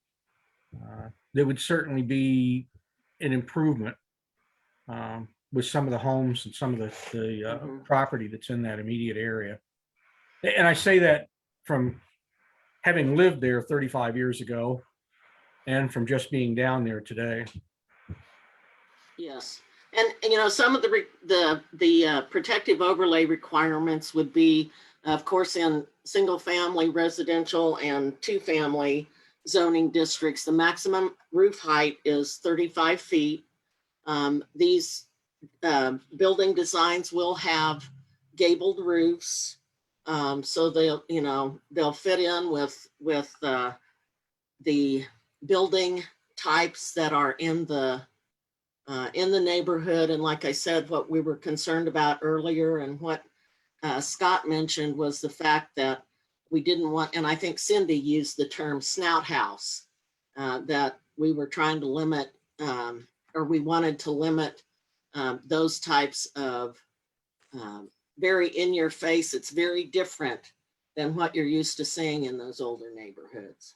there would certainly be an improvement with some of the homes and some of the property that's in that immediate area. And I say that from having lived there 35 years ago and from just being down there today. Yes. And some of the protective overlay requirements would be, of course, in single family residential and 2-family zoning districts. The maximum roof height is 35 feet. These building designs will have gabled roofs, so they'll fit in with the building types that are in the neighborhood. And like I said, what we were concerned about earlier, and what Scott mentioned, was the fact that we didn't want, and I think Cindy used the term snout house, that we were trying to limit, or we wanted to limit those types of very in your face. It's very different than what you're used to seeing in those older neighborhoods.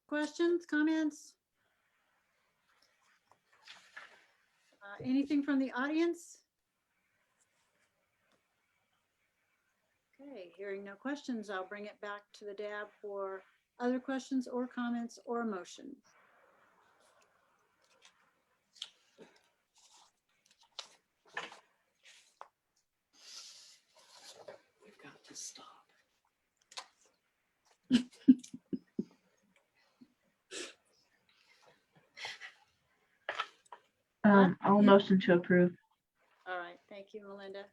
Questions, comments? Anything from the audience? Okay, hearing no questions, I'll bring it back to the DAB for other questions or comments or motions. We've got to stop. I'll motion to approve. All right, thank you, Melinda.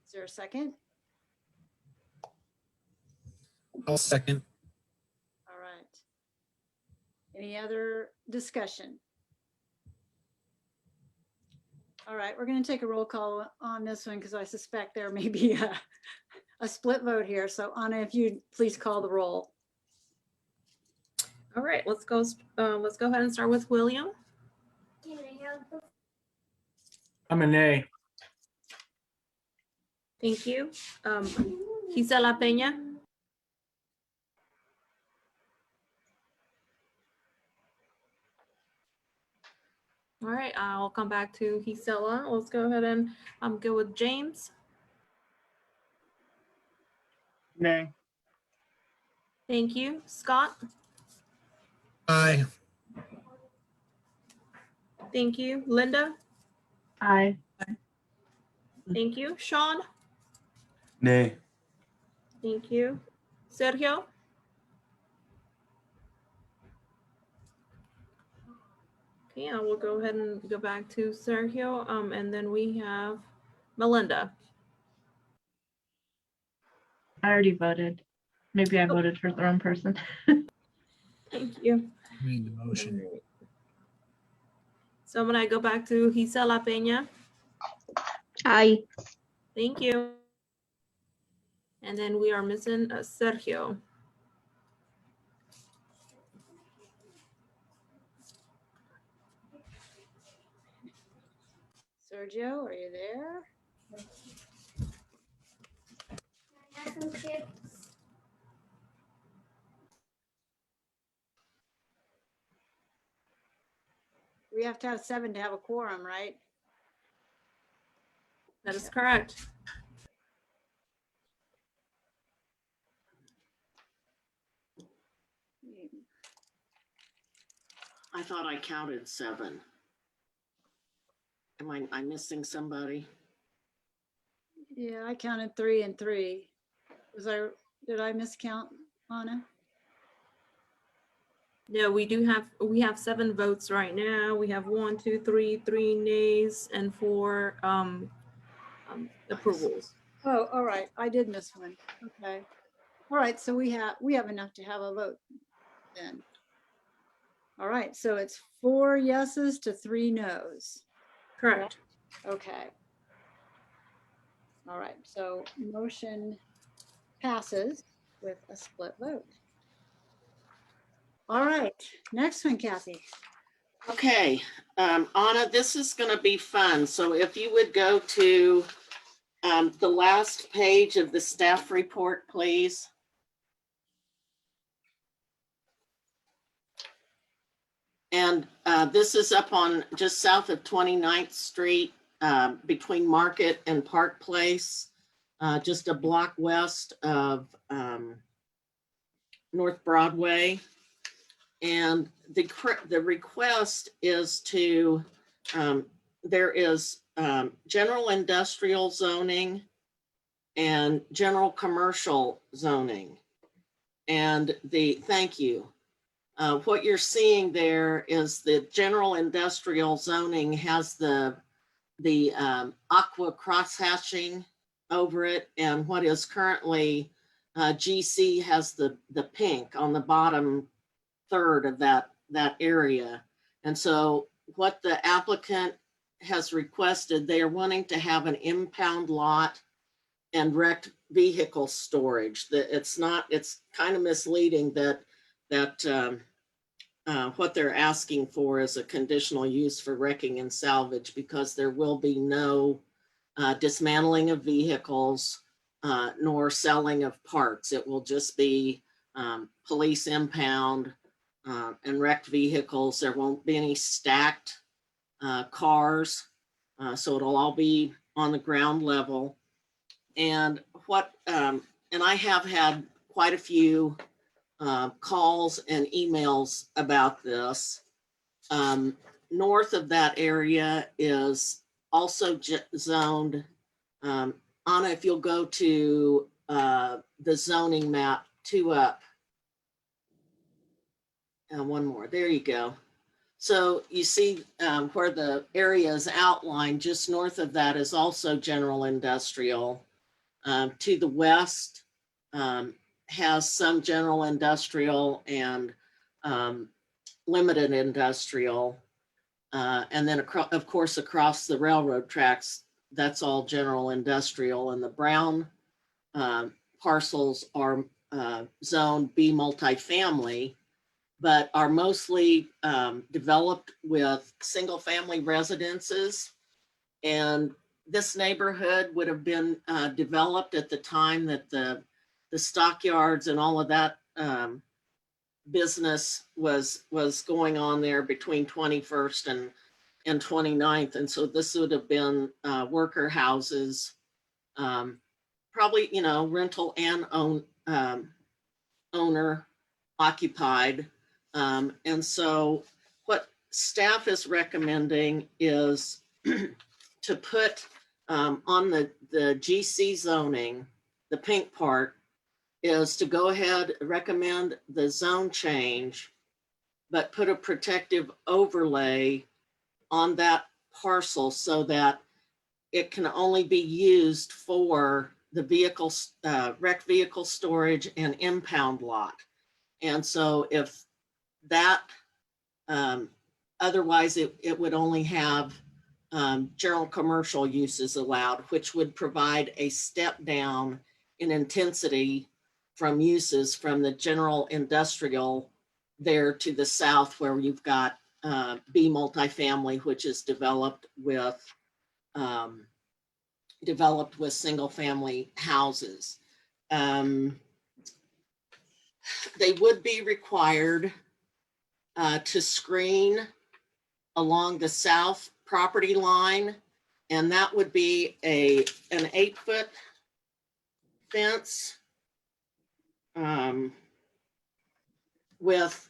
Is there a second? I'll second. All right. Any other discussion? All right, we're going to take a roll call on this one because I suspect there may be a split vote here. So Anna, if you please call the roll. All right, let's go ahead and start with William. I'm a nay. Thank you. Gisela Peña. All right, I'll come back to Gisela. Let's go ahead and go with James. Nay. Thank you. Scott. Aye. Thank you. Linda. Aye. Thank you. Sean. Nay. Thank you. Sergio. Okay, I will go ahead and go back to Sergio. And then we have Melinda. I already voted. Maybe I voted for the wrong person. Thank you. Made the motion. So I'm gonna go back to Gisela Peña. Aye. Thank you. And then we are missing Sergio. Sergio, are you there? We have to have 7 to have a quorum, right? That is correct. I thought I counted 7. Am I missing somebody? Yeah, I counted 3 and 3. Did I miscount, Anna? No, we have 7 votes right now. We have 1, 2, 3 nays and 4 approvals. Oh, all right. I did miss one. Okay. All right. So we have enough to have a vote then. All right. So it's 4 yeses to 3 nos. Correct. Okay. All right. So motion passes with a split vote. All right. Next one, Kathy. Okay, Anna, this is going to be fun. So if you would go to the last page of the staff report, please. And this is up on just south of 29th Street, between Market and Park Place, just a block west of North Broadway. And the request is to, there is general industrial zoning and general commercial zoning. And thank you. What you're seeing there is the general industrial zoning has the aqua cross-hatching over it, and what is currently GC has the pink on the bottom third of that area. And so what the applicant has requested, they are wanting to have an impound lot and wrecked vehicle storage. That it's kind of misleading that what they're asking for is a conditional use for wrecking and salvage, because there will be no dismantling of vehicles nor selling of parts. It will just be police impound and wrecked vehicles. There won't be any stacked cars. So it'll all be on the ground level. And and I have had quite a few calls and emails about this. North of that area is also zoned. Anna, if you'll go to the zoning map 2 up. And 1 more, there you go. So you see where the area is outlined, just north of that is also general industrial. To the west has some general industrial and limited industrial. And then of course, across the railroad tracks, that's all general industrial, and the brown parcels are zone B multifamily. but are mostly developed with single-family residences. And this neighborhood would have been developed at the time that the stockyards and all of that business was going on there between 21st and 29th. And so this would have been worker houses, probably, you know, rental and owner occupied. And so what staff is recommending is to put on the GC zoning, the pink part, is to go ahead, recommend the zone change, but put a protective overlay on that parcel so that it can only be used for the vehicles, wrecked vehicle storage and impound lot. And so if that, otherwise it would only have general commercial uses allowed, which would provide a step down in intensity from uses from the general industrial there to the south, where you've got B multifamily, which is developed with single family houses. They would be required to screen along the south property line, and that would be an 8-foot fence with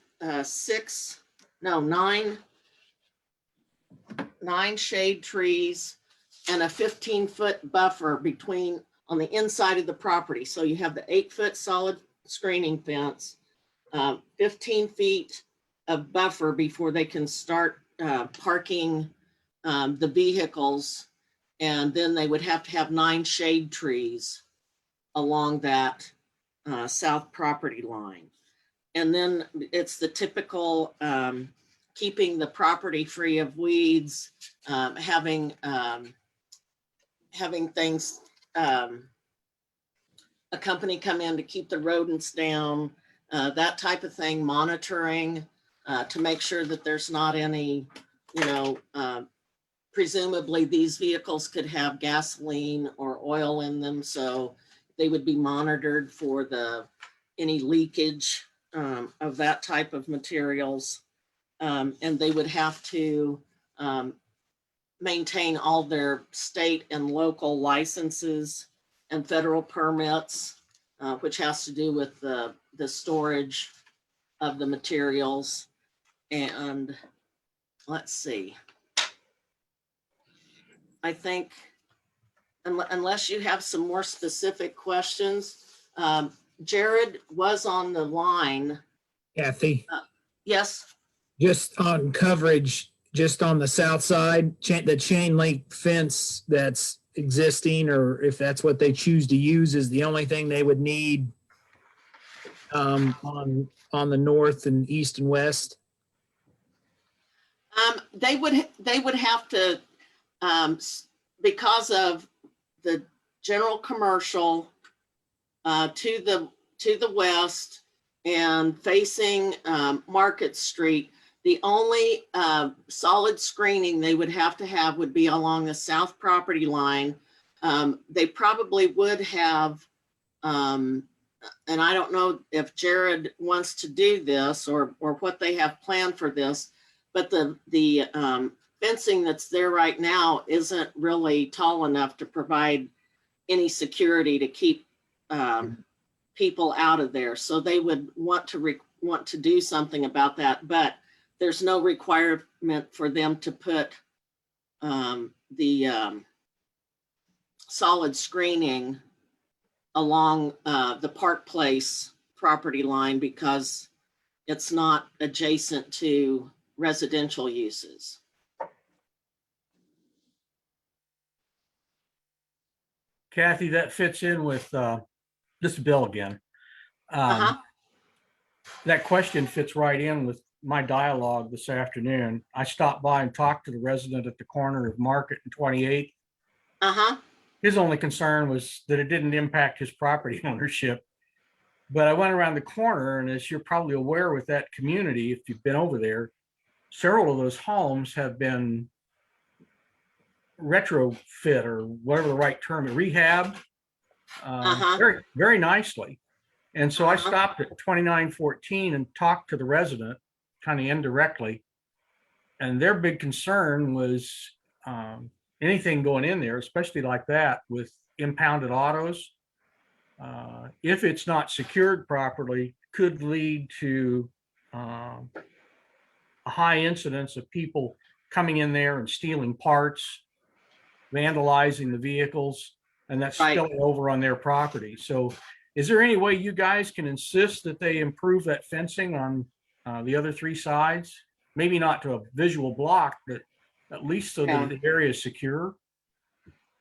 9 shade trees and a 15-foot buffer between on the inside of the property. So you have the 8-foot solid screening fence, 15 feet of buffer before they can start parking the vehicles. And then they would have to have 9 shade trees along that south property line. And then it's the typical keeping the property free of weeds, having things, a company come in to keep the rodents down, that type of thing, monitoring to make sure that there's not any, you know, presumably these vehicles could have gasoline or oil in them. So they would be monitored for any leakage of that type of materials. And they would have to maintain all their state and local licenses and federal permits, which has to do with the storage of the materials. And let's see. I think unless you have some more specific questions, Jared was on the line. Kathy, Yes. just on coverage, just on the south side, the chain link fence that's existing, or if that's what they choose to use, is the only thing they would need on the north and east and west. They would have to, because of the general commercial to the west and facing Market Street, the only solid screening they would have would be along the south property line. They probably would have, and I don't know if Jared wants to do this or what they have planned for this, but the fencing that's there right now isn't really tall enough to provide any security to keep people out of there. So they would want to do something about that, but there's no requirement for them to put the solid screening along the Park Place property line because it's not adjacent to residential uses. Kathy, that fits in with this Bill again. That question fits right in with my dialogue this afternoon. I stopped by and talked to the resident at the corner of Market and 28. His only concern was that it didn't impact his property ownership But I went around the corner, and as you're probably aware with that community, if you've been over there, several of those homes have been retrofit, or whatever the right term, rehab, very, very nicely. And so I stopped at 2914 and talked to the resident kind of indirectly. And their big concern was anything going in there, especially like that with impounded autos, if it's not secured properly, could lead to a high incidence of people coming in there and stealing parts, vandalizing the vehicles, and that's spilling over on their property. So is there any way you guys can insist that they improve that fencing on the other three sides? Maybe not to a visual block, but at least so that the area is secure?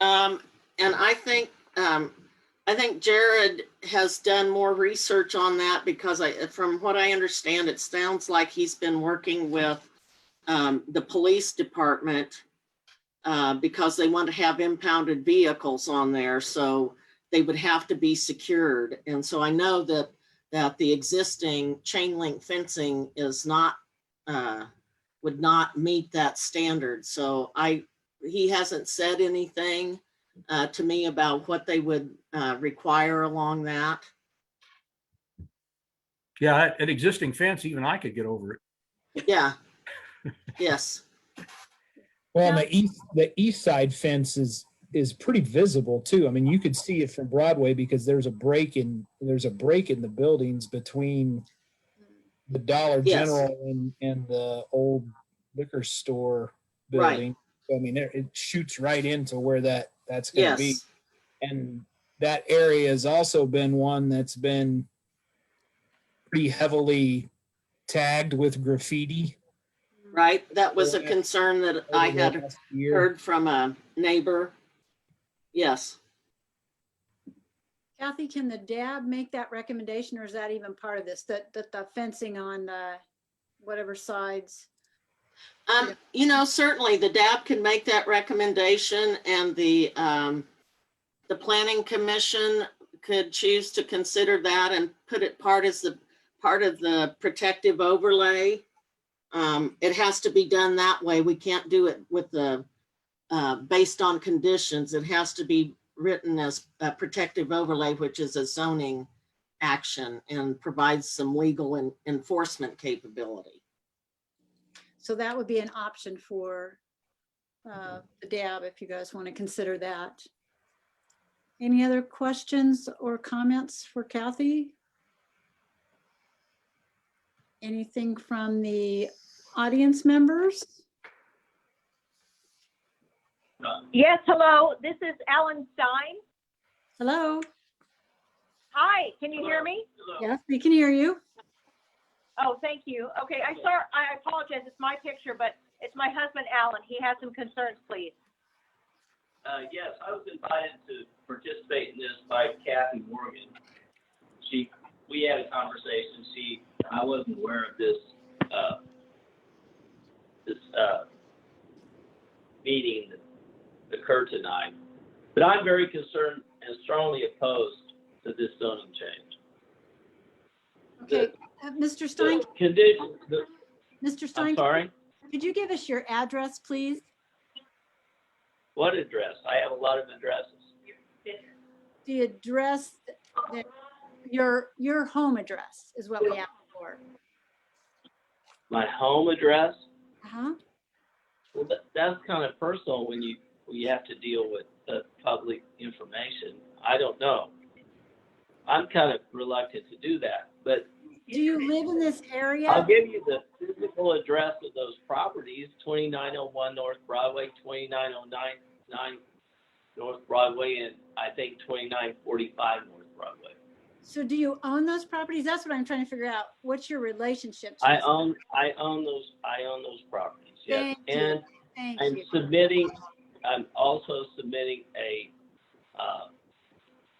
And I think Jared has done more research on that, because from what I understand, it sounds like he's been working with the police department because they want to have impounded vehicles on there, so they would have to be secured. And so I know that the existing chain link fencing is not would not meet that standard. So he hasn't said anything to me about what they would require along that. Yeah, an existing fence, even I could get over it. Yeah. Yes. Well, the east side fence is pretty visible too. I mean, you could see it from Broadway because there's a break in the buildings between the Dollar General and the old liquor store building. So, I mean, it shoots right into where that's going to be. And that area has also been one that's been pretty heavily tagged with graffiti. Right. That was a concern that I had heard from a neighbor. Yes. Kathy, can the DAB make that recommendation, or is that even part of this, that the fencing on whatever sides? You know, certainly the DAB can make that recommendation, and the Planning Commission could choose to consider that and put it part of the protective overlay. It has to be done that way. We can't do it with the based on conditions. It has to be written as a protective overlay, which is a zoning action and provides some legal enforcement capability. So that would be an option for the DAB if you guys want to consider that. Any other questions or comments for Kathy? Anything from the audience members? Yes, hello. This is Alan Stein. Hello. Hi, can you hear me? Yes, we can hear you. Oh, thank you. Okay, I apologize. It's my picture, but it's my husband, Alan. He has some concerns, please. Yes, I was invited to participate in this by Kathy Morgan. We had a conversation. I wasn't aware of this meeting that occurred tonight, but I'm very concerned and strongly opposed to this zoning change. Okay, Mr. Stein. Mr. Stein, I'm sorry? could you give us your address, please? What address? I have a lot of addresses. The address, your home address is what we asked for. My home address? Uh-huh. Well, that's kind of personal when you have to deal with public information. I don't know. I'm kind of reluctant to do that, but do you live in this area? I'll give you the physical address of those properties: 2901 North Broadway, 29099 North Broadway, and I think 2945 North Broadway. So do you own those properties? That's what I'm trying to figure out. What's your relationship to I this? own those properties. Yes, and Thank I'm also submitting a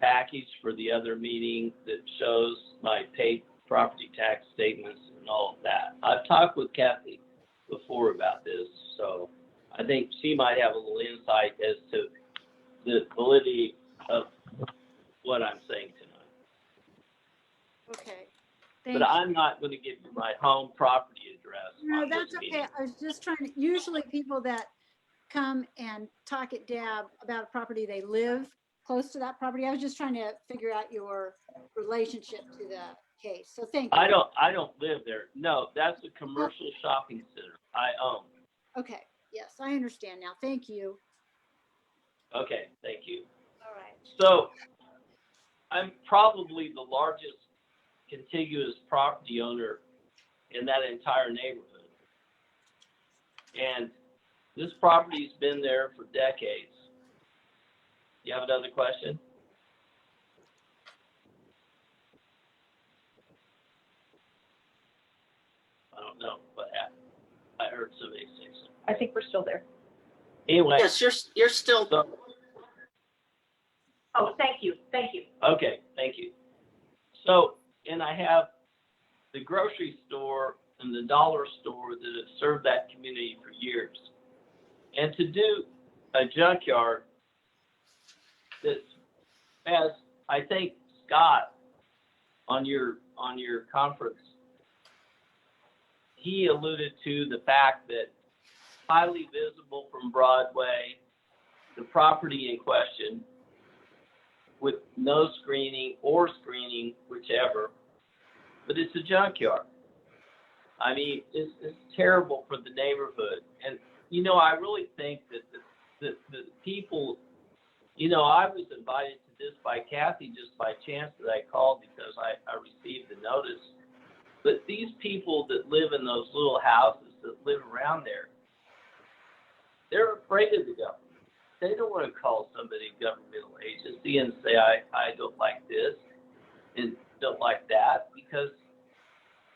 package for the other meeting that shows my paid property tax statements and all of that. I've talked with Kathy before about this, so I think she might have a little insight as to the validity of what I'm saying tonight. Thank But you. I'm not going to give you my home property address. No, on this that's meeting. okay. I was just trying to, usually people that come and talk at DAB about a property, they live close to that property. I was just trying to figure out your relationship to the case. So thank you. I don't live there. No, that's a commercial shopping center I own. Okay, yes, I understand now. Thank you. Okay, thank you. All right. So I'm probably the largest contiguous property owner in that entire neighborhood. And this property's been there for decades. You have another question? I don't know, but I heard somebody say something. I think we're still there. Anyway. Yes, you're still. Oh, thank you. Okay, thank you. So, and I have the grocery store and the dollar store that have served that community for years. And to do a junkyard that, as I think Scott on your conference, he alluded to the fact that highly visible from Broadway, the property in question, with no screening or screening, whichever, but it's a junkyard. I mean, it's terrible for the neighborhood. And, you know, I really think that the people, you know, I was invited to this by Kathy just by chance that I called because I received the notice. But these people that live in those little houses that live around there, they're afraid of the government. They don't want to call somebody governmental agency and say, I don't like this and don't like that, because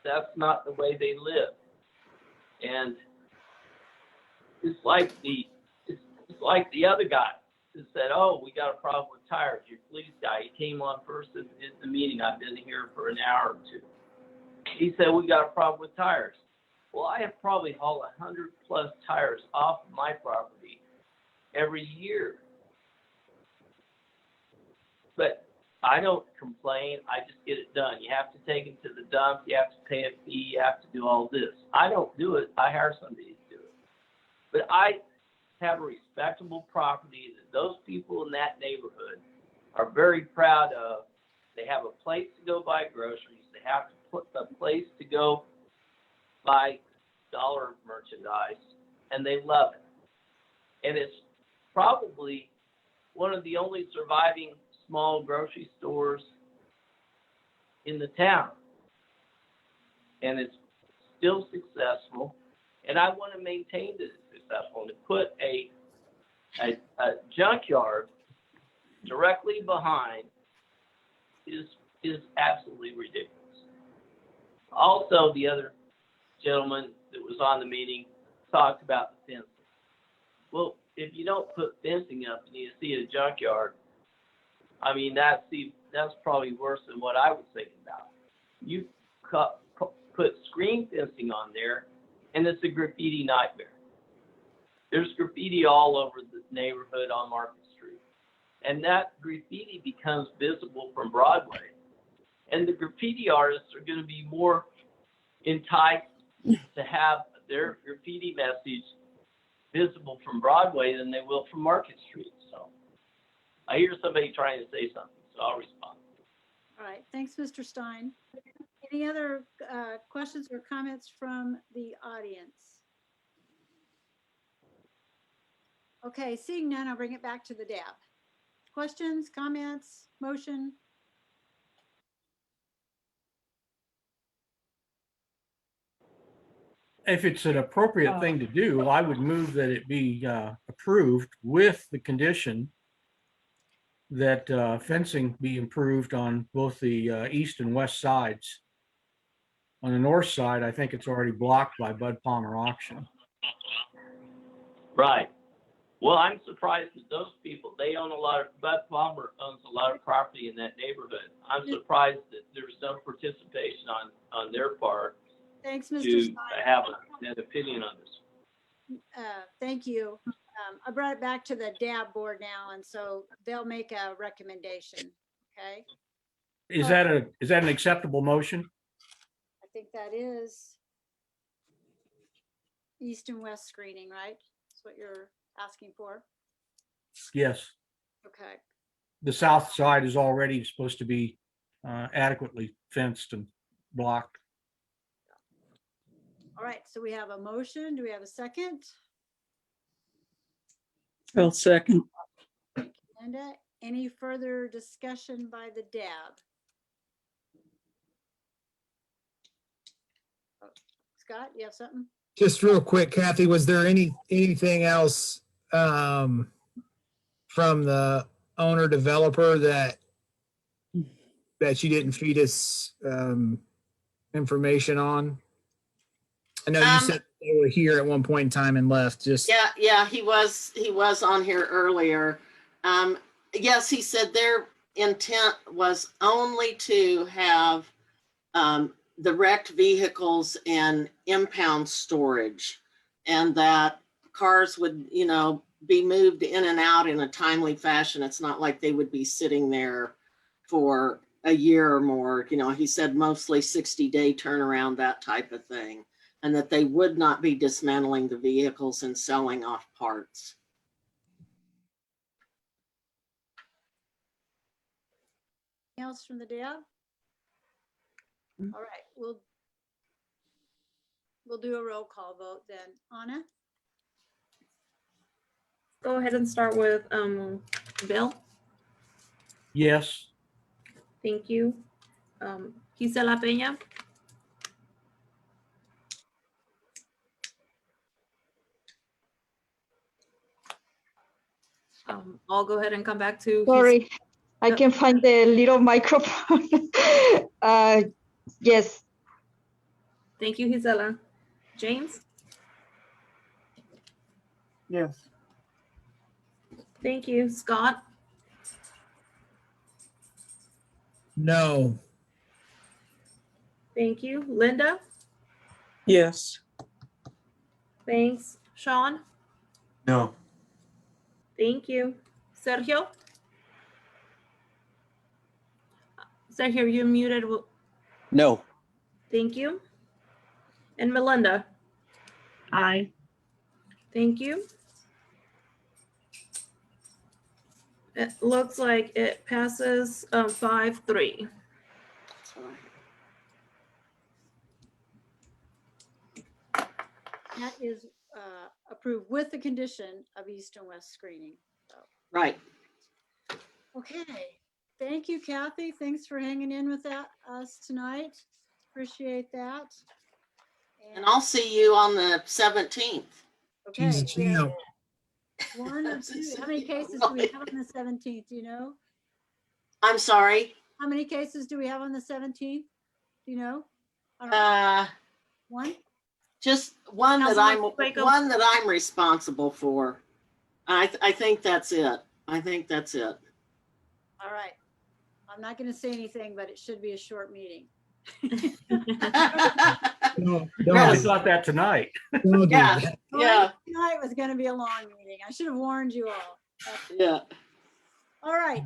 that's not the way they live. And it's like the other guy who said, oh, we got a problem with tires. Your police guy, he came on first in the meeting. I've been here for an hour or two. He said, we got a problem with tires. Well, I have probably hauled 100+ tires off of my property every year. But I don't complain. I just get it done. You have to take them to the dump. You have to pay a fee. You have to do all this. I don't do it. I hire somebody to do it. But I have a respectable property that those people in that neighborhood are very proud of. They have a place to go buy groceries. They have to put a place to go buy dollar merchandise, and they love it. And it's probably one of the only surviving small grocery stores in the town. And it's still successful. And I want to maintain that it's successful. And to put a junkyard directly behind is absolutely ridiculous. Also, the other gentleman that was on the meeting talked about the fencing. Well, if you don't put fencing up and you see a junkyard, I mean, that's probably worse than what I was thinking about. You put screen fencing on there, and it's a graffiti nightmare. There's graffiti all over the neighborhood on Market Street. And that graffiti becomes visible from Broadway. And the graffiti artists are going to be more enticed to have their graffiti message visible from Broadway than they will from Market Street. So I hear somebody trying to say something, so I'll respond. All right, thanks, Mr. Stein. Any other questions or comments from the audience? Okay, seeing none, I'll bring it back to the DAB. Questions, comments, motion? If it's an appropriate thing to do, I would move that it be approved with the condition that fencing be improved on both the east and west sides. On the north side, I think it's already blocked by Bud Palmer Auction. Right. Well, I'm surprised that those people, they own Bud Palmer owns a lot of property in that neighborhood. I'm surprised that there's no participation on their part. Thanks, Mr. To Stein. have an opinion on this. Thank you. I brought it back to the DAB board now, and so they'll make a recommendation, okay? Is that an acceptable motion? think that is east and west screening, right? That's what you're asking for. Yes, Okay. the south side is already supposed to be adequately fenced and blocked. All right, so we have a motion. Do we have a second? I'll second. Linda, any further discussion by the DAB? Oh, Scott, you have something? Just real quick, Kathy, was there anything else from the owner developer that you didn't feed us information on? I know you said they were here at one point in time and left. Just Yeah, he was on here earlier. Yes, he said their intent was only to have the wrecked vehicles in impound storage, and that cars would, be moved in and out in a timely fashion. It's not like they would be sitting there for a year or more. He said mostly 60-day turnaround, that type of thing, and that they would not be dismantling the vehicles and selling off parts. Anything else from the DAB? All right, we'll do a roll call vote then. Anna? Go ahead and start with Bill. Yes. Thank you. Gisela Peña. I'll go ahead and come back to. Sorry, I can find the little microphone. Yes. Thank you, Gisela. James? Yes. Thank you. Scott? no. Thank you. Linda? Yes. Thanks. Sean? No. Thank you. Sergio? Sergio, you're muted. No. Thank you. And Melinda? Aye. Thank you. It looks like it passes 5-3. That is approved with the condition of east and west screening. So, Right. okay. Thank you, Kathy. Thanks for hanging in with us tonight. Appreciate that. And I'll see you on the 17th. Okay. She's a champ. One or two. How many cases do we have on the 17th? Do you know? I'm sorry. How many cases do we have on the 17th? Do you know? I don't know. One? Just one that I'm responsible for. I think that's it. All right. I'm not going to say anything, but it should be a short meeting. Probably thought that tonight. Yeah. Tonight was going to be a long meeting. I should have warned you all. Yeah. All right.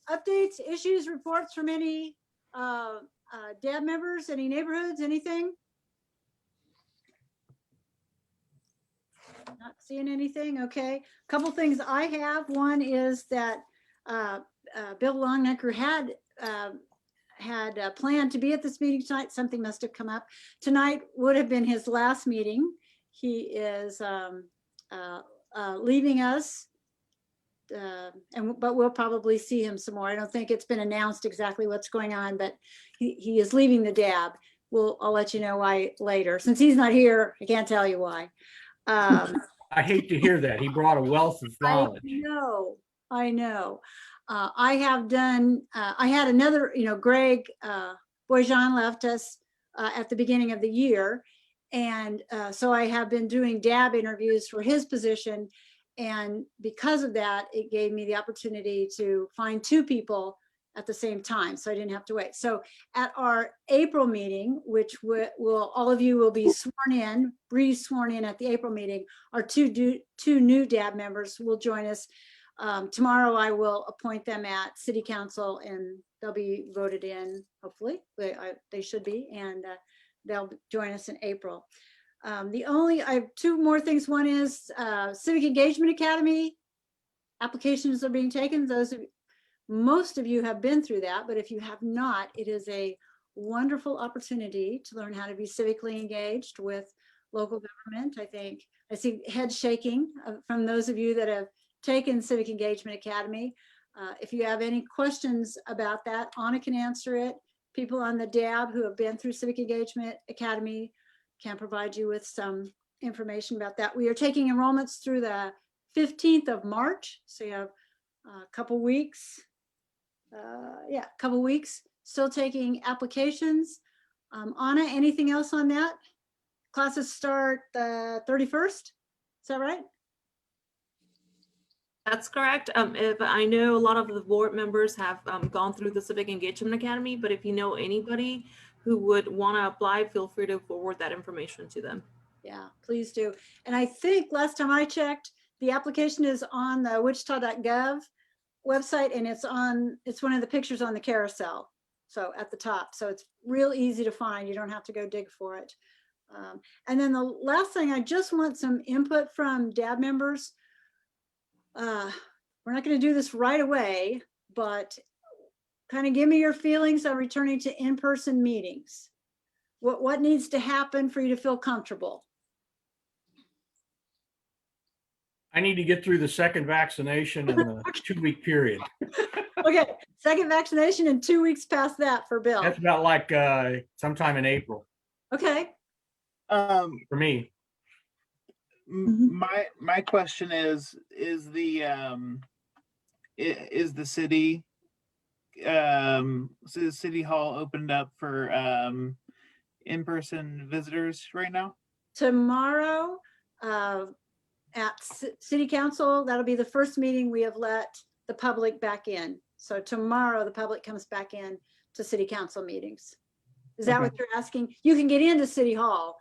Updates, issues, reports from any DAB members, any neighborhoods, anything? Not seeing anything. Okay. Couple things I have. One is that Bill Longnecker had planned to be at this meeting tonight. Something must have come up. Tonight would have been his last meeting. He is leaving us, but we'll probably see him some more. I don't think it's been announced exactly what's going on, but he is leaving the DAB. I'll let you know why later. Since he's not here, I can't tell you why. I hate to hear that. He brought a wealth of knowledge. I know. I have done, I had another, Greg Boisjean left us at the beginning of the year. And so I have been doing DAB interviews for his position. And because of that, it gave me the opportunity to find two people at the same time. So I didn't have to wait. So at our April meeting, which will all of you will be sworn in, re-sworn in at the April meeting, our two new DAB members will join us. Tomorrow I will appoint them at City Council in they'll be voted in, hopefully, they should be, and they'll join us in April. I have two more things. One is Civic Engagement Academy. Applications are being taken. Most of you have been through that, but if you have not, it is a wonderful opportunity to learn how to be civically engaged with local government. I see head shaking from those of you that have taken Civic Engagement Academy. If you have any questions about that, Anna can answer it. People on the DAB who have been through Civic Engagement Academy can provide you with some information about that. We are taking enrollments through the 15th of March. So you have a couple weeks. A couple weeks. Still taking applications. Anna, anything else on that? Classes start the 31st. Is that right? That's correct. If I know a lot of the board members have gone through the Civic Engagement Academy, but if you know anybody who would want to apply, feel free to forward that information to them. Yeah, please do. And I think last time I checked, the application is on the wichita.gov website, and it's one of the pictures on the carousel. So at the top, so it's real easy to find. You don't have to go dig for it. And then the last thing, I just want some input from DAB members. We're not going to do this right away, but kind of give me your feelings on returning to in-person meetings. What needs to happen for you to feel comfortable? I need to get through the second vaccination in the 2-week period. Okay, second vaccination and 2 weeks past that for Bill. That's about like sometime in April Okay. for me. My question is the city city hall opened up for in-person visitors right now? Tomorrow at City Council, that'll be the first meeting we have let the public back in. So tomorrow the public comes back in to City Council meetings. Is that what you're asking? You can get into City Hall.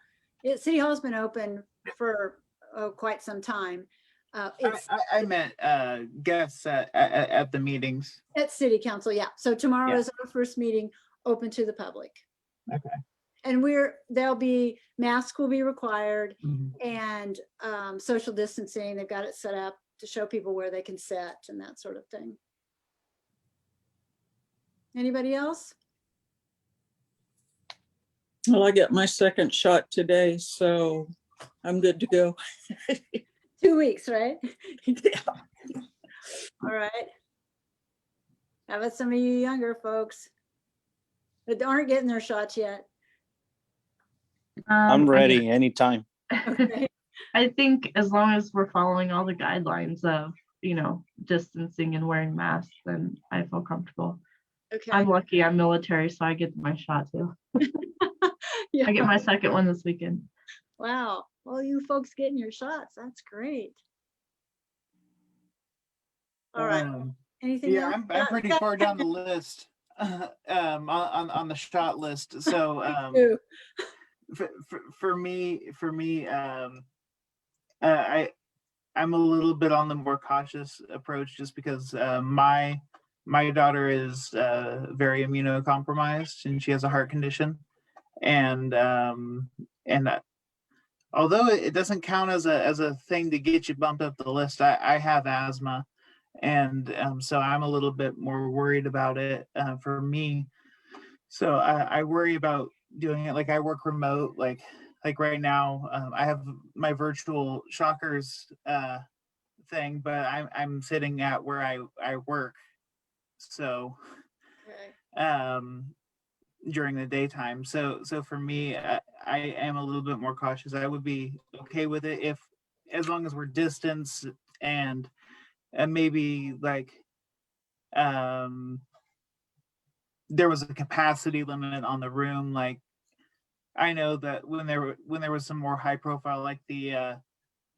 City Hall's been open for quite some time. I meant guests at the meetings. At City Council, yeah. So tomorrow Yeah. is our first meeting open to the public. Okay. And masks will be required, and social distancing. They've got it set up to show people where they can sit and that sort of thing. Anybody else? Well, I got my second shot today, so I'm good to go. 2 weeks, right? All right. How about some of you younger folks that aren't getting their shots yet? I'm ready anytime. Okay. I think as long as we're following all the guidelines of, distancing and wearing masks, then I feel comfortable. Okay. I'm lucky I'm military, so I get my shot too. Yeah. I get my second one this weekend. Wow. Well, you folks getting your shots. That's great. All right. Anything Yeah, else? I'm pretty far down the list on the shot list. So too. for me, I'm a little bit on the more cautious approach just because my daughter is very immunocompromised and she has a heart condition, and although it doesn't count as a thing to get you bumped up the list, I have asthma, and so I'm a little bit more worried about it for me. So I worry about doing it. Like I work remote, like right now, I have my virtual Shockers thing, but I'm sitting at where I work. So during the daytime. So for me, I am a little bit more cautious. I would be okay with it as long as we're distance and maybe like there was a capacity limit on the room. Like I know that when there was some more high profile, like the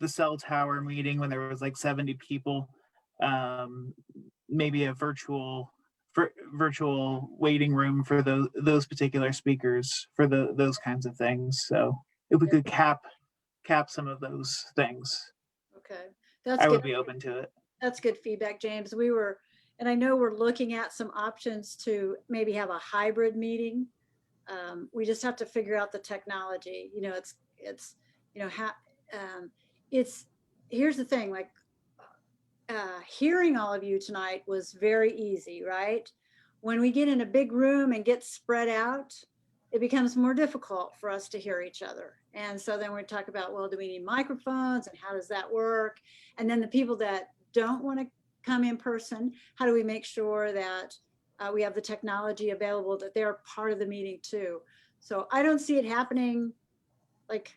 cell tower meeting when there was like 70 people, maybe a virtual waiting room for those particular speakers for those kinds of things. So if we could cap some of those things, Okay. That's I good. would be open to it. That's good feedback, James. We were And I know we're looking at some options to maybe have a hybrid meeting. We just have to figure out the technology. You know, here's the thing, like hearing all of you tonight was very easy, right? When we get in a big room and get spread out, it becomes more difficult for us to hear each other. And so then we talk about, well, do we need microphones and how does that work? And then the people that don't want to come in person, how do we make sure that we have the technology available, that they're part of the meeting too? So I don't see it happening like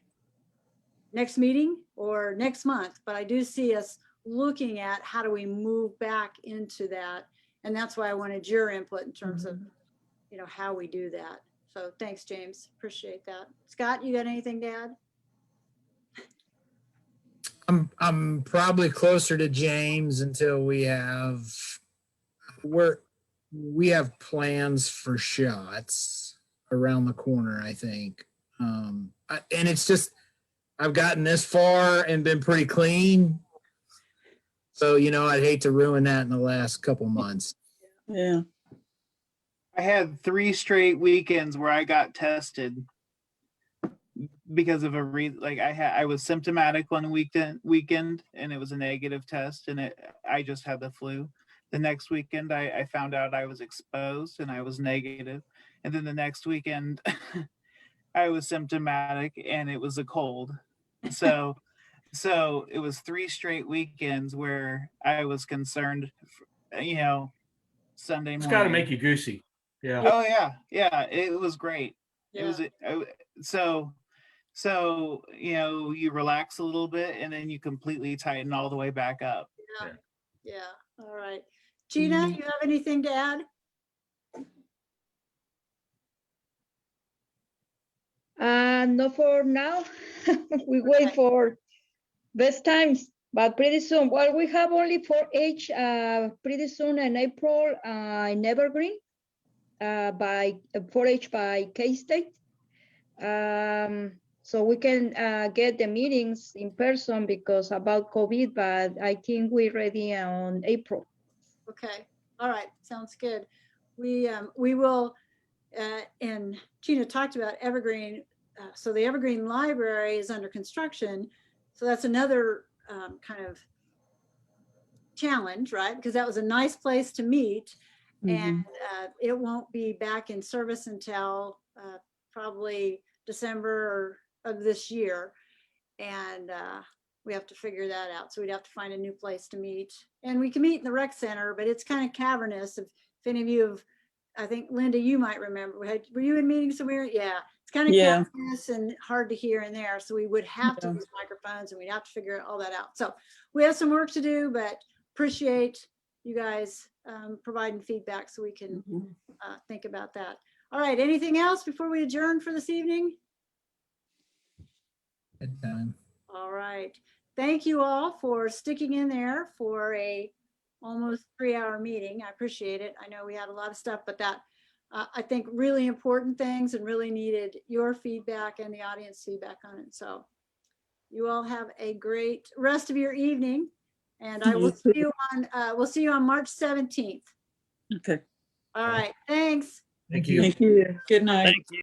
next meeting or next month, but I do see us looking at how do we move back into that. And that's why I wanted your input in terms of, you know, how we do that. So thanks, James. Appreciate that. Scott, you got anything to add? I'm probably closer to James until we have plans for shots around the corner, I think. And it's just, I've gotten this far and been pretty clean. So, you know, I'd hate to ruin that in the last couple months. Yeah. I had 3 straight weekends where I got tested because of I was symptomatic one weekend and it was a negative test, and I just had the flu. The next weekend I found out I was exposed and I was negative. And then the next weekend I was symptomatic and it was a cold. So it was 3 straight weekends where I was concerned, you know, Sunday morning. It's got to make you goosey. Yeah. Oh yeah, it was great. Yeah. It was so you know, you relax a little bit and then you completely tighten all the way back up. Yeah. All right. Gina, you have anything to add? Not for now. We wait for best times, but pretty soon. Well, we have only 4-H pretty soon in April in Evergreen by 4-H by K-State. So we can get the meetings in person because about COVID, but I think we're ready on April. Okay. All right. Sounds good. We will, and Gina talked about Evergreen. So the Evergreen Library is under construction. So that's another kind of challenge, right? Because that was a nice place to meet. And it won't be back in service until probably December of this year. And we have to figure that out. So we'd have to find a new place to meet. And we can meet in the rec center, but it's kind of cavernous. If any of you have, I think, Linda, you might remember, were you in meetings somewhere? Yeah, it's kind of cavernous and hard to hear in there. So we would have to use microphones and we'd have to figure all that out. So we have some work to do, but appreciate you guys providing feedback so we can think about that. All right, anything else before we adjourn for this evening? Good time. All right. Thank you all for sticking in there for a almost 3-hour meeting. I appreciate it. I know we had a lot of stuff, but that I think really important things and really needed your feedback and the audience feedback on it. So you all have a great rest of your evening, and I will see you on we'll see you on March 17th. Okay. All right. Thanks. Thank you. Thank you. Good night. Thank you.